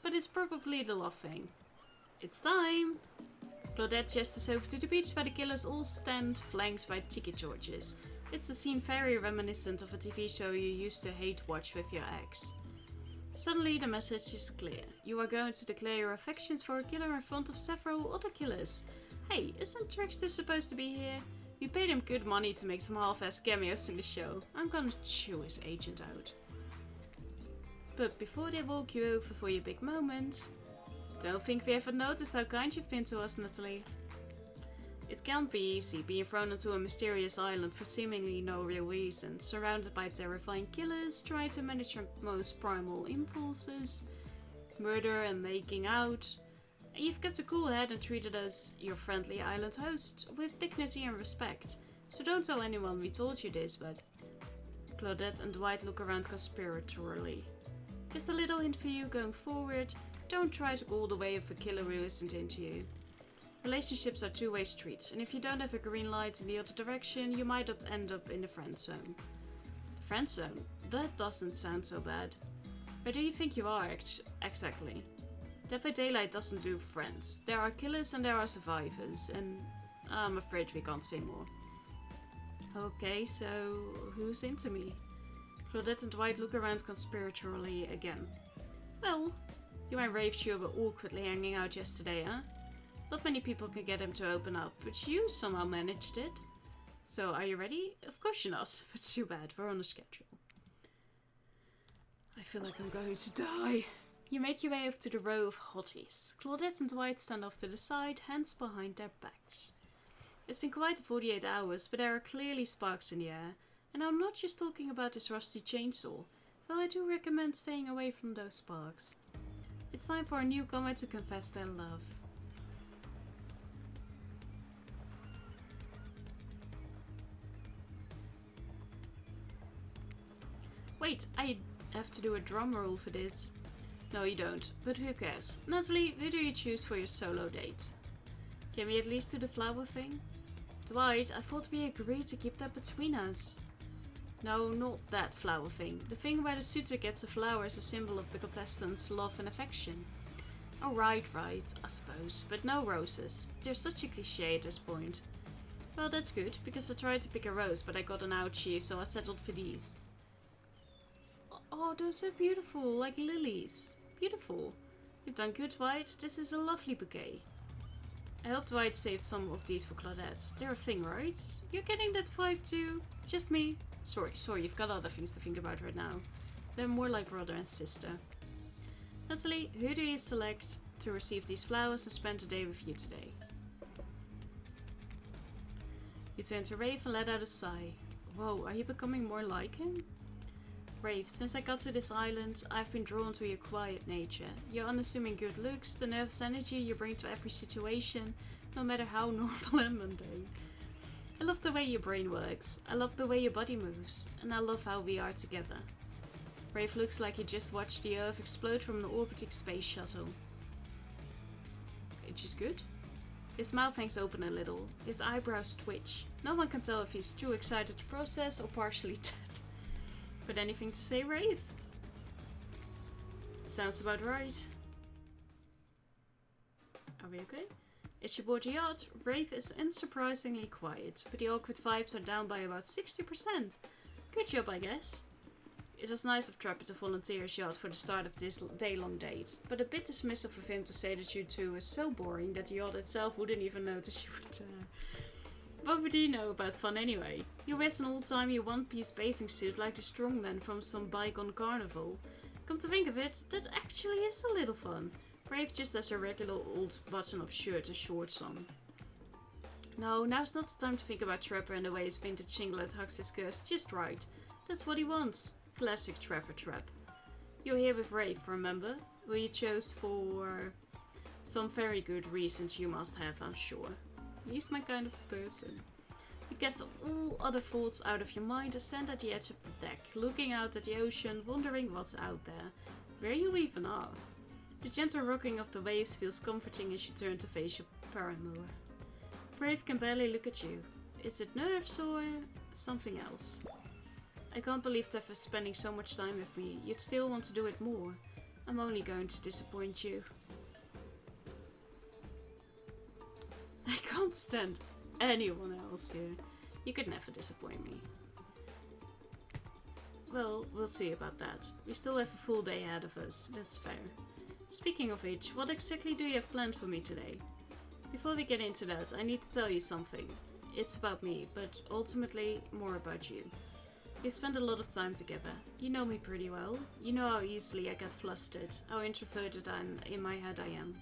but it's probably the love thing. It's time! Claudette gestures over to the beach where the killers all stand, flanked by tiki torches. It's a scene very reminiscent of a TV show you used to hate watch with your ex. Suddenly the message is clear. You are going to declare your affections for a killer in front of several other killers. Hey, isn't Trickster supposed to be here? You paid him good money to make some half-ass cameos in the show. I'm gonna chew his agent out. But before they walk you over for your big moment, don't think we haven't noticed how kind you've been to us, Nathalie. It can't be easy being thrown onto a mysterious island for seemingly no real reason, surrounded by terrifying killers, trying to manage your most primal impulses, murder and making out. And you've kept a cool head and treated us, your friendly island host, with dignity and respect. So don't tell anyone we told you this, but... Claudette and Dwight look around conspiratorially. Just a little hint for you going forward, don't try to go all the way if a killer who isn't into you. Relationships are two-way streets, and if you don't have a green light in the other direction, you might end up in the friend zone. The friend zone? That doesn't sound so bad. Where do you think you are, exactly? Dead by Daylight doesn't do friends. There are killers and there are survivors, and I'm afraid we can't say more. Okay, so who's into me? Claudette and Dwight look around conspiratorially again. Well, you and Raveshoe were awkwardly hanging out yesterday, huh? Not many people can get him to open up, but you somehow managed it. So, are you ready? Of course you're not, but too bad, we're on a schedule. I feel like I'm going to die. You make your way up to the row of hotties. Claudette and Dwight stand off to the side, hands behind their backs. It's been quite 48 hours, but there are clearly sparks in the air. And I'm not just talking about this rusty chainsaw, though I do recommend staying away from those sparks. It's time for a newcomer to confess their love. Wait, I have to do a drum roll for this. No, you don't, but who cares? Nathalie, who do you choose for your solo date? Can we at least do the flower thing? Dwight, I thought we agreed to keep that between us. No, not that flower thing. The thing where the suitor gets a flower as a symbol of the contestant's love and affection. Oh, right, I suppose, but no roses. They're such a cliché at this point. Well, that's good, because I tried to pick a rose, but I got an ouchie, so I settled for these. Oh, they're so beautiful, like lilies. Beautiful. You've done good, Dwight. This is a lovely bouquet. I hope Dwight saved some of these for Claudette. They're a thing, right? You're getting that vibe too? Just me? Sorry, you've got other things to think about right now. They're more like brother and sister. Nathalie, who do you select to receive these flowers and spend the day with you today? You turn to Rafe and let out a sigh. Whoa, are you becoming more like him? Rafe, since I got to this island, I've been drawn to your quiet nature. Your unassuming good looks, the nervous energy you bring to every situation, no matter how normal and mundane. I love the way your brain works, I love the way your body moves, and I love how we are together. Rafe looks like he just watched the Earth explode from an orbiting space shuttle. Which is good. His mouth hangs open a little, his eyebrows twitch. No one can tell if he's too excited to process or partially dead. But anything to say, Rafe? Sounds about right. Are we okay? As you board the yacht, Rafe is unsurprisingly quiet, but the awkward vibes are down by about 60%. Good job, I guess. It was nice of Trapper to volunteer his yacht for the start of this day-long date, but a bit dismissive of him to say that you two is so boring that the yacht itself wouldn't even notice you were there. What do you know about fun anyway? He wears an old-timey one-piece bathing suit like the strongman from some bygone carnival. Come to think of it, that actually is a little fun. Rafe just has a regular old button-up shirt and shorts on. No, now's not the time to think about Trapper and the way his vintage singlet hugs his skirts just right. That's what he wants. Classic Trapper trap. You're here with Rafe, remember? Who you chose for some very good reasons you must have, I'm sure. He's my kind of person. You guess all other thoughts out of your mind and stand at the edge of the deck, looking out at the ocean, wondering what's out there. Where you even are. The gentle rocking of the waves feels comforting as you turn to face your paramour. Brave can barely look at you. Is it nerves or something else? I can't believe that for spending so much time with me, you'd still want to do it more. I'm only going to disappoint you. I can't stand anyone else here. You could never disappoint me. Well, we'll see about that. We still have a full day ahead of us, that's fair. Speaking of which, what exactly do you have planned for me today? Before we get into that, I need to tell you something. It's about me, but ultimately more about you. We've spent a lot of time together. You know me pretty well. You know how easily I get flustered, how introverted and in my head I am.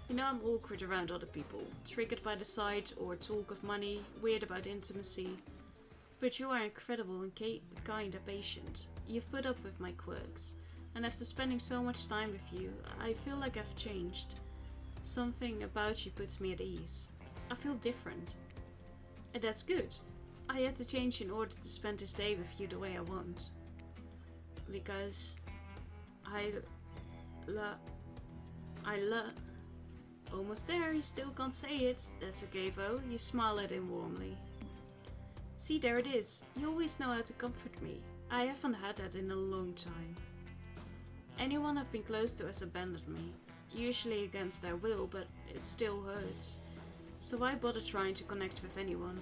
You know I'm awkward around other people, triggered by the sight or talk of money, weird about intimacy. But you are incredible and kind and patient. You've put up with my quirks, and after spending so much time with you, I feel like I've changed. Something about you puts me at ease. I feel different. And that's good. I had to change in order to spend this day with you the way I want. Because almost there, you still can't say it. That's okay though, you smile at him warmly. See, there it is. You always know how to comfort me. I haven't had that in a long time. Anyone I've been close to has abandoned me. Usually against their will, but it still hurts. So why bother trying to connect with anyone?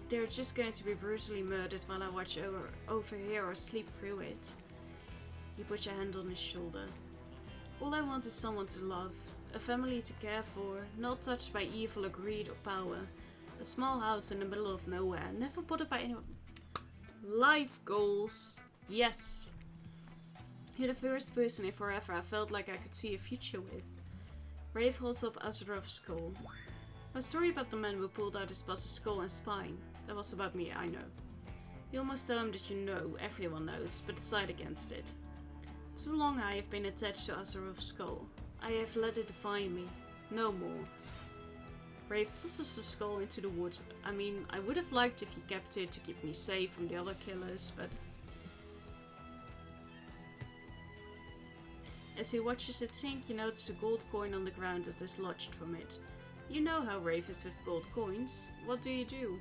They're just going to be brutally murdered while I watch over here or sleep through it. You put your hand on his shoulder. All I want is someone to love, a family to care for, not touched by evil or greed or power. A small house in the middle of nowhere, never bothered by anyone. Life goals. Yes. You're the first person in forever I felt like I could see a future with. Rafe holds up Azeroth's skull. My story about the man who pulled out his boss's skull and spine. That was about me, I know. You almost tell him that you know, everyone knows, but decide against it. Too long I have been attached to Azeroth's skull. I have let it define me. No more. Rafe tosses the skull into the woods. I mean, I would have liked if he kept it to keep me safe from the other killers, but As he watches it sink, you notice a gold coin on the ground that is lodged from it. You know how Rafe is with gold coins. What do you do?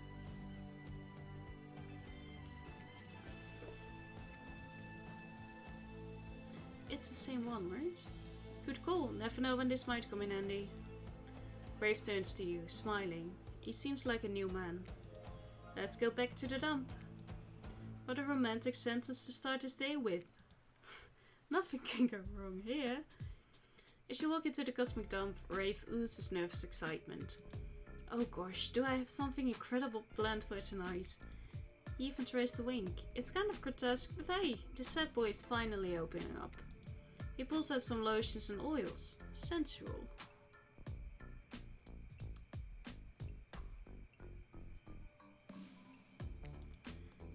It's the same one, right? Good call. Never know when this might come in handy. Rafe turns to you, smiling. He seems like a new man. Let's go back to the dump. What a romantic sentence to start his day with. Nothing can go wrong here. As you walk into the cosmic dump, Rafe oozes nervous excitement. Oh gosh, do I have something incredible planned for tonight? He even tries to wink. It's kind of grotesque, but hey, the sad boy is finally opening up. He pulls out some lotions and oils. Sensual.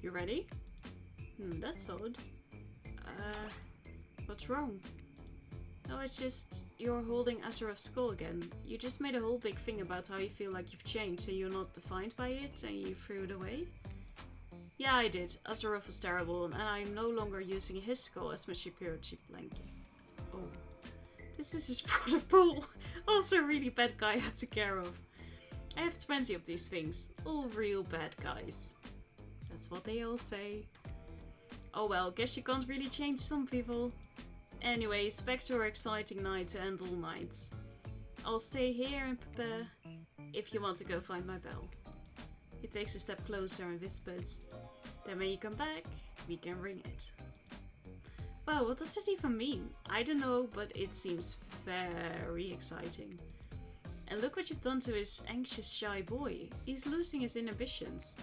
You ready? That's odd. What's wrong? No, it's just, you're holding Azeroth's skull again. You just made a whole big thing about how you feel like you've changed and you're not defined by it and you threw it away. Yeah, I did. Azeroth was terrible and I'm no longer using his skull as my security blanket. Oh. This is his brother Paul. Also a really bad guy I had to take care of. I have 20 of these things. All real bad guys. That's what they all say. Oh well, guess you can't really change some people. Anyways, back to our exciting night to end all nights. I'll stay here and prepare if you want to go find my bell. He takes a step closer and whispers, then when you come back, we can ring it. Well, what does it even mean? I don't know, but it seems very exciting. And look what you've done to his anxious, shy boy. He's losing his inhibitions.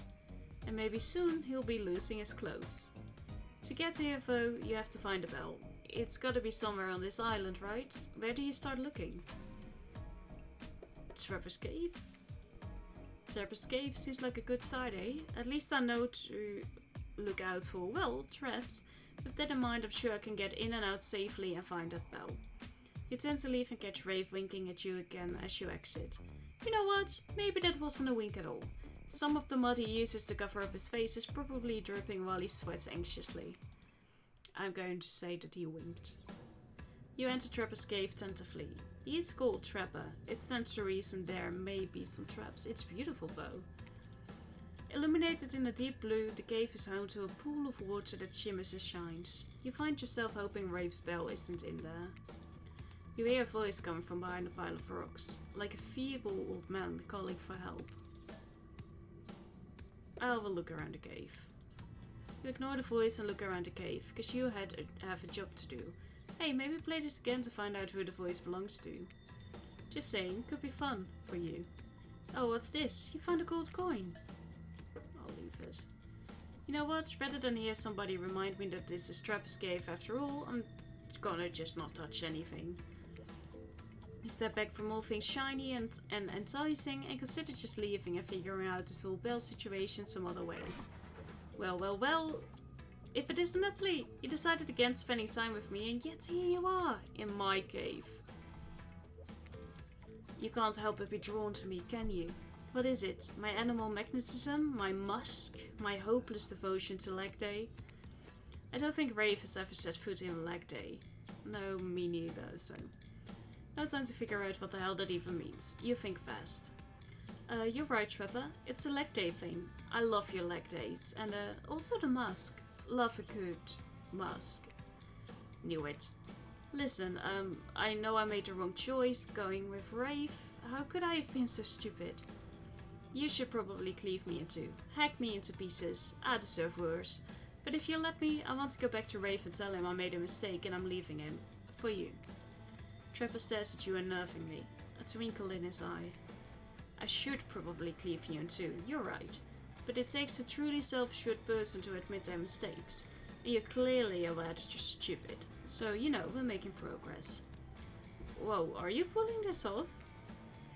And maybe soon he'll be losing his clothes. To get here though, you have to find a bell. It's gotta be somewhere on this island, right? Where do you start looking? Trapper's Cave? Trapper's Cave seems like a good site, eh? At least I know to look out for, well, traps. With that in mind, I'm sure I can get in and out safely and find that bell. You turn to leave and catch Rafe winking at you again as you exit. You know what? Maybe that wasn't a wink at all. Some of the mud he uses to cover up his face is probably dripping while he sweats anxiously. I'm going to say that he winked. You enter Trapper's Cave tentatively. He is called Trapper. It stands to reason there may be some traps. It's beautiful though. Illuminated in a deep blue, the cave is home to a pool of water that shimmers and shines. You find yourself hoping Rafe's bell isn't in there. You hear a voice coming from behind a pile of rocks, like a feeble old man calling for help. I'll have a look around the cave. You ignore the voice and look around the cave, because you have a job to do. Hey, maybe play this again to find out who the voice belongs to. Just saying, could be fun for you. Oh, what's this? You found a gold coin. I'll leave it. You know what? Rather than hear somebody remind me that this is Trapper's Cave after all, I'm gonna just not touch anything. You step back from all things shiny and enticing and consider just leaving and figuring out this whole bell situation some other way. Well, if it isn't Nathalie, you decided against spending time with me and yet here you are, in my cave. You can't help but be drawn to me, can you? What is it? My animal magnetism? My musk? My hopeless devotion to leg day? I don't think Rafe has ever set foot in leg day. No, me neither, so... No time to figure out what the hell that even means. You think fast. You're right, Trapper. It's a leg day thing. I love your leg days. And also the musk. Love a good musk. Knew it. Listen, I know I made the wrong choice going with Rafe. How could I have been so stupid? You should probably cleave me in two. Hack me into pieces. I deserve worse. But if you let me, I want to go back to Rafe and tell him I made a mistake and I'm leaving him. For you. Trapper stares at you unnervingly, a twinkle in his eye. I should probably cleave you in two, you're right. But it takes a truly self-assured person to admit their mistakes. And you're clearly aware that you're stupid. So, you know, we're making progress. Whoa, are you pulling this off?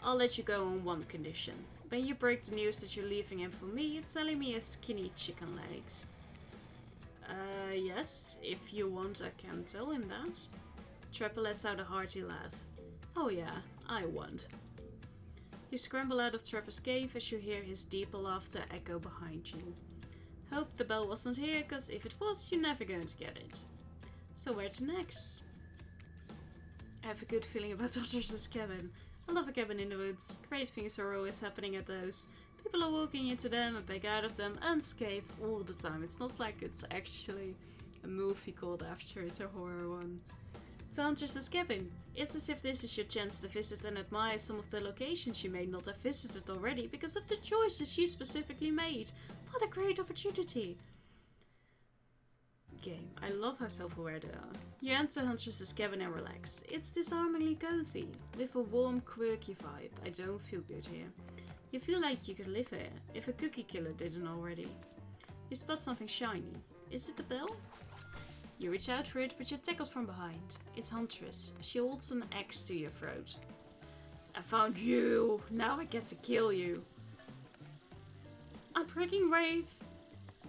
I'll let you go on one condition. When you break the news that you're leaving him for me, telling me his skinny chicken legs. Yes, if you want I can tell him that. Trapper lets out a hearty laugh. Oh yeah, I want. You scramble out of Trapper's Cave as you hear his deep laughter echo behind you. Hope the bell wasn't here, cause if it was, you're never going to get it. So where to next? I have a good feeling about Huntress's cabin. I love a cabin in the woods. Great things are always happening at those. People are walking into them and back out of them unscathed all the time. It's not like it's actually a movie called after it, a horror one. To Huntress's cabin. It's as if this is your chance to visit and admire some of the locations you may not have visited already because of the choices you specifically made. What a great opportunity! Game. I love how self-aware they are. You enter Huntress's cabin and relax. It's disarmingly cozy, with a warm, quirky vibe. I don't feel good here. You feel like you could live here, if a cookie killer didn't already. You spot something shiny. Is it the bell? You reach out for it, but you're tackled from behind. It's Huntress. She holds an axe to your throat. I found you! Now I get to kill you! I'm breaking Rave!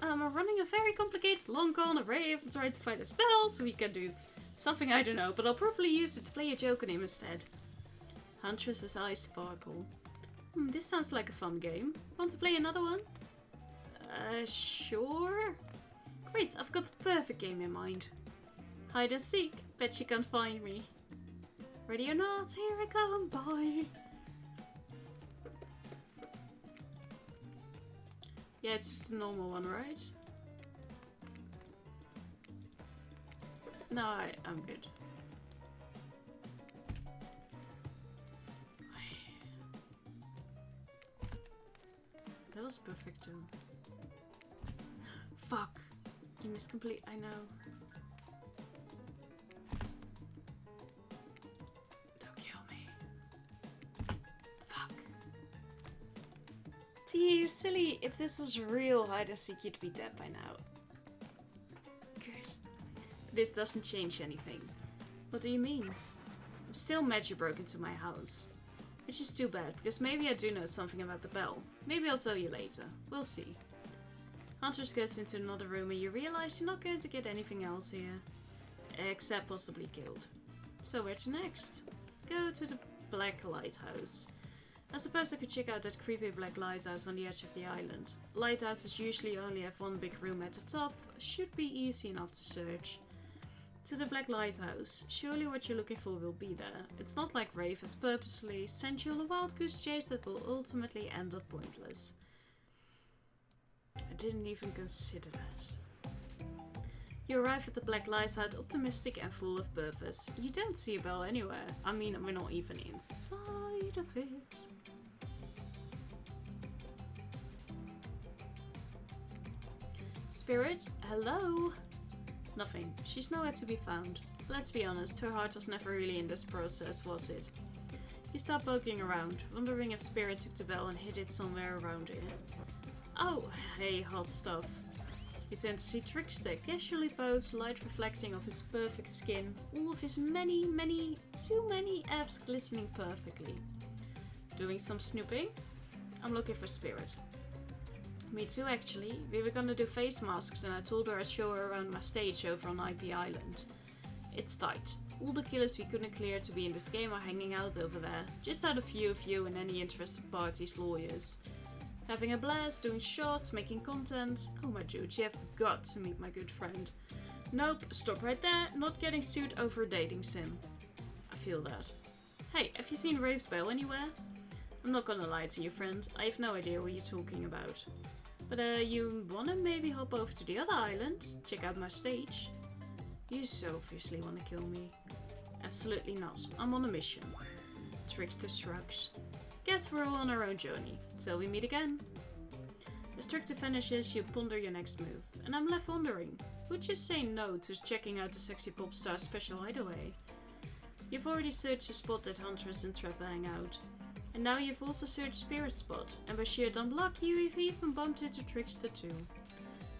I'm running a very complicated long con of Rave and trying to find a spell so he can do something I don't know, but I'll probably use it to play a joke on him instead. Huntress's eyes sparkle. This sounds like a fun game. Want to play another one? Sure. Great, I've got the perfect game in mind. Hide and seek. Bet you can't find me. Ready or not, here I come, boy. Yeah, it's just a normal one, right? No, I'm good. That was perfect too. Fuck. You missed complete. I know. Don't kill me. Fuck. You're silly. If this was real hide and seek, you'd be dead by now. Good. This doesn't change anything. What do you mean? I'm still mad you broke into my house. Which is too bad, because maybe I do know something about the bell. Maybe I'll tell you later. We'll see. Huntress goes into another room and you realize you're not going to get anything else here. Except possibly killed. So where to next? Go to the Black Lighthouse. I suppose I could check out that creepy black lighthouse on the edge of the island. Lighthouses usually only have one big room at the top. Should be easy enough to search. To the Black Lighthouse. Surely what you're looking for will be there. It's not like Rave has purposely sent you on a wild goose chase that will ultimately end up pointless. I didn't even consider that. You arrive at the Black Lighthouse optimistic and full of purpose. You don't see a bell anywhere. I mean, we're not even inside of it. Spirit, hello? Nothing. She's nowhere to be found. Let's be honest, her heart was never really in this process, was it? You start poking around, wondering if Spirit took the bell and hid it somewhere around here. Oh, hey, hot stuff. You turn to see Trickster, casually posed, light reflecting off his perfect skin, all of his too many abs glistening perfectly. Doing some snooping? I'm looking for Spirit. Me too, actually. We were gonna do face masks and I told her I'd show her around my stage over on IP Island. It's tight. All the killers we couldn't clear to be in this game are hanging out over there, just out of view of you and any interested parties' lawyers. Having a blast, doing shots, making content. Oh my dude, you have got to meet my good friend. Nope, stop right there, not getting sued over a dating sim. I feel that. Hey, have you seen Rave's bell anywhere? I'm not gonna lie to you, friend, I have no idea what you're talking about. But you wanna maybe hop over to the other island, check out my stage? You so obviously wanna kill me. Absolutely not, I'm on a mission. Trickster shrugs. Guess we're all on our own journey, till we meet again. As Trickster finishes, you ponder your next move, and I'm left wondering, would you say no to checking out the sexy pop star special hideaway? You've already searched the spot that Huntress and Trapper hang out, and now you've also searched Spirit Spot, and by sheer dumb luck you've even bumped into Trickster too.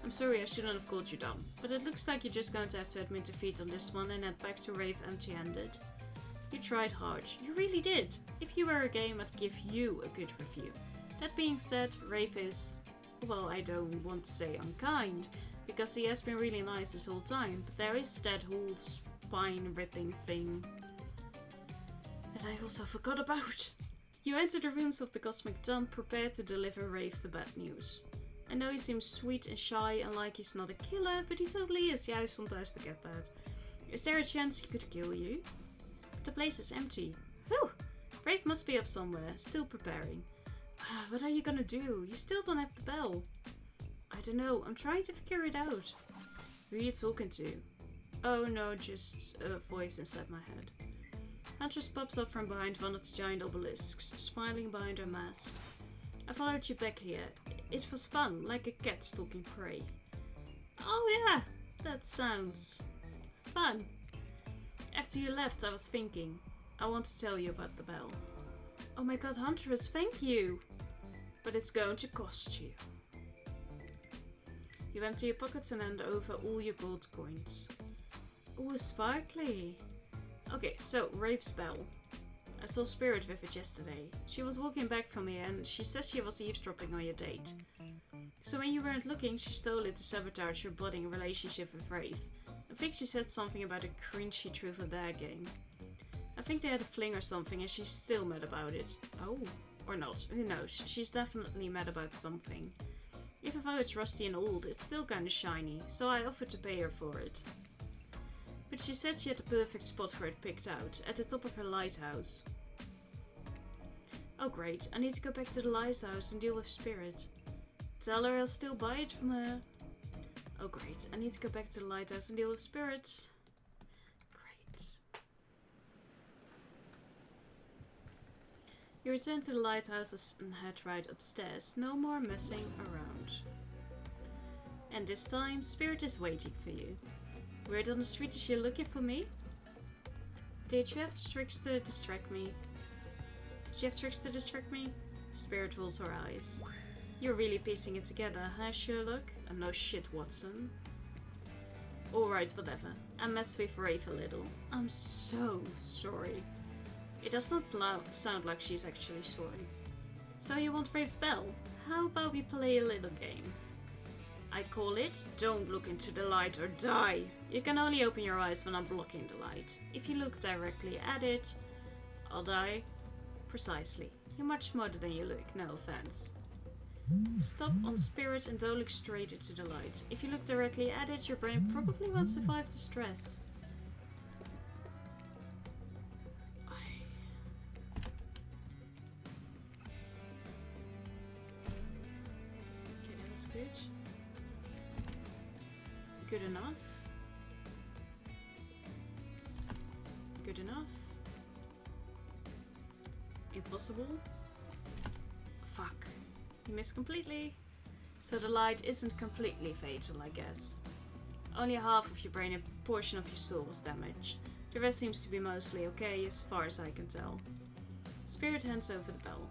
I'm sorry I shouldn't have called you dumb, but it looks like you're just going to have to admit defeat on this one and head back to Rave empty-handed. You tried hard, you really did. If you were a game, I'd give you a good review. That being said, Rave is, well, I don't want to say unkind, because he has been really nice this whole time, but there is that whole spine-ripping thing that I also forgot about. You enter the ruins of the Cosmic Dump, prepared to deliver Rave the bad news. I know he seems sweet and shy and like he's not a killer, but he totally is. Yeah, I sometimes forget that. Is there a chance he could kill you? The place is empty. Whew! Brave must be up somewhere, still preparing. What are you gonna do? You still don't have the bell. I don't know, I'm trying to figure it out. Who are you talking to? Oh no, just a voice inside my head. Huntress pops up from behind one of the giant obelisks, smiling behind her mask. I followed you back here. It was fun, like a cat stalking prey. Oh yeah, that sounds fun. After you left, I was thinking, I want to tell you about the bell. Oh my god, Huntress, thank you! But it's going to cost you. You empty your pockets and hand over all your gold coins. Ooh, sparkly. Okay, so Rave's bell. I saw Spirit with it yesterday. She was walking back from here and she says she was eavesdropping on your date. So when you weren't looking, she stole it to sabotage your budding relationship with Rave. I think she said something about a cringy truth or dare game. I think they had a fling or something and she's still mad about it. Oh, or not, who knows. She's definitely mad about something. Even though it's rusty and old, it's still kinda shiny, so I offered to pay her for it. But she said she had the perfect spot for it picked out, at the top of her lighthouse. Oh great, I need to go back to the lighthouse and deal with Spirit. Tell her I'll still buy it from her. Oh great, I need to go back to the lighthouse and deal with Spirit. Great. You return to the lighthouse and head right upstairs, no more messing around. And this time, Spirit is waiting for you. Word on the street is you're looking for me? Did you have tricks to distract me? Did you have tricks to distract me? Spirit rolls her eyes. You're really piecing it together, huh, Sherlock? No shit, Watson. Alright, whatever. I messed with Rafe a little. I'm so sorry. It does not sound like she's actually sorry. So you want Rafe's bell? How about we play a little game? I call it, don't look into the light or die. You can only open your eyes when I'm blocking the light. If you look directly at it, I'll die. Precisely. You're much smarter than you look, no offense. Stop on Spirit and don't look straight into the light. If you look directly at it, your brain probably won't survive the stress. Okay, that was good. Good enough. Good enough. Impossible. Fuck. You missed completely. So the light isn't completely fatal, I guess. Only half of your brain and a portion of your soul was damaged. The rest seems to be mostly okay, as far as I can tell. Spirit hands over the bell.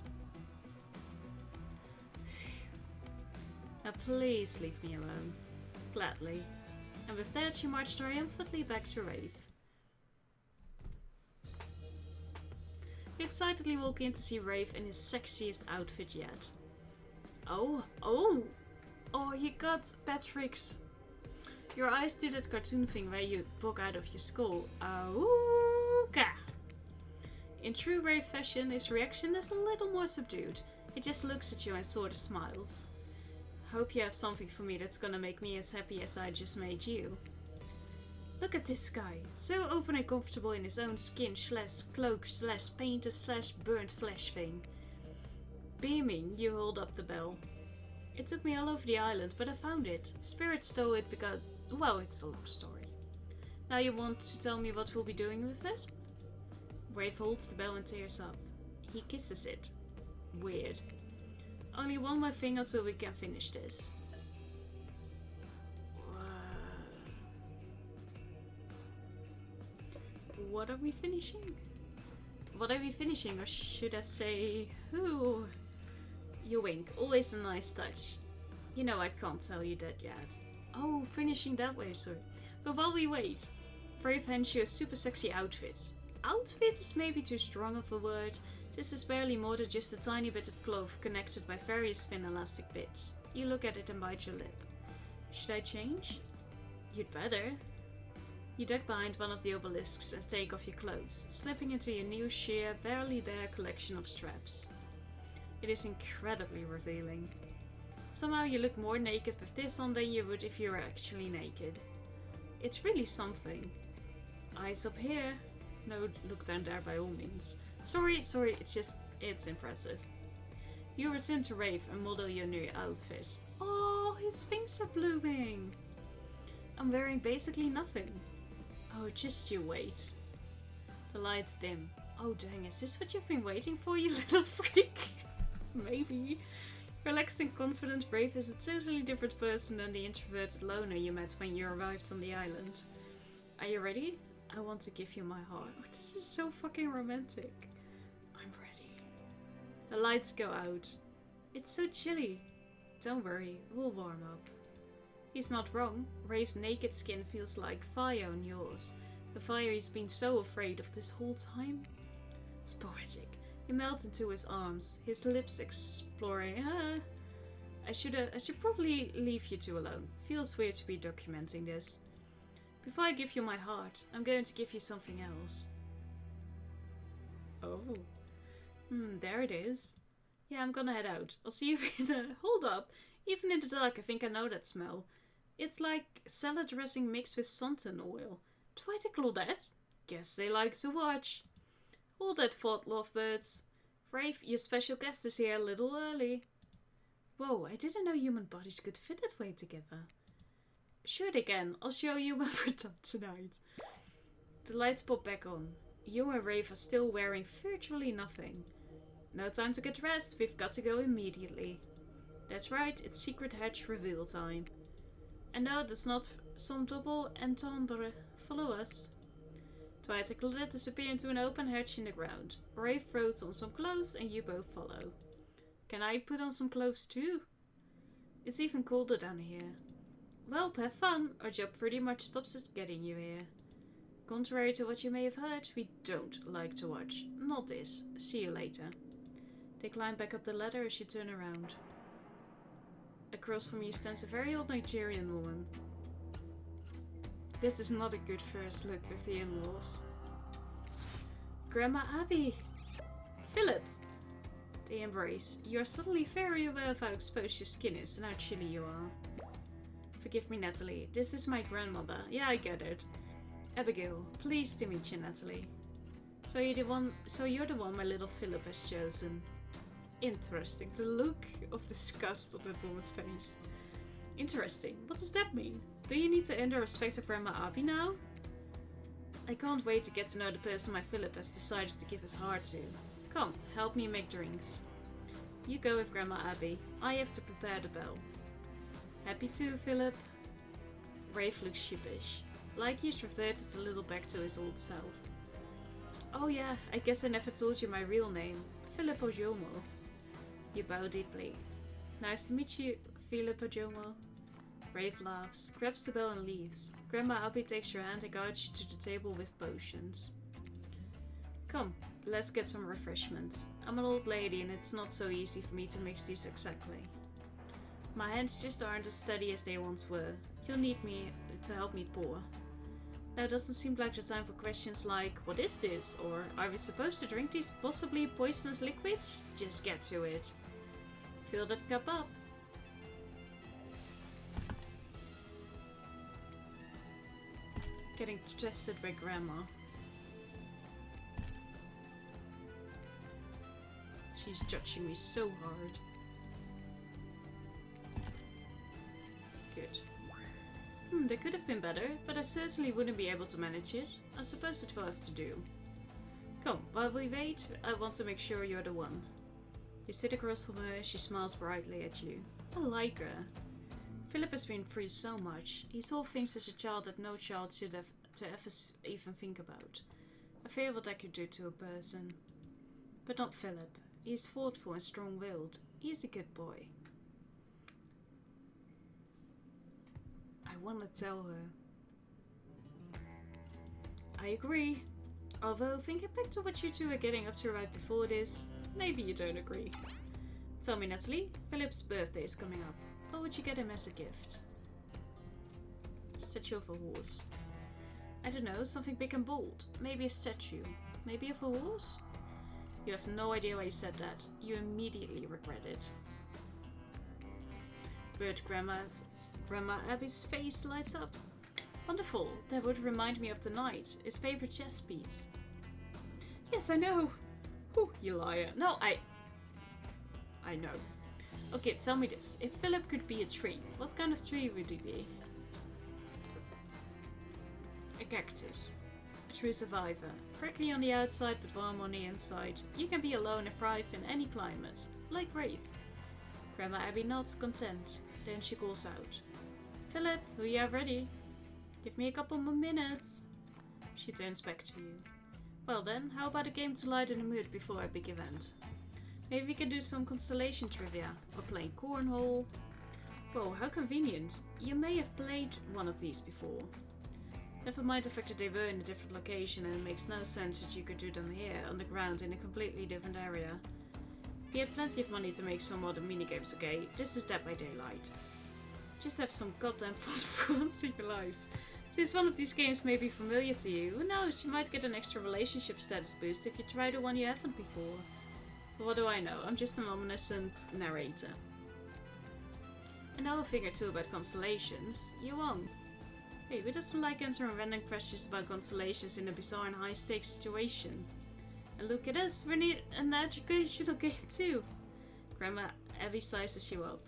Now please leave me alone. Gladly. And with that, you march triumphantly back to Rafe. You excitedly walk in to see Rafe in his sexiest outfit yet. Oh, you got Patrick's. Your eyes do that cartoon thing where you poke out of your skull. Okay. In true Rafe fashion, his reaction is a little more subdued. He just looks at you and sort of smiles. Hope you have something for me that's gonna make me as happy as I just made you. Look at this guy, so open and comfortable in his own skin / cloak / painted / burnt flesh thing. Beaming, you hold up the bell. It took me all over the island, but I found it. Spirit stole it because, well, it's a long story. Now you want to tell me what we'll be doing with it? Rafe holds the bell and tears up. He kisses it. Weird. Only one more thing until we can finish this. What are we finishing? What are we finishing, or should I say, who? You wink, always a nice touch. You know I can't tell you that yet. Oh, finishing that way, sorry. But while we wait, Brave hands you a super sexy outfit. Outfit is maybe too strong of a word. This is barely more than just a tiny bit of cloth connected by various thin elastic bits. You look at it and bite your lip. Should I change? You'd better. You duck behind one of the obelisks and take off your clothes, slipping into your new sheer, barely there collection of straps. It is incredibly revealing. Somehow you look more naked with this on than you would if you were actually naked. It's really something. Eyes up here, No, look down there by all means. Sorry, it's impressive. You return to Rave and model your new outfit. Oh, his things are blooming. I'm wearing basically nothing. Oh, just you wait. The lights dim. Oh dang, is this what you've been waiting for, you little freak? Maybe. Relaxed and confident, Rave is a totally different person than the introverted loner you met when you arrived on the island. Are you ready? I want to give you my heart. Oh, this is so fucking romantic. I'm ready. The lights go out. It's so chilly. Don't worry, we'll warm up. He's not wrong. Rave's naked skin feels like fire on yours. The fire he's been so afraid of this whole time. It's poetic. You melt into his arms, his lips exploring. I should probably leave you two alone. Feels weird to be documenting this. Before I give you my heart, I'm going to give you something else. Oh. There it is. Yeah, I'm gonna head out. I'll see you in the... Hold up. Even in the dark, I think I know that smell. It's like salad dressing mixed with suntan oil. Dwight and Claudette? Guess they like to watch. Hold that thought, lovebirds. Rave, your special guest is here a little early. Whoa, I didn't know human bodies could fit that way together. Sure they can. I'll show you when we're done tonight. The lights pop back on. You and Rave are still wearing virtually nothing. No time to get dressed. We've got to go immediately. That's right, it's secret hatch reveal time. And no, that's not some double entendre. Follow us. Dwight and Claudette disappear into an open hatch in the ground. Rave throws on some clothes and you both follow. Can I put on some clothes too? It's even colder down here. Well, have fun. Our job pretty much stops at getting you here. Contrary to what you may have heard, we don't like to watch. Not this. See you later. They climb back up the ladder as you turn around. Across from you stands a very old Nigerian woman. This is not a good first look with the in-laws. Grandma Abby! Philip! They embrace. You are suddenly very aware of how exposed your skin is and how chilly you are. Forgive me, Nathalie. This is my grandmother. Yeah, I get it. Abigail. Pleased to meet you, Nathalie. So you're the one my little Philip has chosen. Interesting. The look of disgust on that woman's face. Interesting. What does that mean? Do you need to earn the respect of Grandma Abby now? I can't wait to get to know the person my Philip has decided to give his heart to. Come, help me make drinks. You go with Grandma Abby. I have to prepare the bell. Happy too, Philip. Rave looks sheepish, like he's reverted a little back to his old self. Oh yeah, I guess I never told you my real name. Philip Ojomo. You bow deeply. Nice to meet you, Philip Ojomo. Rave laughs, grabs the bell and leaves. Grandma Abby takes your hand and guides you to the table with potions. Come, let's get some refreshments. I'm an old lady and it's not so easy for me to mix these exactly. My hands just aren't as steady as they once were. You'll need me to help me pour. Now doesn't seem like the time for questions like, what is this? Or, are we supposed to drink these possibly poisonous liquids? Just get to it. Fill that cup up. Getting tested by Grandma. She's judging me so hard. Good. They could have been better, but I certainly wouldn't be able to manage it. I suppose it will have to do. Come, while we wait, I want to make sure you're the one. You sit across from her, she smiles brightly at you. I like her. Philip has been through so much. He saw things as a child that no child should have to ever even think about. I fear what I could do to a person. But not Philip. He is thoughtful and strong-willed. He is a good boy. I want to tell her. I agree. Although, thinking back to what you two are getting up to right before this, maybe you don't agree. Tell me, Nathalie, Philip's birthday is coming up. What would you get him as a gift? Statue of a horse. I don't know, something big and bold. Maybe a statue. Maybe of a horse? You have no idea why you said that. You immediately regret it. But Grandma Abby's face lights up. Wonderful. That would remind me of the night. His favorite chess piece. Yes, I know. Whew, you liar. No, I know. Okay, tell me this. If Philip could be a tree, what kind of tree would he be? A cactus. A true survivor. Prickly on the outside but warm on the inside. You can be alone and thrive in any climate. Like Wraith. Grandma Abby nods content. Then she calls out. Philip, we are ready. Give me a couple more minutes. She turns back to you. Well then, how about a game to lighten the mood before our big event? Maybe we can do some constellation trivia, or playing cornhole. Whoa, how convenient. You may have played one of these before. Never mind the fact that they were in a different location and it makes no sense that you could do them here, on the ground, in a completely different area. We had plenty of money to make some other minigames, okay? This is Dead by Daylight. Just have some goddamn fun for once in your life. Since one of these games may be familiar to you, who knows, you might get an extra relationship status boost if you try the one you haven't before. But what do I know? I'm just an omniscient narrator. I know a thing or two about constellations. You won't. Hey, who doesn't like answering random questions about constellations in a bizarre and high-stakes situation? And look at us, we need an educational game too. Grandma Abby sizes you up.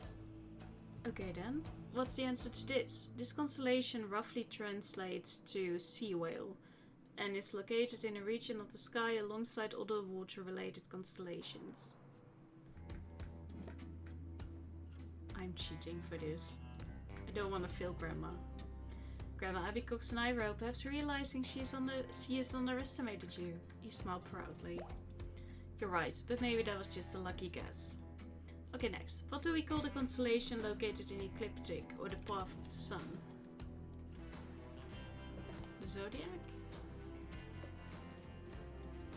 Okay then, what's the answer to this? This constellation roughly translates to sea whale, and is located in a region of the sky alongside other water-related constellations. I'm cheating for this. I don't want to fail Grandma. Grandma Abby cocks an eyebrow, perhaps realizing she has underestimated you. You smile proudly. You're right, but maybe that was just a lucky guess. Okay, next. What do we call the constellation located in ecliptic, or the path of the sun? The zodiac?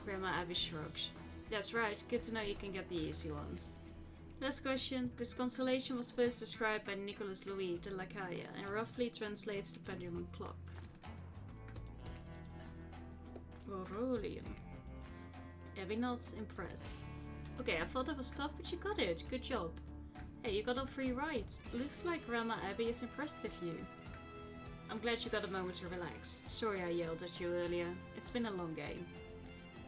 Grandma Abby shrugs. That's right, good to know you can get the easy ones. Last question. This constellation was first described by Nicolas Louis de la Caille and roughly translates to pendulum clock. Aurelian. Abby nods, impressed. Okay, I thought that was tough, but you got it. Good job. Hey, you got all 3 right. Looks like Grandma Abby is impressed with you. I'm glad you got a moment to relax. Sorry I yelled at you earlier. It's been a long game.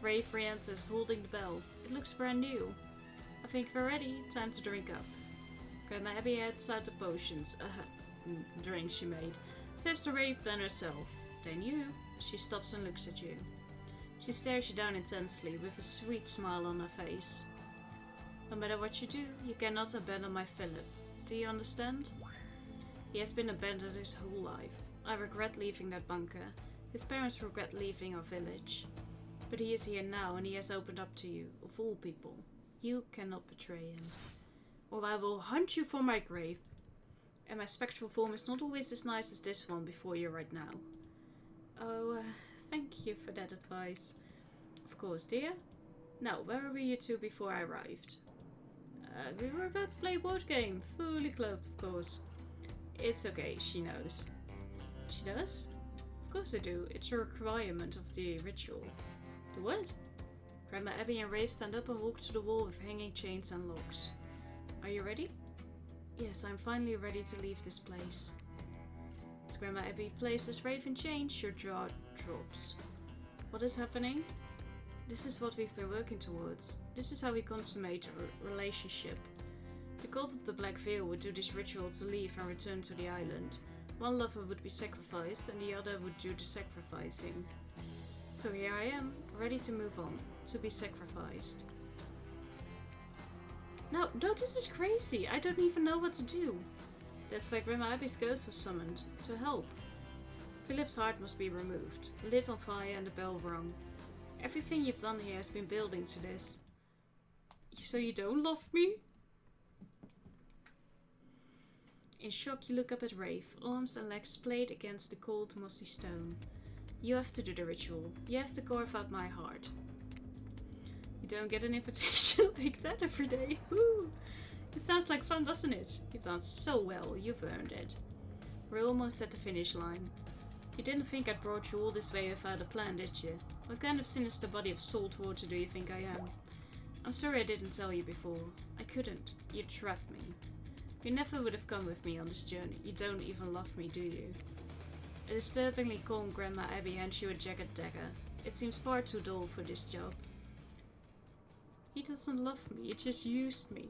Wraith re-enters, holding the bell. It looks brand new. I think we're ready. Time to drink up. Grandma Abby heads out the potions. Drink she made. First the Wraith, then herself. Then you. She stops and looks at you. She stares you down intensely, with a sweet smile on her face. No matter what you do, you cannot abandon my Philip. Do you understand? He has been abandoned his whole life. I regret leaving that bunker. His parents regret leaving our village. But he is here now and he has opened up to you, of all people. You cannot betray him. Or I will hunt you for my grave. And my spectral form is not always as nice as this one before you right now. Oh, thank you for that advice. Of course, dear. Now, where were you two before I arrived? We were about to play a board game. Fully clothed, of course. It's okay, she knows. She does? Of course I do. It's a requirement of the ritual. The what? Grandma Abby and Wraith stand up and walk to the wall with hanging chains and locks. Are you ready? Yes, I'm finally ready to leave this place. As Grandma Abby places Wraith in chains, your jaw drops. What is happening? This is what we've been working towards. This is how we consummate a relationship. The cult of the Black Veil would do this ritual to leave and return to the island. One lover would be sacrificed and the other would do the sacrificing. So here I am, ready to move on, to be sacrificed. No, this is crazy. I don't even know what to do. That's why Grandma Abby's ghost was summoned, to help. Philip's heart must be removed, lit on fire and the bell rung. Everything you've done here has been building to this. So you don't love me? In shock, you look up at Wraith, arms and legs splayed against the cold, mossy stone. You have to do the ritual. You have to carve out my heart. You don't get an invitation like that every day. Woo! It sounds like fun, doesn't it? You've done so well. You've earned it. We're almost at the finish line. You didn't think I'd brought you all this way without a plan, did you? What kind of sinister body of salt water do you think I am? I'm sorry I didn't tell you before. I couldn't. You trapped me. You never would have come with me on this journey. You don't even love me, do you? A disturbingly calm Grandma Abby hands you a jagged dagger. It seems far too dull for this job. doesn't love me, he just used me.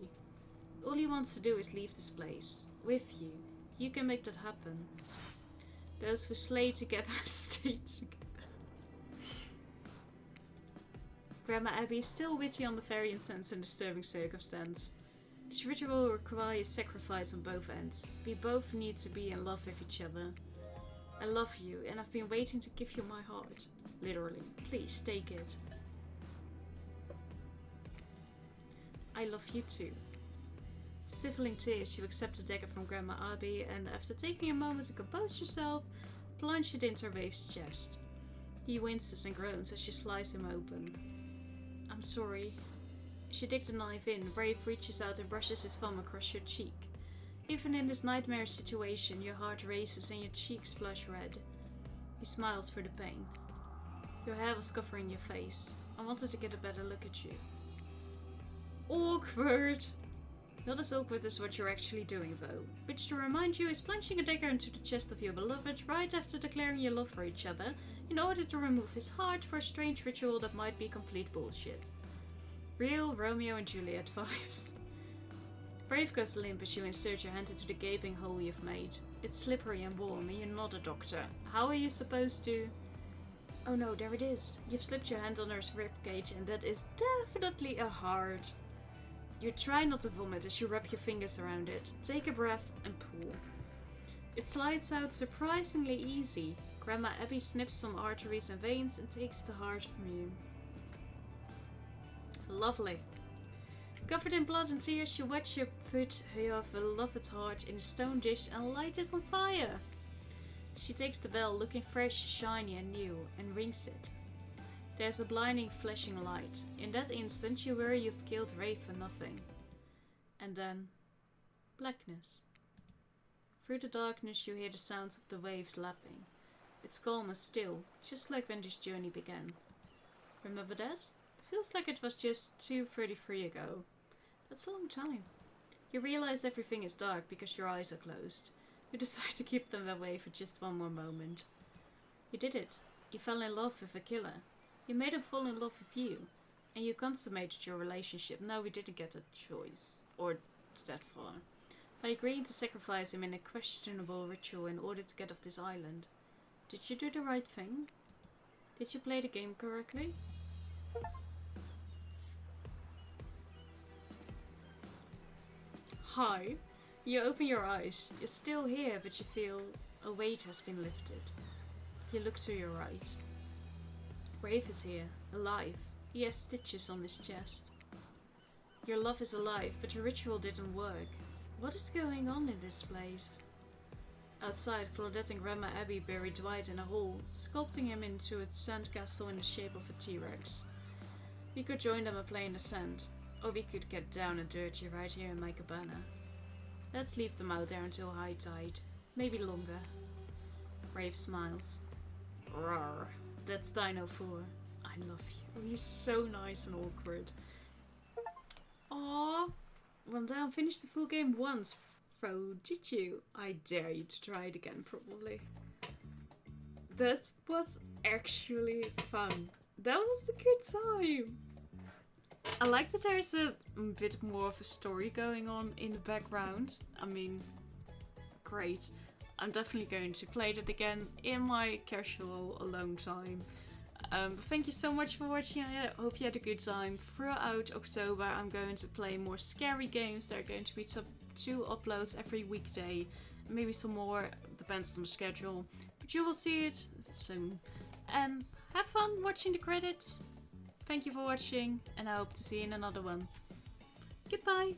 All he wants to do is leave this place. With you. You can make that happen. Those who slay together stay together. Grandma Abby is still witty on the very intense and disturbing circumstance. This ritual requires sacrifice on both ends. We both need to be in love with each other. I love you, and I've been waiting to give you my heart. Literally. Please, take it. I love you too. Stifling tears, you accept the dagger from Grandma Abby, and after taking a moment to compose yourself, plunge it into Rave's chest. He winces and groans as you slice him open. I'm sorry. She digs the knife in. Rave reaches out and brushes his thumb across your cheek. Even in this nightmare situation, your heart races and your cheeks flush red. He smiles through the pain. Your hair was covering your face. I wanted to get a better look at you. Awkward! Not as awkward as what you're actually doing, though. Which, to remind you, is plunging a dagger into the chest of your beloved right after declaring your love for each other, in order to remove his heart for a strange ritual that might be complete bullshit. Real Romeo and Juliet vibes. Brave goes limp as you insert your hand into the gaping hole you've made. It's slippery and warm, and you're not a doctor. How are you supposed to... Oh no, there it is. You've slipped your hand on her ribcage, and that is definitely a heart. You try not to vomit as you wrap your fingers around it. Take a breath and pull. It slides out surprisingly easy. Grandma Abby snips some arteries and veins and takes the heart from you. Lovely. Covered in blood and tears, you watch your put your beloved's heart in a stone dish and light it on fire. She takes the bell, looking fresh, shiny and new, and rings it. There's a blinding flashing light. In that instant, you worry you've killed Ray for nothing. And then... blackness. Through the darkness, you hear the sounds of the waves lapping. It's calm and still, just like when this journey began. Remember that? It feels like it was just 2:33 ago. That's a long time. You realize everything is dark because your eyes are closed. You decide to keep them that way for just one more moment. You did it. You fell in love with a killer. You made him fall in love with you. And you consummated your relationship. No, we didn't get a choice. Or that far. By agreeing to sacrifice him in a questionable ritual in order to get off this island. Did you do the right thing? Did you play the game correctly? Hi. You open your eyes. You're still here, but you feel a weight has been lifted. You look to your right. Brave is here, alive. He has stitches on his chest. Your love is alive, but your ritual didn't work. What is going on in this place? Outside, Claudette and Grandma Abby bury Dwight in a hole, sculpting him into a sandcastle in the shape of a T-Rex. We could join them and play in the sand, or we could get down and dirty right here in my cabana. Let's leave them out there until high tide, maybe longer. Brave smiles. Rawr, that's Dino 4. I love you. He's so nice and awkward. Aww. Well, down, finished the full game once. Bro, did you? I dare you to try it again, probably. That was actually fun. That was a good time. I like that there's a bit more of a story going on in the background. I mean, great. I'm definitely going to play that again in my casual alone time. Thank you so much for watching. I hope you had a good time. Throughout October, I'm going to play more scary games. There are going to be 2 uploads every weekday. Maybe some more, depends on the schedule. But you will see it soon. Have fun watching the credits. Thank you for watching, and I hope to see you in another one. Goodbye!